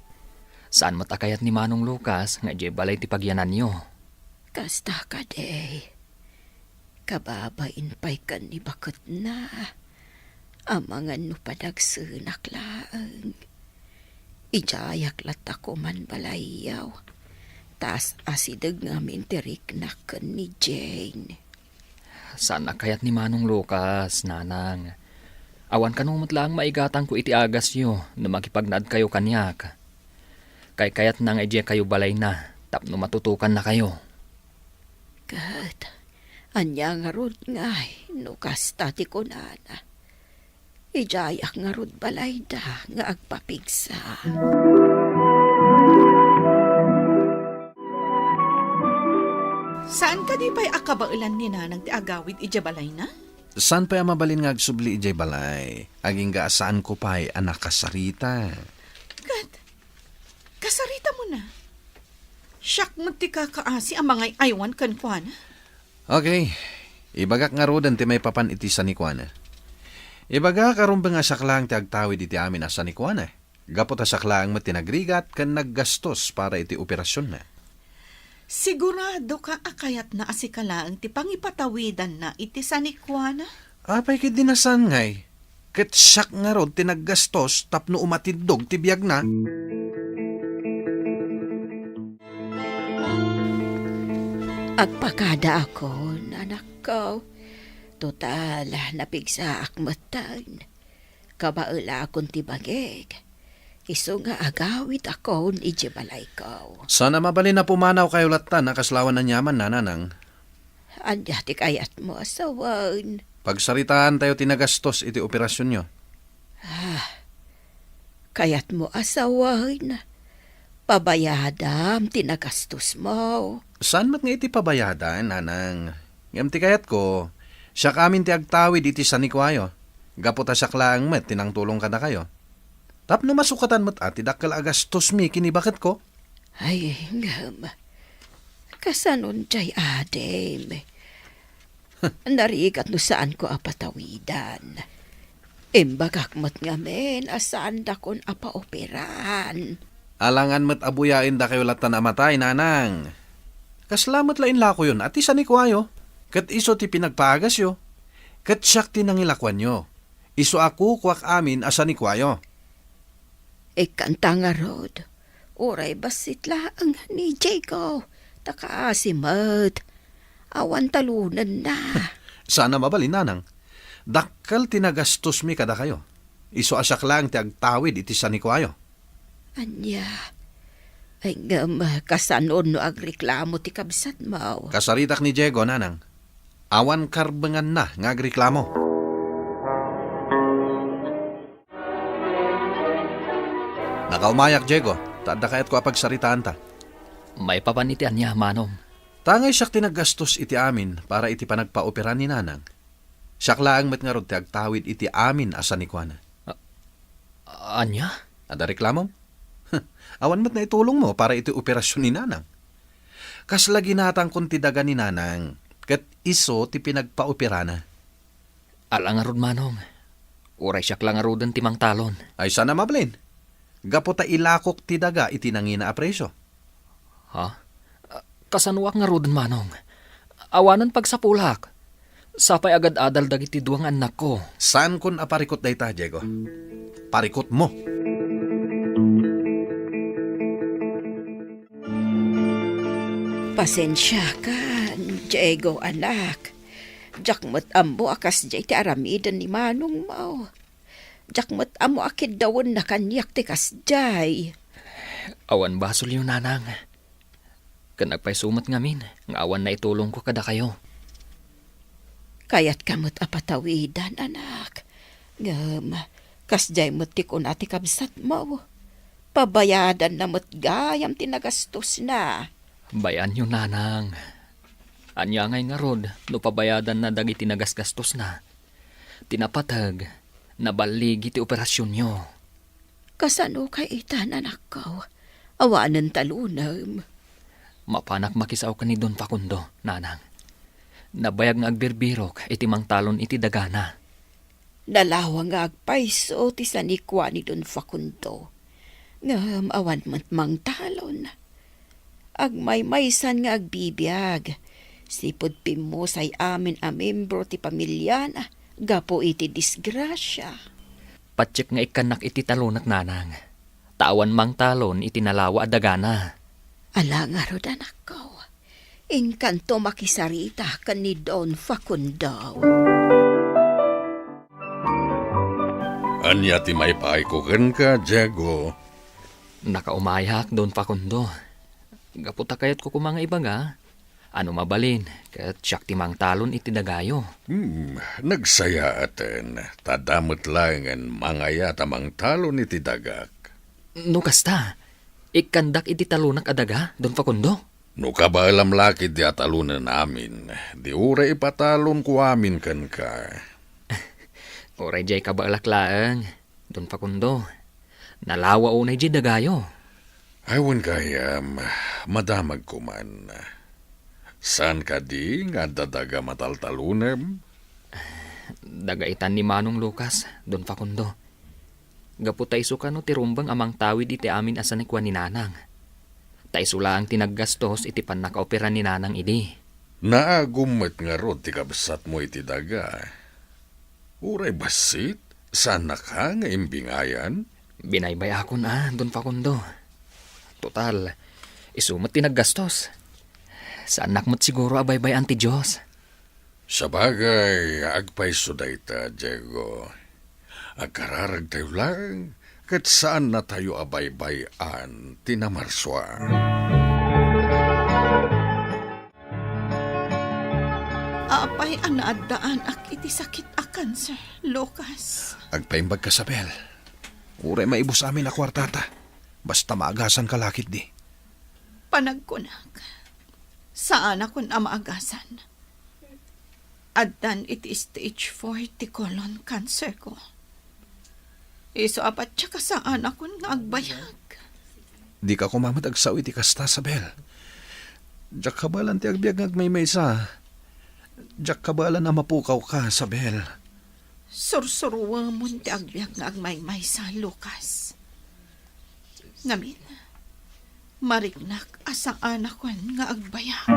Saan matakayat ni Manong Lucas nga ije balay ti pagyanan niyo? Kasta ka day. Kababain pa'y kan ni bakit na. Amangan no padagsunak laang. Ijayak lat ako man balayaw. Tas asidag ngamin tirik na kan ni Jane. Saan nakayat ni Manong Lucas, nanang? Awan kanong matlaang maigatang ko iti agas yo na makipagnaad kayo kanyak. Kay kayat nang ije kayo balay na, tapno matutukan na kayo. Kat, anya nga rod ngay, no kastati ko nana. Ijayak nga rod balay da nga agpapigsa. Saan ka di pa'y akabailan ni nanang ti agawid ijabalay na? Saan pa mabalin nga agsubli ijay balay? Aging gaasaan ko pa'y anak kasarita. Kat, kasarita mo na. Siyak mo ti kakaasi ang mga aywan kan kwa na. Okay, ibagak nga rodan ti may papan iti sa nikwana. Ibaga karumba nga saklang ti agtawid iti amin asa nikwana. Gapot asaklang mo tinagrigat kan naggastos para iti operasyon na. Sigurado ka akayat na asikalaang ti pangipatawidan na iti sanikwana? Apay kit dinasangay. Ket siyak nga rod tinaggastos tapno umatidog ti biyag na. Agpakada ako, anak ko. Total, napigsa akmatan. Kabaala akong tibagig. Iso nga agawit ako ni Jibalay ko. Sana mabalin na pumanaw kayo latan na kaslawan ng yaman, nanang. Anya ti kayat mo asawan. Pagsaritaan tayo tinagastos iti operasyon nyo. Kayat mo asawan. Pabayadam tinagastos mo. Saan mat nga iti pabayadan, nanang? Ngam ti kayat ko, siya kamin ti agtawid iti sanikwayo. Gaputa siya klaang met, tinang tulong ka na kayo. Tapno masukatan mat ati dakkel agastos mi kinibaket ko. Ay, ngam. Kasanon jay adem. Narigat no saan ko apatawidan. Imbagak mat ngamen asaan da kon apa-operan. Alangan mat abuyain da kayo latan amatay, nanang. Kaslamat lain lako yun, ati sanikwayo. Kat iso ti pinagpagas yo. Kat siyak ti nangilakwan yo. Iso ako kuwak amin asanikwayo. Ikanta nga rod. Uray basit laang ni Jago. Takasimat. Awan talunan na. Sana mabalin, nanang. Dakkal tinagastos mi kada kayo. Iso asyak lang ti agtawid iti sanikwayo. Anya. Ay nga kasanon no agreklamo ti kabsat mo. Kasaritak ni Diego, nanang. Awan karbengan na nga agreklamo. Nakaumayak, Diego. Tada kayat ko apagsaritaan ta. May papanitian niya, Manong. Tangay siyak tinagastos iti amin para iti panagpaoperan ni nanang. Siyak laang met nga rod ti agtawid iti amin asanikwana. Anya? Ada reklamom? Awan met na itulong mo para iti operasyon ni nanang. Kasla ginatang kung ti daga ni nanang, kat iso ti pinagpaoperana. Alang arod, Manong. Uray siyak lang arodan timang talon. Ay sana mablin. Gapo ta ilakok ti daga iti nangina a presyo. Ha? Kasanuak nga rodan, Manong. Awanan pagsapulak. Sapay agad adal dagiti duwang anak ko. Saan kun aparikot dayta, Diego? Parikot mo. Pasensya ka, Diego anak. Jakmat ambo akas jay ti aramidan ni Manong mo. Jakmat amo akid dawon na kanyak ti kasjay. Awan basol yung nanang. Kanagpay sumat ngamin, ng awan na itulong ko kada kayo. Kayat kamot apatawidan, anak. Ngam, kasjay mo't ti kunati kabsat mo. Pabayadan na mo't gayam tinagastos na. Bayan yung nanang. Anya ngay nga rod, no pabayadan na dagiti nagasgastos na. Tinapatag, nabaligi ti operasyon nyo. Kasano kay itan, anak ko? Awanan talunam. Mapanak makisaw ka ni Don Facundo, nanang. Nabayag nga agbirbirok, iti mang talon iti dagana. Nalawa nga agpaiso ti sanikwa ni Don Facundo. Ngam awan mang talon. Agmaymaysan nga agbibiyag. Sipod pimusay amin a membro ti pamilya na. Gapo iti disgrasya. Patsik nga ikanak iti talonat, nanang. Tawan mang talon iti nalawa adagana. Ala nga rod, anak ko. Inkanto makisarita ka ni Don Facundo. Anya ti may paikuken ka, Diego. Nakaumayak, Don Facundo. Gaputa kayat ko kumanga ibaga. Ano mabalin, kat siyak timang talon iti dagayo. Nagsaya aten. Tadamot lang ang mangaya tamang talon iti dagak. No kasta, ikandak iti talunak adaga, Don Facundo. No ka ba alam laki di atalunan namin, di ura ipatalon ko amin kan ka. Oray jay kabalak-laang, Don Facundo. Nalawa unay jay dagayo. Aywan kayam, madamag ko man. San ka di nga dadaga mataltalunem? Dagaitan ni Manong Lucas, Don Facundo. Gaputa iso ka no tirumbang amang tawid iti amin asanikwa ni nanang. Taisula ang tinaggastos iti panakaopera ni nanang idi. Naagumet nga rod ti kabsat mo iti daga. Uray basit, sana ka nga imbingayan? Binaybay ako na, Don Facundo. Total, isumat tinaggastos. Sa anak mo't siguro abaybay ti Diyos. Sa bagay, agpay sudayta, Diego. Agkararag tayo lang, kat saan na tayo abaybayan, tinamarswa. Apay ang naadaan ak iti sakit akan, Sir Lucas. Agpaimbag ka, Sabel. Uray maibos amin na kwartata. Basta maagasan ka lakit di. Panagkunak. Saan ako na maagasan? Addan iti stage 4 ti colon cancer ko. Iso apat siya kasaan ako nga agbayag. Di ka kumamat agsaw iti kasta, Sabel. Diyak kabalan ti agbiag ngagmaymay sa. Diyak kabalan na mapukaw ka, Sabel. Sursuruwa mo ti agbiag nga agmaymay sa Lucas. Ngamin, marignak asang anakon nga agbayag.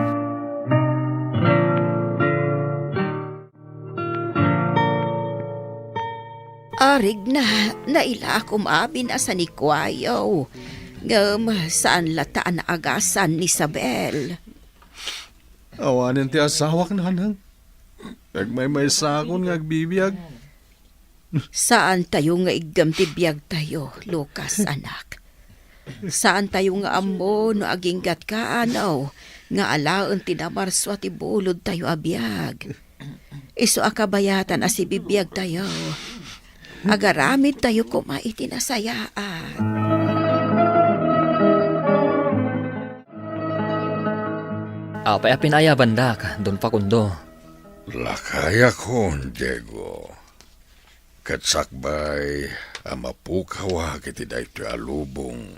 Arig na, naila akong amin asa ni Kwayaw. Ngam, saan lataan na agasan ni Isabel? Awanin ti asawak nanang. Agmaymay sa akon nga agbibiyag. Saan tayo nga igam ti biyag tayo, Lucas, anak? Saan tayo nga ammo no aginggat ka, anaw? Nga alaon tinamarso at ibulod tayo abiyag. Iso akabayatan as ibibiyag tayo. Agaramid tayo kumaiti na sayaan. Apay apinaya bandak, Don Facundo. Lakaya kon, Diego. Katsakbay, amapukawa kiti dayto alubong.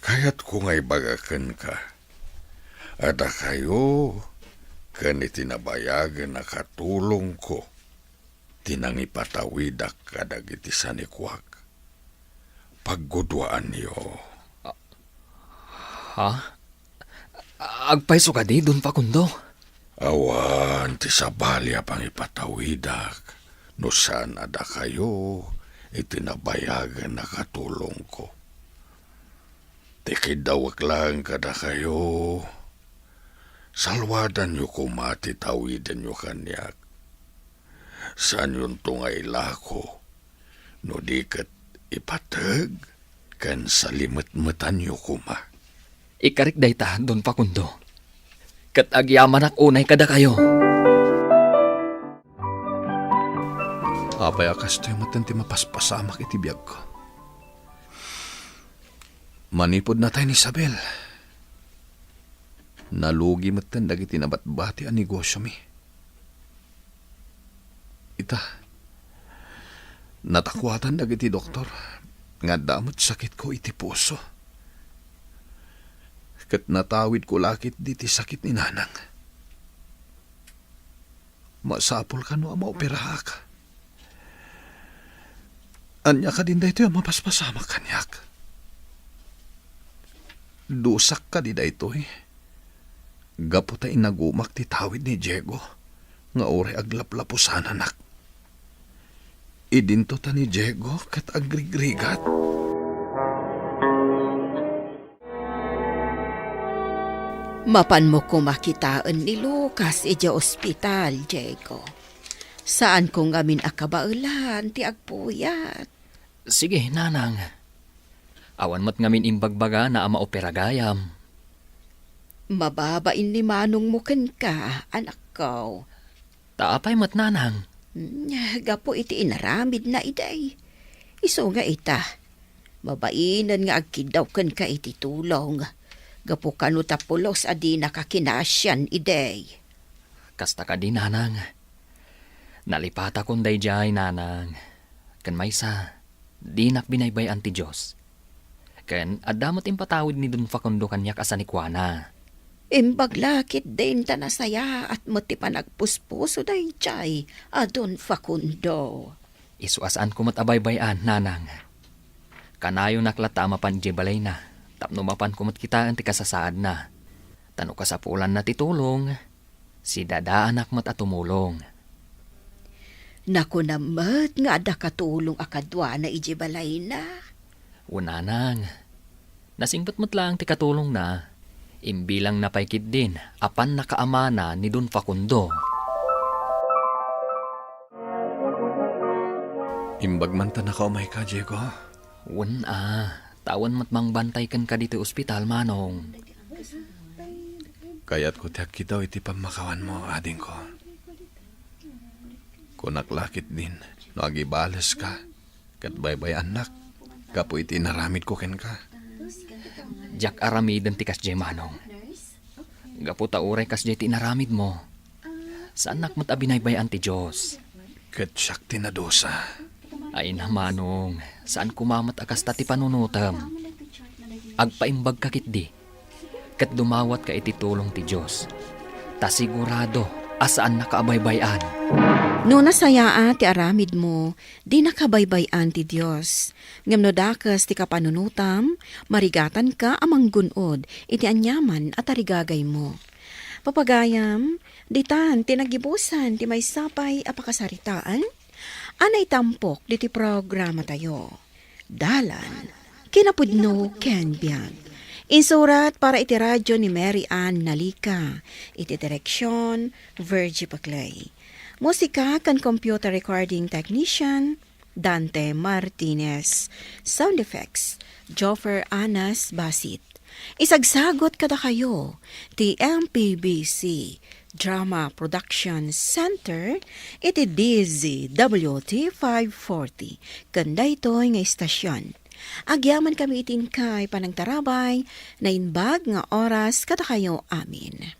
Kayat ko nga'y bagakan ka. Ada kayo, kaniti nabayagan na katulong ko. Tinang ipatawidak kadag iti sanikwak. Paggudwaan niyo. Ha? Agpayso ka di, Don Facundo. Awan, ti sabalya pang ipatawidak. No saan ada kayo, itinabayagan na katulong ko. Tikidawak lang kada kayo. Salwadan nyo kumati tawidan nyo kanyak. Saan yung tungay lako? No dikat ipatag, kan salimat-matan nyo kuma. Ikarik dayta, Don Facundo. Kat agyaman ak unay kada kayo. Apay akas to'y matanti mapaspasamak iti biyag ko. Manipod na tayo ni Isabel. Nalugi matan dagiti nabatbati ang negosyo mi. Ita, natakwatan dagiti doktor. Nga damot sakit ko iti puso. Kat natawid ko lakit diti sakit ni nanang. Masapol ka no ang maoperaha ka. Anya ka din dayto yung mapaspasamak kanyak. Dusak ka di dayto eh. Gapo tayo nagumak ti tawid ni Diego. Nga ore aglaplapusan anak. Idinto ta ni Diego kat agrigrigat. Mapan mo kumakitaan ni Lucas ija ospital, Diego. Saan kong amin akabaulan ti agpuyat? Sige, nanang. Awan mat ngamin imbagbaga na ama operagayam. Mababain ni manong mo ka, anak ko. Taapay mat nanang. Gapo iti inaramid na iday. Iso nga ita. Mabainan nga agkidaw ka iti tulong. Gapo kanu tapulos adi nakakinasyan iday. Kasta ka di, nanang. Nalipata kong dayjay, nanang. Kan maysa, di nakbinaybay anti Diyos. Kan adamot impatawid ni Don Facundo kanyak asanikwana. Imbaglakit din ta nasaya at mati pa nagpuspuso dayjay, Don Facundo. Isuasaan ko matabaybayan, nanang. Kanayo naklata mapan balay na. Tapno mapan kumot kita anti kasasaad na. Tano ka sa pulan na titulong. Si dada anak mat atumulong. Naku namat nga ada katulong akadwa na ijibalay na. Unanang. Nasingbat mo't lang ti katulong na. Imbilang napaykid din, apan nakaamana ni Don Facundo. Imbag man ta nakaumay ka, Diego. Tawan matmang bantay kan ka dito ospital, manong. Kaya't ko tiyak daw iti pamakawan mo, ading ko. Kunaklakit din, no agibales ka. Kat baybay anak, kapo iti naramid ko ken ka. Jak aramiden ti kasjay, manong. Gapo tauray kasjay ti naramid mo. Saan nakmat abinaybayan ti Diyos? Kat siyak tinadosa. Ay na, manong, saan kumamat akas ta ti panunutam? Agpaimbag kakit di. Kat dumawat ka iti tulong ti Diyos. Ta sigurado, asaan nakaabaybayan. No nasayaan ti aramid mo, di nakabaybayan ti Diyos. Ngam no dakas ti kapanunutam, marigatan ka amang gunod, iti anyaman at arigagay mo. Papagayam, ditan tinagibusan ti may sapay apakasaritaan, anay tampok diti programa tayo. Dalan, kinapudno ken biyag. Insurat para iti radyo ni Mary Ann Nalika. Iti direksyon, Virgie Paclay. Musika kan computer recording technician, Dante Martinez. Sound effects, Joffer Anas Basit. Isagsagot kada kayo, ti MPBC Drama Production Center, iti DZWT 540. Kanda ito'y nga istasyon. Agyaman kami itin kay panagtarabay, na inbag nga oras kada kayo amin.